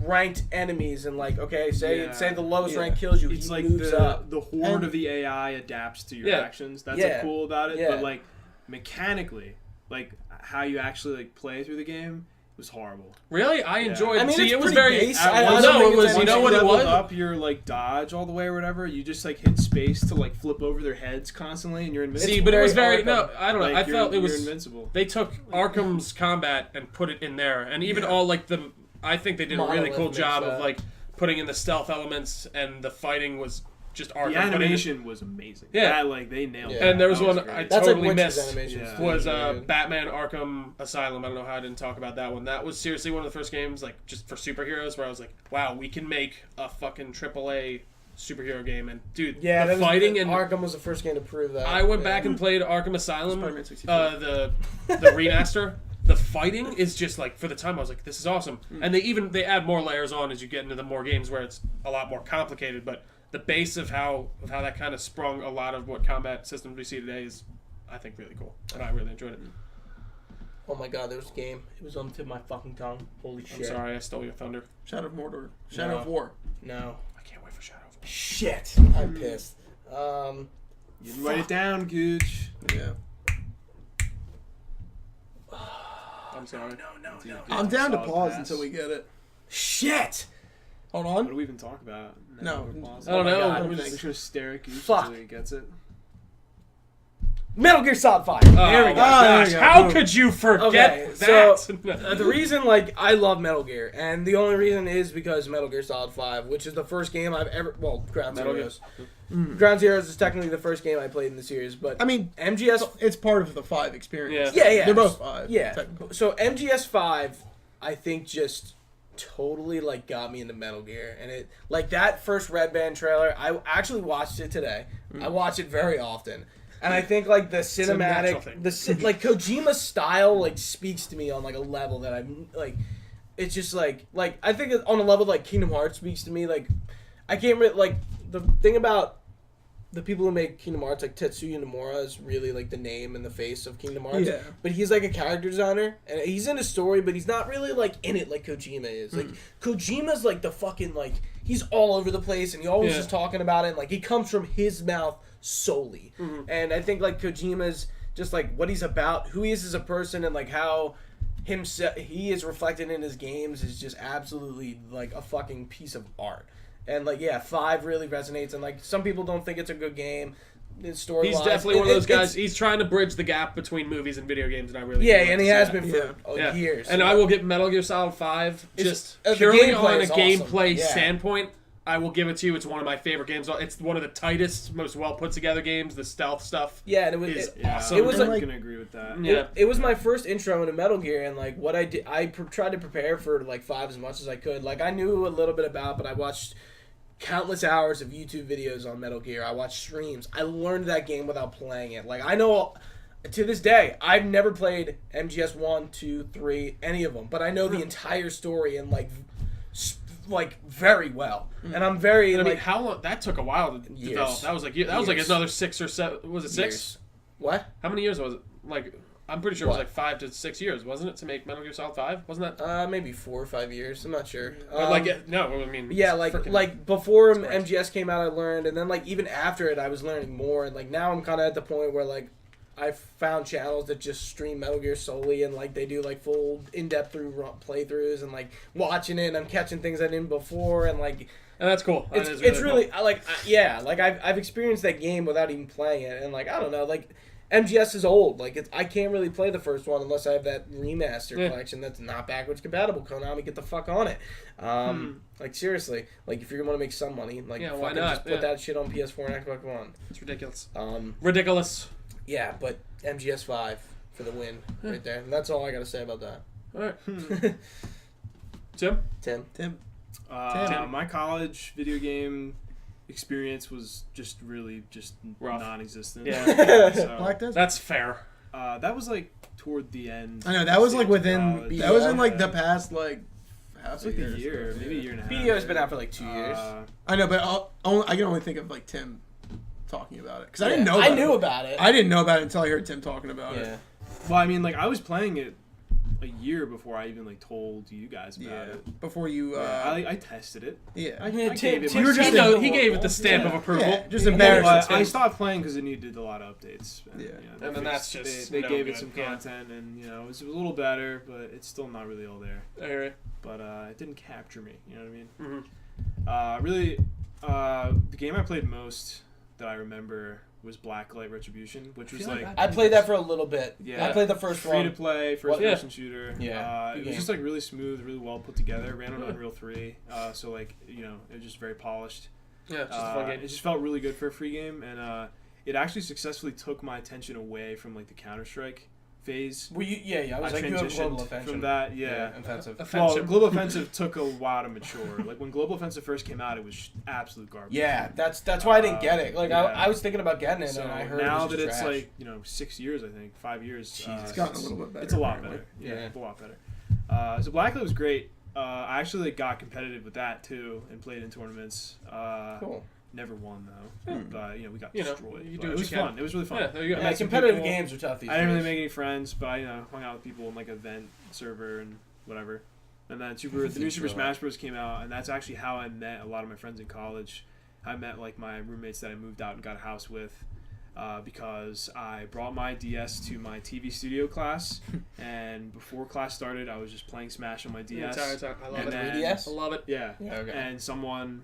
ranked enemies and like say the lowest rank kills you, It's he like moves up. the horde of the AI adapts to your Yeah. actions. That's Yeah. cool about it. Yeah. But like mechanically, like how you actually like play through the game was horrible. Really, I enjoyed. I mean, See, it's it was pretty very. base. At I once- don't no, think it was. it's You know that what it leveled was? up your like dodge all the way or whatever. You just like hit space to like flip over their heads constantly, and you're invincible. See, but it was very very. No, I don't know. Like, I felt it you're was. invincible. They took Arkham's combat and put it in there, and even all like the. I think they did a really Monolith cool makes job that. of like putting in the stealth elements, and the fighting was just Arkham. The putting it- animation was amazing. Yeah. That, like they nailed it. Yeah. And there was That one great. I That's totally like Witcher's missed. animation. Yeah. Was Yeah. Batman Arkham Asylum. I don't know how I didn't talk about that one. That was seriously one of the first games, like, just for superheroes, where I was like, wow, we can make a fucking AAA superhero game. And, dude, Yeah, the fighting and... Arkham was the first game to prove that. I went back and played Arkham Asylum, Spider-Man 64. the remaster. The fighting is just, like, for the time, I was like, this is awesome. And they add more layers on as you get into the more games where it's a lot more complicated, but the base of how that kind of sprung a lot of what combat systems we see today is, I think, really cool. And I really enjoyed it. Oh my god, there was a game. It was on the tip of my fucking tongue. Holy shit. I'm sorry, I stole your thunder. Shadow of Mordor. Shadow No. of War. No. I can't wait for Shadow of War. Shit. I'm pissed. You didn't write it down, Gooch. Yeah. I'm sorry. No. I'm down to Solid pause pass. until we get it. Shit. Hold What on. do we even talk about? No. we're pausing. I don't know. God. We're I'm just- just gonna stare at Gooch Fuck. until he gets it. Metal Gear Solid 5. Oh, There we go. there gosh, you go. how Boom. could you forget Okay, that? so the reason, like, I love Metal Gear, and the only reason is because Metal Gear Solid 5, which is the first game I've ever, well, Ground Metal Gear. Zeroes. Ground Zeroes is technically the first game I played in the series, but I mean, MGS, it's part of the 5 experience. yeah. They're both 5. Yeah. technically. So MGS 5, I think, just totally, like, got me into Metal Gear, and it, like, that first Red Band trailer, I actually watched it today. I watch it very often. And I think, like, the natural cinematic, thing. like, Kojima's style, like, speaks to me on, like, a level that I'm, like, it's just, like, I think on a level, like, Kingdom Hearts speaks to me, like, I can't really, like, the thing about the people who make Kingdom Hearts, like, Tetsuya Nomura is really, like, the name and the face of Kingdom Hearts. Yeah. But he's, like, a character designer, and he's in a story, but he's not really, like, in it like Kojima is. Like, Kojima's, like, the fucking, like, he's all over the place, and he always is talking about it, and, like, it comes from his mouth solely. And I think, like, Kojima's just, like, what he's about, who he is as a person, and, like, how himself, he is reflected in his games is just absolutely like a fucking piece of art. And like, yeah, 5 really resonates. And like, some people don't think it's a good game. Story He's definitely one of those guys. He's trying to bridge the gap between movies and video games, and I really yeah, do like and to he see has that. been for years. And I will give Metal Gear Solid 5 just the purely gameplay on a is awesome. gameplay Yeah. standpoint. I will give it to you. It's one of my favorite games. It's one of the tightest, most well put together games. The stealth stuff. Yeah, and it was is Yeah, awesome. It was I'm like- gonna agree with that. Yeah. It was my first intro into Metal Gear, and like what I did, tried to prepare for like 5 as much as I could. Like I knew a little bit about, but I watched countless hours of YouTube videos on Metal Gear. I watched streams. I learned that game without playing it. Like I know, to this day, I've never played MGS 1, 2, 3, any of them, but I know the entire story and like very well. And I'm very I mean, like how long? That took a while to Years. develop. That was like Years. another 6 or 7. Was it 6? years. What? How many years was it? Like, I'm pretty sure it was What? like 5 to 6 years, wasn't it, to make Metal Gear Solid 5? Wasn't that? Maybe 4 or 5 years. I'm not sure. But like, no, I mean, Yeah, it's freaking- like before it's great. MGS came out, I learned, and then like even after it, I was learning more. And like now, I'm kind of at the point where like I found channels that just stream Metal Gear solely, and like they do like full in-depth playthroughs, and like watching it, and I'm catching things I didn't before, and like and that's cool. That it's is it's cool. really yeah, like I've experienced that game without even playing it, and like I don't know, like MGS is old. Like I can't really play the first one unless I have that remaster collection that's not backwards compatible. Konami, get the fuck on it. Like seriously, like if you're gonna want to make some money, like Yeah, why fucking not? just put that shit on PS4 and Xbox One. It's ridiculous. Ridiculous. Yeah, but MGS 5 for the win right there. And that's all I gotta say about that. All right. Tim? Tim. My college video game experience was just really just Rough. non-existent. Yeah. So, Black Desert. That's fair. that was like toward the end. I know that was like stage of within. college. That was in like Yeah. the past like half It's like a a year, maybe a year and a half. BDO's been out for like 2 years. I know, but I can only think of like Tim talking about it because I didn't know. I About knew it. about it. I didn't know about it until I heard Tim talking about it. Well, I mean, like I was playing it a year before I even like told you guys about it. Before you. I tested it. Yeah. I Tim, gave it Tim, my were just Tim in- knows he gave it the stamp Yeah. of approval. Yeah, just Yeah. embarrassed. But Tim. I stopped playing because it needed a lot of updates. And, Yeah. you know, And then that's just they no gave good. it some Yeah. content, and you know it was a little better, but it's still not really all there. I hear you. But it didn't capture me. You know what I mean? Mhm. Really, the game I played most that I remember was Blacklight Retribution, which was feel like like I played that for a little bit. Yeah. I played the first free to one. play, What- first-person shooter. Yeah, It good was game. just like really smooth, really well put together. Ran on Unreal 3, so like you know it was just very polished. Yeah, it's just a fun game. It just felt really good for a free game, and it actually successfully took my attention away from like the Counter-Strike phase. Were you? Yeah. I was I like, you have transitioned global offensive. from that, yeah. offensive. Well, Offensive. Global Offensive took a while to mature. Like when Global Offensive first came out, it was absolute garbage. Yeah, that's why I didn't get it. Like yeah. I was thinking about getting it, So and I heard now it was that just it's trash. like 6 years, I think 5 years. It's gotten a little bit better. It's a lot apparently. better. Yeah, Yeah. it's a lot better. So Blacklight was great. I actually got competitive with that too and played in tournaments. Cool. Never won though, but you know we got You know, destroyed. you But do it what was you can. fun. It was really fun. Yeah, there you go. Yeah, met some competitive people. games are tough these I didn't really days. make any friends, but I hung out with people in like a vent server and whatever. And then the new Super Smash Bros. Came out, and that's actually how I met a lot of my friends in college. I met like my roommates that I moved out and got a house with because I brought my DS to my TV studio class, and before class started, I was just playing Smash on my DS. I love And it. then- 3DS? I love it. Yeah. Yeah, okay. And someone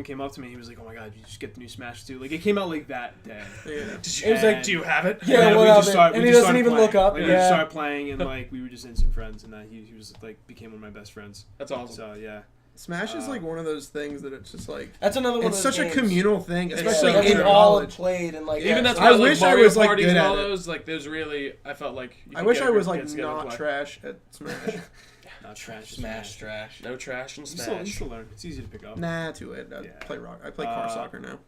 came up to me. He was like, "Oh my god, you just get the new Smash 2." Like it came out like that day. Yeah. It was like, Do you have it? Yeah, And what we up, just started, and we he just doesn't started even playing. look up, Like, we yeah. just started playing, and like we were just instant friends, and he was like became one of my best friends. That's awesome. So yeah, Smash is like one of those things that it's just like that's another one. it's of those such games. a communal thing, It's especially so in true. all college. played and like Even that's I why like wish I Mario was, like, parties good and all at it. those. Like there's really, I felt like you I could wish get I a was group of like kids together and not play. trash at Smash. not trash. Smash trash. No trash and You Smash. still learn. It's easy to pick up. Nah, too late. I Yeah. play rock. I play car soccer now.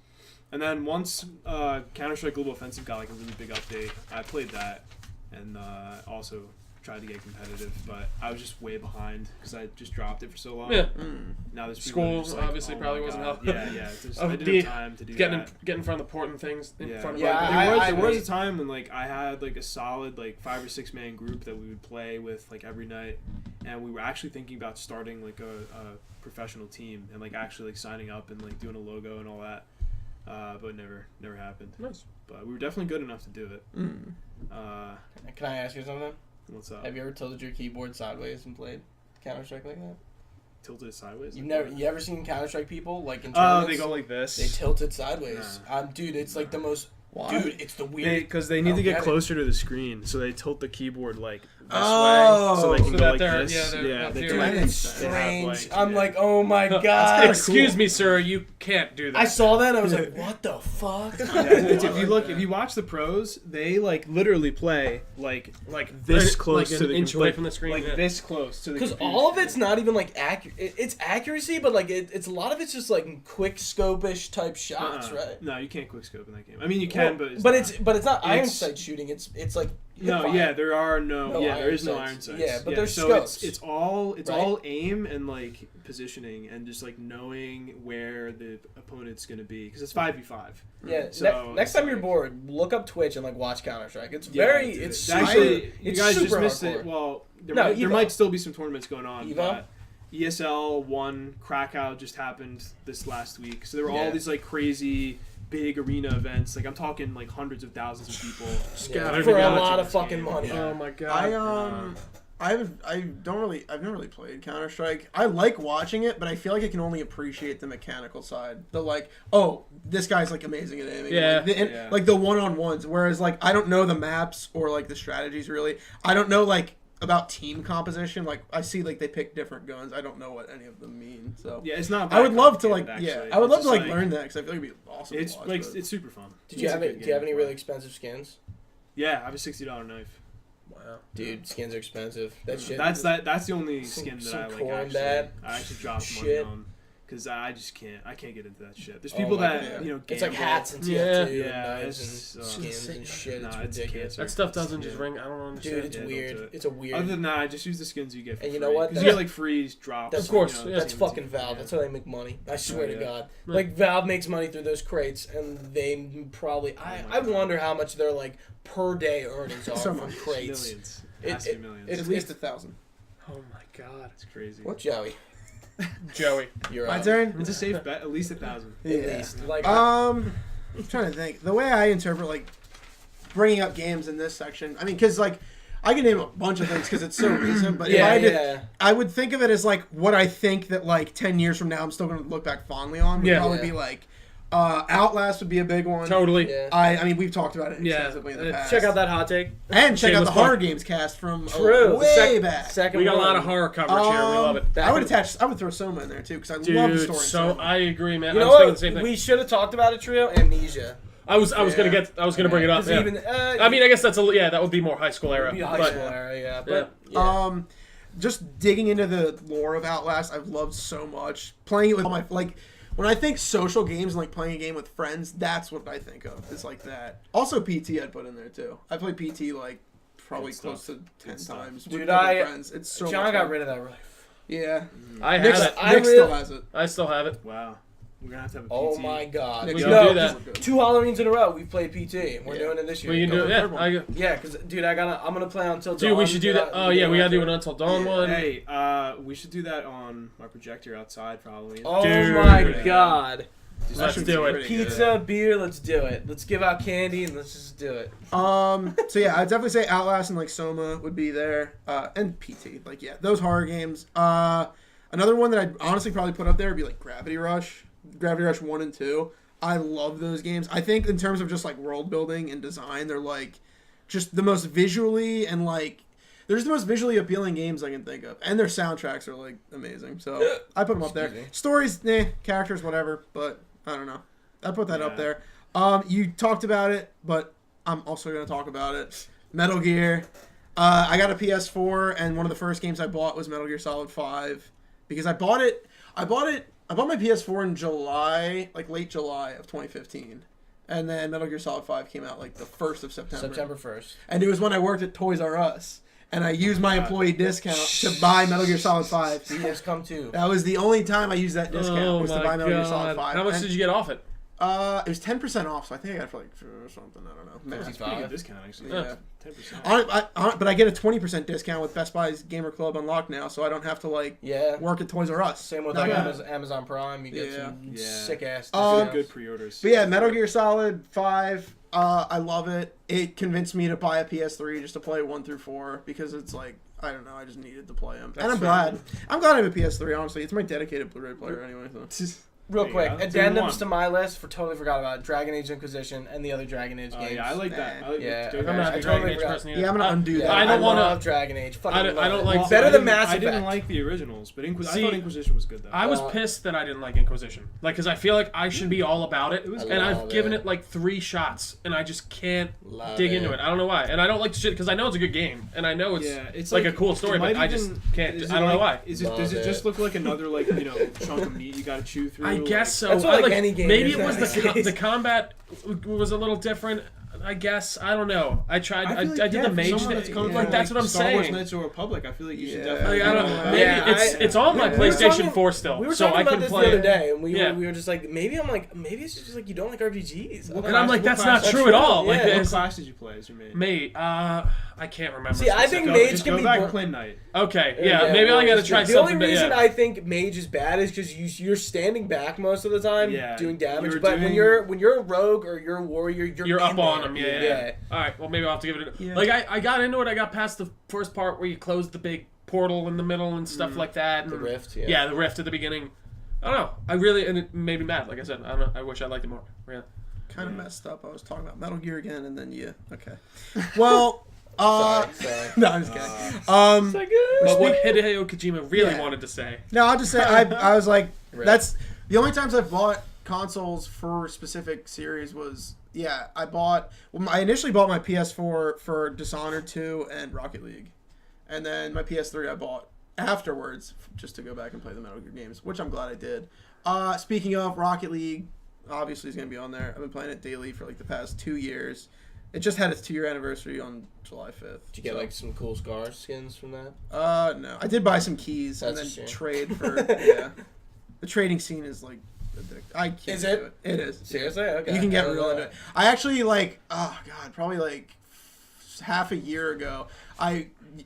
And then once Counter-Strike Global Offensive got like a really big update, I played that, and also tried to get competitive, but I was just way behind because I just dropped it for so long. Yeah. Now there's School obviously oh probably my wasn't God. helping. Yeah. Oh, I didn't have time to do that. Get in front of important things in Yeah. front of Yeah, other There was I- a time when like I had like a solid like 5 or 6 man group that we would play with like every night, and we were actually thinking about starting like a professional team and like actually like signing up and like doing a logo and all that, but never happened. Nice. But we were definitely good enough to do it. Mm. Can I ask you something? What's up? Have you ever tilted your keyboard sideways and played Counter-Strike like that? Tilted it sideways? You Like what? ever seen Counter-Strike people like in Oh, tournaments? they go like this. They tilt it sideways. Nah. Dude, it's like the most. Why? Dude, it's the weird. Because they I need don't to get get it. closer to the screen, so they tilt the keyboard like this Oh. way, so they can So go that like they're- this. yeah, they're not they doing can- Dude, That it's makes sense. they have, strange. like, I'm yeah. like, oh my god. kinda Excuse cool. me, sir. You can't do that. I saw that and I was like, what the fuck? Yeah, it's, if you watch the pros, they like literally play like this close like to an the inch away from the screen. like yeah. this close to the. Because computer all of screen. it's not even like accurate. It's accuracy, but like it's a lot of it's just like quick scope-ish type shots, right? No, you can't quick scope in that game. I mean, you can, Well, but it's not iron It's- sight shooting. It's like no, hip-fire. yeah, there are no, No yeah, there iron is no sights. iron sights. Yeah, but there's so scopes, it's all right? aim and like positioning and just like knowing where the opponent's gonna be because it's 5v5. Yeah. So next it's time you're like- board, look up Twitch and like watch Counter Strike. It's Yeah, very dude. it's super, actually you it's guys super just missed hardcore. it. Well, there, No, there Evo. might still be some tournaments going on. Evo? But ESL 1 Krakow just happened this last week, so there were all Yeah. these like crazy big arena events. Like I'm talking like hundreds of thousands of people Yeah, Scattered for a together. lot of fucking money. Oh my god. I've never really played Counter Strike. I like watching it, but I feel like I can only appreciate the mechanical side. The like, oh, this guy's like amazing at aiming. Yeah. Like the, Yeah. like the one-on-ones. Whereas like I don't know the maps or like the strategies really. I don't know like about team composition. Like I see like they pick different guns. I don't know what any of them mean. So Yeah, it's not. I would bad love to like complicated, I would actually. love It's to just, learn that because I feel like it'd be awesome. It's to watch, like but- it's super fun. Did you It's a have good it? Do you game have to any play. really expensive skins? Yeah, I have a $60 knife. Wow. Dude, skins are expensive. That shit. That's the only Some- skin that some I like. corn Actually, bad I actually dropped shit. money on because I just can't. I can't get into that shit. There's Oh people my that God. you know. It's like gamble. hats and TF2 Yeah. and Yeah, knives it's, and uh, skins and shit. Nah, It's ridiculous. That stuff It's- doesn't just yeah. ring. I don't understand. Dude, it's Yeah, don't weird. do it. It's a weird. Other than that, I just use the skins you get for And you free. know what? 'Cause That's- you get like free drops. Of course, you know, yeah. That's skins fucking you- Valve. yeah. That's how they make money. I swear to yeah. God. Yeah. Like Valve makes money through those crates, and they probably. my I God. wonder how much their like per day earnings are So from much. crates. Millions. It- Has to be it- millions. it- at least 1,000. Oh my god. It's crazy. What? Joey, Joey. you're My up. turn. It's a safe bet. At least 1,000. At least, like, I'm trying to think. The way I interpret like bringing up games in this section, I mean, because like I can name a bunch of things because it's so recent. But if I yeah, had to, yeah. I would think of it as like what I think that like 10 years from now I'm still going to look back fondly on. Would Yeah. probably Yeah. be like Outlast would be a big one. Totally. Yeah. I mean we've talked about it Yeah. extensively in the past. Check out that hot take. and check out Shameless the horror plug. games cast from True. way back. Second We got a lot one. of horror coverage here. We love it. Back I would in- I would throw Soma in there too because I love the Dude, story. in so Soma. I agree, man. You I know was thinking what? the same thing. We should have talked about it, Trio. Amnesia. I was Yeah. gonna bring it up. 'Cause Yeah. even, I mean, I guess that's that would be more high school era. Be high but school era, yeah. Yeah. But yeah. Just digging into the lore of Outlast, I've loved so much. Playing it with all my like, when I think social games and like playing a game with friends, that's what I think of. It's like that. Also, PT I'd put in there too. I played PT like probably Good close stuff. to 10 Good stuff. times. Dude, with different I- friends. It's so John much got fun. rid of that rifle. Yeah, I Nick, have it. I Nick really- still has it. I still have it. Wow. We're gonna have to have a PT. Oh my God. Nick, We you can know, do that. we're good. 2 Halloweens in a row, we played PT. We're Yeah. doing it this year. We can Go do for it. the Yeah. third one. Yeah, because dude, I'm gonna play until Dude, dawn. we should do that. Oh yeah, we gotta do an Until Dawn one. Hey, we should do that on my projector outside for Halloween. Oh Dude. my Yeah. God. Just Let's should do be it. pretty Pizza, beer, let's do it. Let's give out candy and let's just do it. So yeah, I'd definitely say Outlast and like Soma would be there, and PT. Like yeah, those horror games. Another one that I'd honestly probably put up there would be like Gravity Rush 1 and 2. I love those games. I think in terms of just like world building and design, they're like just the most visually and like they're just the most visually appealing games I can think of, and their soundtracks are like amazing. So I put them up there. Excuse me. Stories, characters, whatever. But I don't know. I put that up Yeah. there. You talked about it, but I'm also gonna talk about it. Metal Gear. I got a PS4, and one of the first games I bought was Metal Gear Solid 5 because I bought my PS4 in July, like late July of 2015, and then Metal Gear Solid 5 came out like the 1st of September. September 1st. And it was when I worked at Toys R Us, and I used my employee discount to buy Metal Gear Solid 5. See, has come too. That was the only time I used that discount Oh was to my buy Metal Gear Solid god! 5. How much And, did you get off it? it was 10% off, so I think I got it for like something. I don't know. That's a pretty good discount, actually. Yeah. 10%. But I get a 20% discount with Best Buy's Gamer Club Unlocked now, so I don't have to like Yeah. work at Toys R Us. Same with Not like bad. Amazon Prime. You get Yeah. some Yeah. sick ass. Um, Good pre-orders. But yeah, Metal Gear Solid 5. I love it. It convinced me to buy a PS3 just to play 1 through 4 because it's like, I don't know, I just needed to play them. And I'm glad. I'm glad I have a PS3, honestly. It's my dedicated Blu-ray player anyway. So. Real quick, There you go. addendums to my list totally forgot about it. Dragon Age Inquisition and the other Dragon Age games. Yeah, I like that. I like Yeah, Dragon I'm Age. not I a Dragon totally Age forgot. person either. Yeah, I'm gonna undo that. I don't want wanna- to Dragon Age. Fucking I don't love like- it. Better than Mass I Effect. didn't like the originals, but I See, thought Inquisition was good though. I was pissed that I didn't like Inquisition. Like, because I feel like I should be all about it. was And good. I've Love given it. it like 3 shots, and I just can't Love dig it. into it. I don't know why. And I don't like the shit because I know it's a good game. And I know it's like a cool story, it but might I just even- can't. is I it don't know like- why. Does it Love just it. look like another chunk of meat you gotta chew through? I guess so. That's what, I, like, any game maybe is it was nowadays. the combat was a little different. I guess I don't know. I tried. I, feel like, I did the for mage someone that's thing. coming Like from, that's what I'm Star Wars saying. Knights of the Republic, I feel like you should Yeah. definitely. Like, I don't know. Maybe Yeah, it's on my we were PlayStation talking- 4 still, We were so talking I about can this play the other it. day, and we Yeah. were just like, maybe it's just like you don't like RPGs. I don't And know. I'm like, that's What not class- true at all. Like, Yeah. What it's- class did you play as your main? mate, I can't remember. See, I think specifically. Mage Just can go be back bo- and play Knight. Okay, yeah, maybe well, I gotta it's try good. something. The only reason yeah. I think Mage is bad is because you're standing back most of the time, Yeah, doing damage. you're But when doing- you're a rogue or you're a warrior, you're You're up in on there. them, yeah. All right, well maybe I'll have to give it. Yeah. Like I got into it. I got past the first part where you close the big portal in the middle and stuff like that. The and- rift, Yeah, the rift at the beginning. I don't know. I really and it made me mad. Like I said, I don't know. I wish I liked it more. Really. Kind of messed up. I was talking about Metal Gear again, and then okay. Well, Sorry. no, I'm just kidding. But what Hideo Kojima really Yeah. wanted to say. No, I'll just say I was like, Right. that's the only times I've bought consoles for specific series was I initially bought my PS4 for Dishonored 2 and Rocket League, and then my PS3 I bought afterwards just to go back and play the Metal Gear games, which I'm glad I did. Speaking of Rocket League, obviously is gonna be on there. I've been playing it daily for like the past 2 years. It just had its 2-year anniversary on July 5th. Did you get like some cool scar skins from that? No, I did buy some keys That's a and shame. then trade for yeah. The trading scene is like addictive. I can't Is do it? it. It is. Seriously? Okay. You can I get don't real know into it. I actually probably like half a year ago.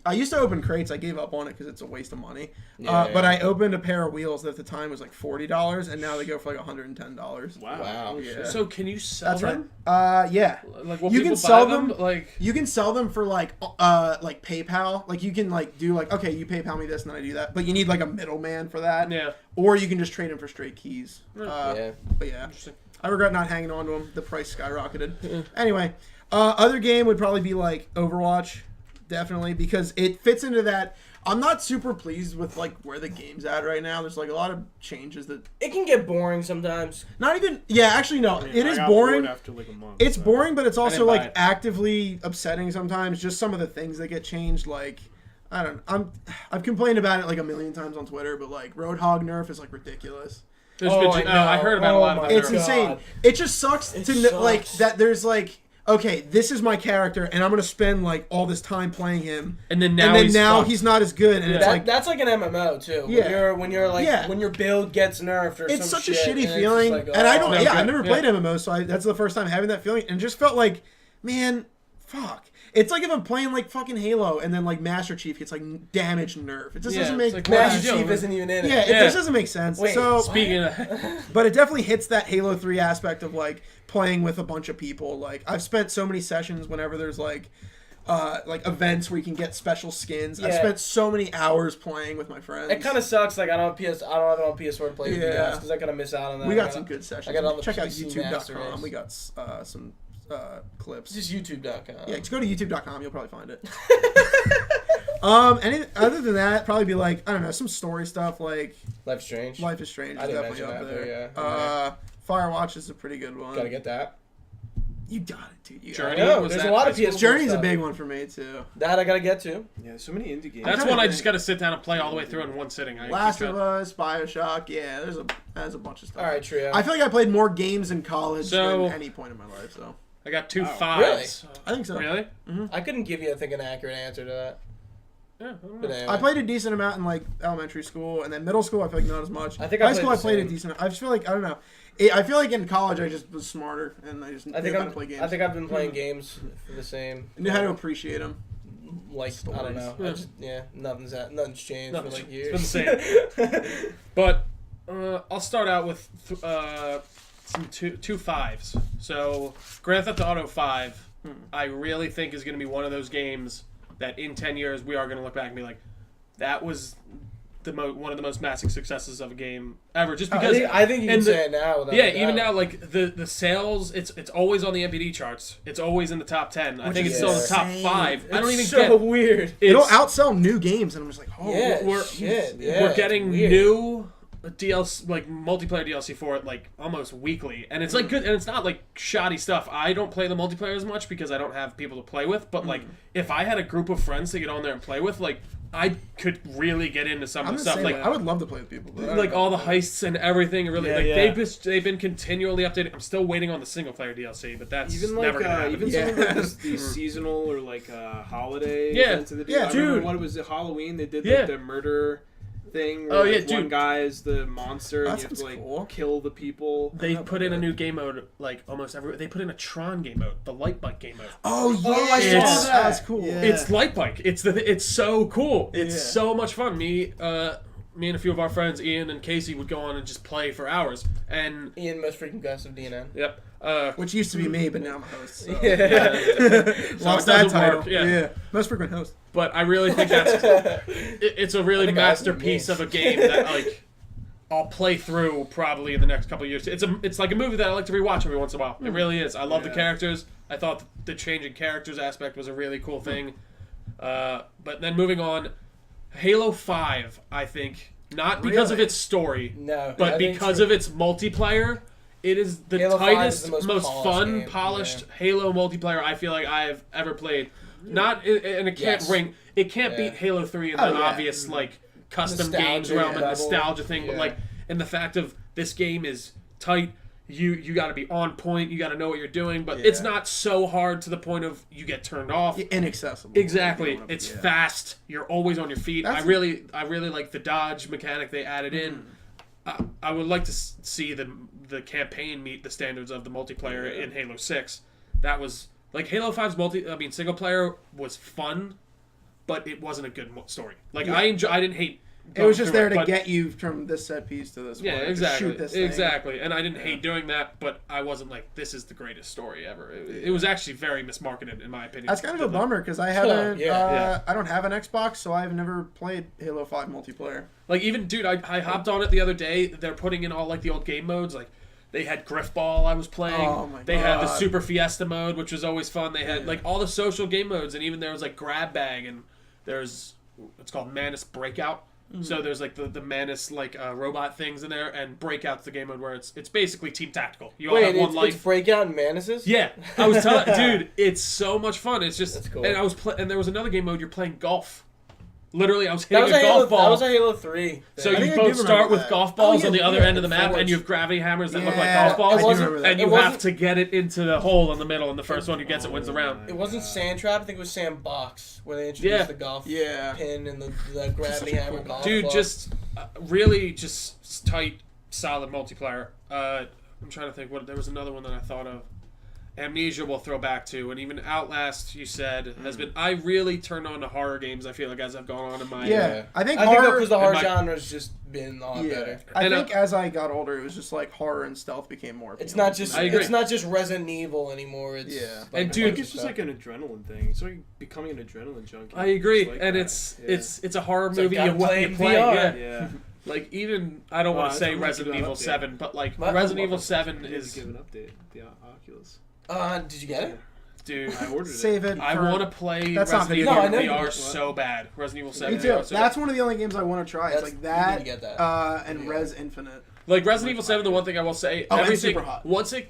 I used to open crates. I gave up on it because it's a waste of money. Yeah, But yeah. I opened a pair of wheels that at the time was like $40, and now they go for like $110. Wow. Yeah. So can you sell That's right. them? Yeah. Like, will You people can sell buy them, Like, You can sell them for like PayPal. Like you can like do like, okay, you PayPal me this and then I do that. But you need like a middleman for that. yeah. Or you can just trade them for straight keys. Yeah. But yeah, Interesting. I regret not hanging on to them. The price skyrocketed. Anyway, other game would probably be like Overwatch, definitely, because it fits into that. I'm not super pleased with like where the game's at right now. There's like a lot of changes that It can get boring sometimes. not even. Yeah, actually no, I it is got boring. bored after like a month. It's so. boring, but it's also didn't buy like it. actively upsetting sometimes. Just some of the things that get changed, like. I don't. I've complained about it like a million times on Twitter, but like Roadhog nerf is like ridiculous. There's Oh, been, I I know. heard about a Oh lot of my that. It's God. insane. It just sucks It to know, like sucks. that. There's like, okay, this is my character, and I'm gonna spend like all this time playing him, And then now and then he's he's not as good, and it's Yeah. like That's like an MMO too. Yeah. When you're like Yeah. when your build gets nerfed or it's some such a shit, shitty and it's feeling. just like, And I oh. don't. no Yeah, good. I've never Yeah. played MMO, so that's the first time having that feeling, and it just felt like, man, fuck. It's like if I'm playing like fucking Halo, and then like Master Chief gets like damage nerf. It just Yeah, doesn't it's make like, Master What are you Chief doing? isn't even in it. yeah, it Yeah. just doesn't make sense. Wait, so Speaking of, But it definitely hits that Halo 3 aspect of like playing with a bunch of people. Like I've spent so many sessions whenever there's like events where you can get special skins. I've Yeah. spent so many hours playing with my friends. It kind of sucks. Like I don't have it on PS4 to play with you Yeah. guys because I kind of miss out on that. we I got gotta- some good sessions. I got all the Check out PC Master youtube.com. Race. We got some clips. Just YouTube.com. Yeah, just go to youtube.com. You'll probably find it. Other than that, probably be like, I don't know, some story stuff like Life's Strange. Life is Strange I is didn't definitely up mention that, there. but Firewatch is a pretty good one. Gotta get that. You got it, dude. You got Journey? it. I know, Was there's that a lot of high school? PS4 Journey's a stuff. big one for me too. That I gotta get to. Yeah, there's so many indie games. that's kinda one I think- just got to sit down and play all the way through in one sitting. I Last keep of trying- Us, Bioshock, yeah, there's a bunch of stuff. All right, Trio. I feel like I played more games in college So- than any point in my life, so I got 2 Wow. 5s. I think so. Really? I couldn't give you, I think, an accurate answer to that. Yeah. I don't But know. anyway. I played a decent amount in like elementary school, and then middle school I feel like not as much. I think I high school played I played the a same. decent. I just feel like I don't know. I feel like in college I just was smarter, and I just I knew think how I'm. to play games. I think I've been playing games for the same. I knew how to appreciate them. Like I don't know. Stories. Nothing's changed Nothing's for like changed. years. It's been the same. But I'll start out with some two fives. So Grand Theft Auto 5, I really think is going to be one of those games that in 10 years we are going to look back and be like, that was one of the most massive successes of a game ever. Just because I think you can say it now. Without a even doubt. now, like the sales, it's always on the NPD charts. It's always in the top 10. I think it's still in the top 5. I don't even so get weird. It'll outsell new games, and I'm just like, oh, Yeah, we're getting it's weird. new DLC, like multiplayer DLC for it, like almost weekly, and it's like good, and it's not like shoddy stuff. I don't play the multiplayer as much because I don't have people to play with. But like, if I had a group of friends to get on there and play with, like, I could really get into some of the stuff. Like, I would love to play with people. But like all the heists and everything. Really, Yeah, like yeah. they've been continually updating. I'm still waiting on the single player DLC, but that's Even like never gonna happen. even some of these seasonal or like holiday events of the Yeah, I remember dude. what was it, Halloween? They did Yeah. like the murder thing. Where, Oh, yeah, like, one dude. guy is the monster, and That you have to sounds like cool. kill the people. They put in a new game mode, like almost every. They put in a Tron game mode, the light bike game mode. oh yeah, I saw It's- that. That's cool. Yeah. It's light bike. It's so cool. It's Yeah. so much fun. Me and a few of our friends, Ian and Casey, would go on and just play for hours. And Ian, most freaking guest of DNN. yep, Which used to be me, but now I'm a host. So. Yeah. it Lost that doesn't title. work, yeah. Most frequent host. but I really think that's it's a really I think I have the masterpiece games. of a game that like I'll play through probably in the next couple of years. It's like a movie that I like to rewatch every once in a while. It really is. I love the characters. I thought the changing characters aspect was a really cool thing. But then moving on, Halo 5, I think, not because of Really? its story, No, but I think because so. of its multiplayer. It is the Halo 5 is tightest, the most most polished fun, game, polished Halo multiplayer I feel like I've ever played. Not and it can't Yes. it can't Yeah. beat Halo 3 in Oh, the yeah. obvious like custom Nostalgia games realm and level. nostalgia thing, but Yeah. like in the fact of this game is tight. You got to be on point. You got to know what you're doing, but it's Yeah. not so hard to the point of you get turned off. Inaccessible. Exactly. You know what I mean? It's Yeah. fast. You're always on your feet. That's- I really like the dodge mechanic they added in. I would like to see the campaign meet the standards of the multiplayer in Halo 6. That was like Halo 5's single player was fun, but it wasn't a good story. Like I didn't hate. It was just going there through to it, but- get you from this set piece to this Yeah, one. Just exactly. Shoot this thing. Exactly. And I didn't hate doing that, but I wasn't like, this is the greatest story ever. It was actually very mismarketed, in my opinion. That's kind of a bummer because I haven't. yeah. I don't have an Xbox, so I've never played Halo 5 multiplayer. Like, even, dude, I hopped on it the other day. They're putting in all, like, the old game modes. Like, they had Griffball I was playing. Oh, my They had the God. Super Fiesta mode, which was always fun. They had, like, all the social game modes. And even there was, like, Grab Bag. And there's, it's called Manus Breakout. So there's like the Manus like robot things in there, and Breakout's the game mode where it's basically team tactical. You all have Wait, one it's life. Breakout and Manuses? Yeah, I was telling, dude, it's so much fun. It's just, That's cool. and and there was another game mode you're playing golf. Literally, I was That hitting was a golf ball. That was a Halo 3. So I you think I do both start remember with that. golf balls Oh, on the yeah, other yeah, end of the map, forwards. and you have gravity hammers that look like Yeah, golf balls, I do wasn't- remember that. and you It have wasn't- to get it into the hole in the middle, and the first one who gets it wins the round. It wasn't Sandtrap. I think it was Sandbox, where they introduced Yeah. the golf Yeah. pin and the gravity hammer golf Dude, ball. just really just tight, solid multiplayer. I'm trying to think there was another one that I thought of. Amnesia we'll throw back to, and even Outlast you said has been. I really turned on to horror games. I feel like as I've gone on in my Yeah. I think I horror. because the horror my- genre's just been a lot yeah. better. I And, think as I got older, it was just like horror and stealth became more. It's appealing not to just me. I agree. it's not just Resident Evil anymore. It's Yeah. like And a dude- bunch I think of it's just stuff. like an adrenaline thing. It's like becoming an adrenaline junkie. I agree, It's like and that. it's a horror like movie gotta you play you in play. VR. Yeah. Yeah. Like even I don't want to that's say what I'm gonna Resident give Evil an update. 7, but like What? Resident Evil 7 I is, give an update. The Oculus. Did you get it? dude. I ordered Save it. I for- want to play That's not Resident video Evil game. No, I know VR you do. so bad. Resident Evil 7. Me too. VR so That's bad. one of the only games I want to try. It's That's- like you that, need to get that. and Yeah. Res Infinite. Like Resident Evil 7. The one thing I will say, Oh, and everything Superhot. once it.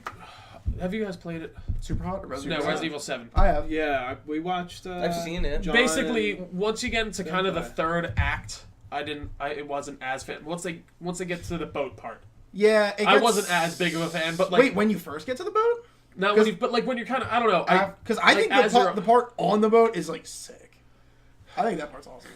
Have you guys played it? Super Hot or Resident No, Evil? Resident Evil 7. I have. Yeah, we watched. I've seen it. John Basically, and- once you get into kind of the Gameplay. third act, it wasn't as fan. Once they get to the boat part, Yeah, it I gets- wasn't as big of a fan. But like, Wait, when you first get to the boat? not when you, but like when you're kind of, I don't know. Because I think as you're- the part on the boat is like sick. I think that part's awesome.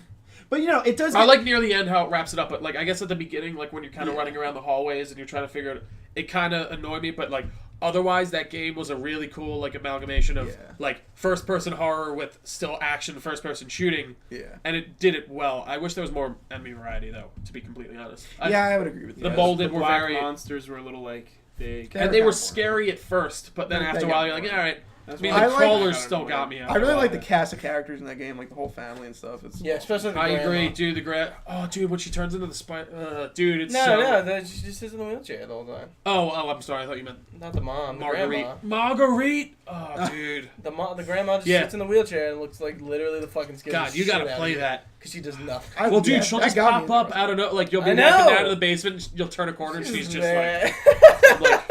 But you know, it does. I get- like near the end how it wraps it up, but like I guess at the beginning, like when you're kind of Yeah. running around the hallways and you're trying to figure it, it kind of annoyed me. But like otherwise, that game was a really cool like amalgamation of Yeah. like first person horror with still action first person shooting, Yeah. and it did it well. I wish there was more enemy variety though, to be completely honest. Yeah, I would agree with you. The guys. Bolden the were black very monsters were a little like big. And they were scary at first, but then They after a got while, you're like, boring. all right. I That's mean, why the I like- crawlers still got me out. I really like the cast of characters in that game, like the whole family and stuff. It's Yeah, especially the I grandma. agree, dude. Oh, dude, when she turns into the dude, it's No, so. she just sits in the wheelchair the whole time. Oh, I'm sorry. I thought you meant Not the mom, the Marguerite. grandma. Marguerite. Oh, dude. The grandma just Yeah. sits in the wheelchair and looks like literally the fucking scares God, the you gotta shit out play of you. that. Because she does nothing. Well, dude, yeah, she'll that just got me pop up interested. out of no, like you'll be I walking know. down to the basement, you'll turn a corner, and she's just Man. like, I'm like,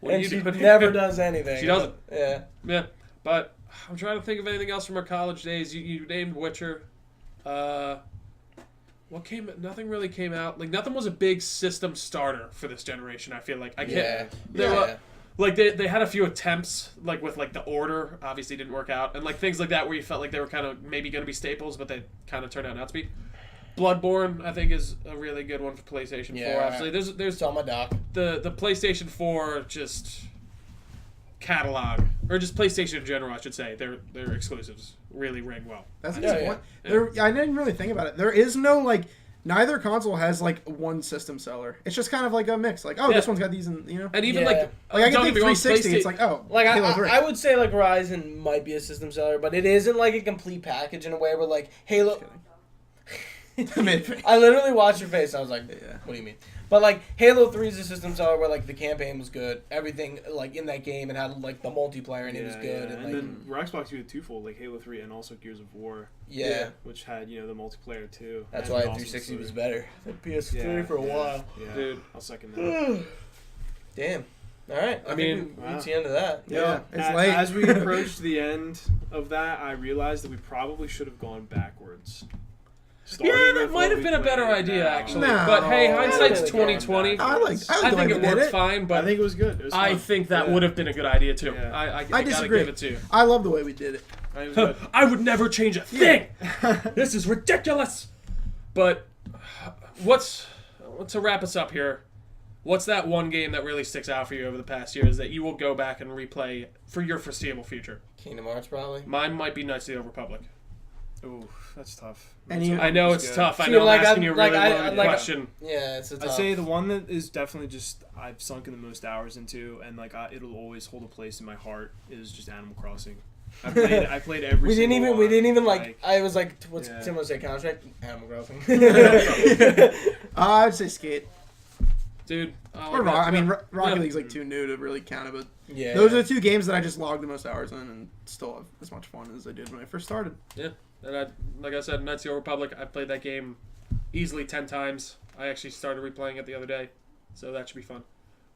what are And you she doing? never does anything. She doesn't. Yeah. Yeah, but I'm trying to think of anything else from our college days. You named Witcher. Nothing really came out. Like nothing was a big system starter for this generation. I feel like I can't. Yeah. There Yeah. were, like they had a few attempts, like with like the Order, obviously didn't work out, and like things like that where you felt like they were kind of maybe going to be staples, but they kind of turned out not to be. Bloodborne, I think, is a really good one for PlayStation 4. Yeah. Obviously, there's It's on my dock. the PlayStation 4 just catalog, or just PlayStation in general, I should say. Their exclusives really ring well. That's a Yeah, good yeah. point. I didn't really think about it. There is no like. Neither console has like one system seller. It's just kind of like a mix. Like, oh, Yeah. this one's got these, and you know. And even Yeah. Like I can don't think get me wrong, 360. It's PlayStation- like, oh, Like Halo 3. I would say like Horizon might be a system seller, but it isn't like a complete package in a way where like Halo. I literally watched your face. I was like, Yeah. "What do you mean?" But like Halo 3 is a system seller where like the campaign was good, everything like in that game it had like the multiplayer and it was good, And and like then for Xbox, you had twofold, like Halo 3 and also Gears of War, yeah, which had the multiplayer too. that's And why it also 360 was included- better than PS3 Yeah, for a yeah, while. Yeah, Dude. I'll second that. Damn. All right. I mean, think we wow. reached the end of that. Yeah, it's as, late. As we approached the end of that, I realized that we probably should have gone backwards. Yeah, Started that with might what have we been a better played idea, now. actually. No. But hey, hindsight's Yeah. 2020. I like I the way think we it did worked it. fine, I but think it was good. It was I fun. think that Yeah. would have been a good idea too. Yeah. I I gotta disagree. give it to you. I love the way we did it. It was good. I would never change a thing. This is ridiculous. But to wrap us up here, what's that one game that really sticks out for you over the past years that you will go back and replay for your foreseeable future? Kingdom Hearts probably. Mine might be Knights of the Old Republic. Ooh, that's tough. And you- I know It it's was good. tough. I See, know I'm like, asking you a really I- loaded like, question. Yeah, it's a tough. I'd say the one that is definitely just I've sunk in the most hours into, and it'll always hold a place in my heart, is just Animal Crossing. I played every. we didn't single even one, like. I was like, what's Yeah. Tim was say Counter Strike? Animal Crossing. I would say Skate. Dude, Or I mean, Rocket Yeah. League's like too new to really count it, but yeah. those are the two games that I just logged the most hours in and still have as much fun as I did when I first started. Yeah, and like I said, Knights of the Old Republic, I played that game easily 10 times. I actually started replaying it the other day, so that should be fun.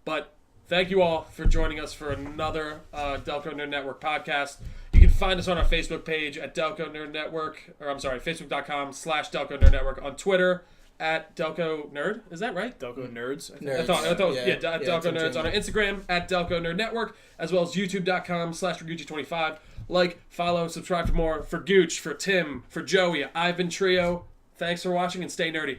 But thank you all for joining us for another Delco Nerd Network podcast. You can find us on our Facebook page at Delco Nerd Network, Facebook.com/Delco Nerd Network, on Twitter at Delco Nerd. Is that right? Delco Nerds. I think. Nerds. I thought it was, Yeah. at Yeah, Delco it's Nerds, on our Instagram at Delco Nerd Network, as well as YouTube.com/Ragucci25. Like, follow, subscribe for more. For Gooch, for Tim, for Joey, I've been Trio. Thanks for watching and stay nerdy.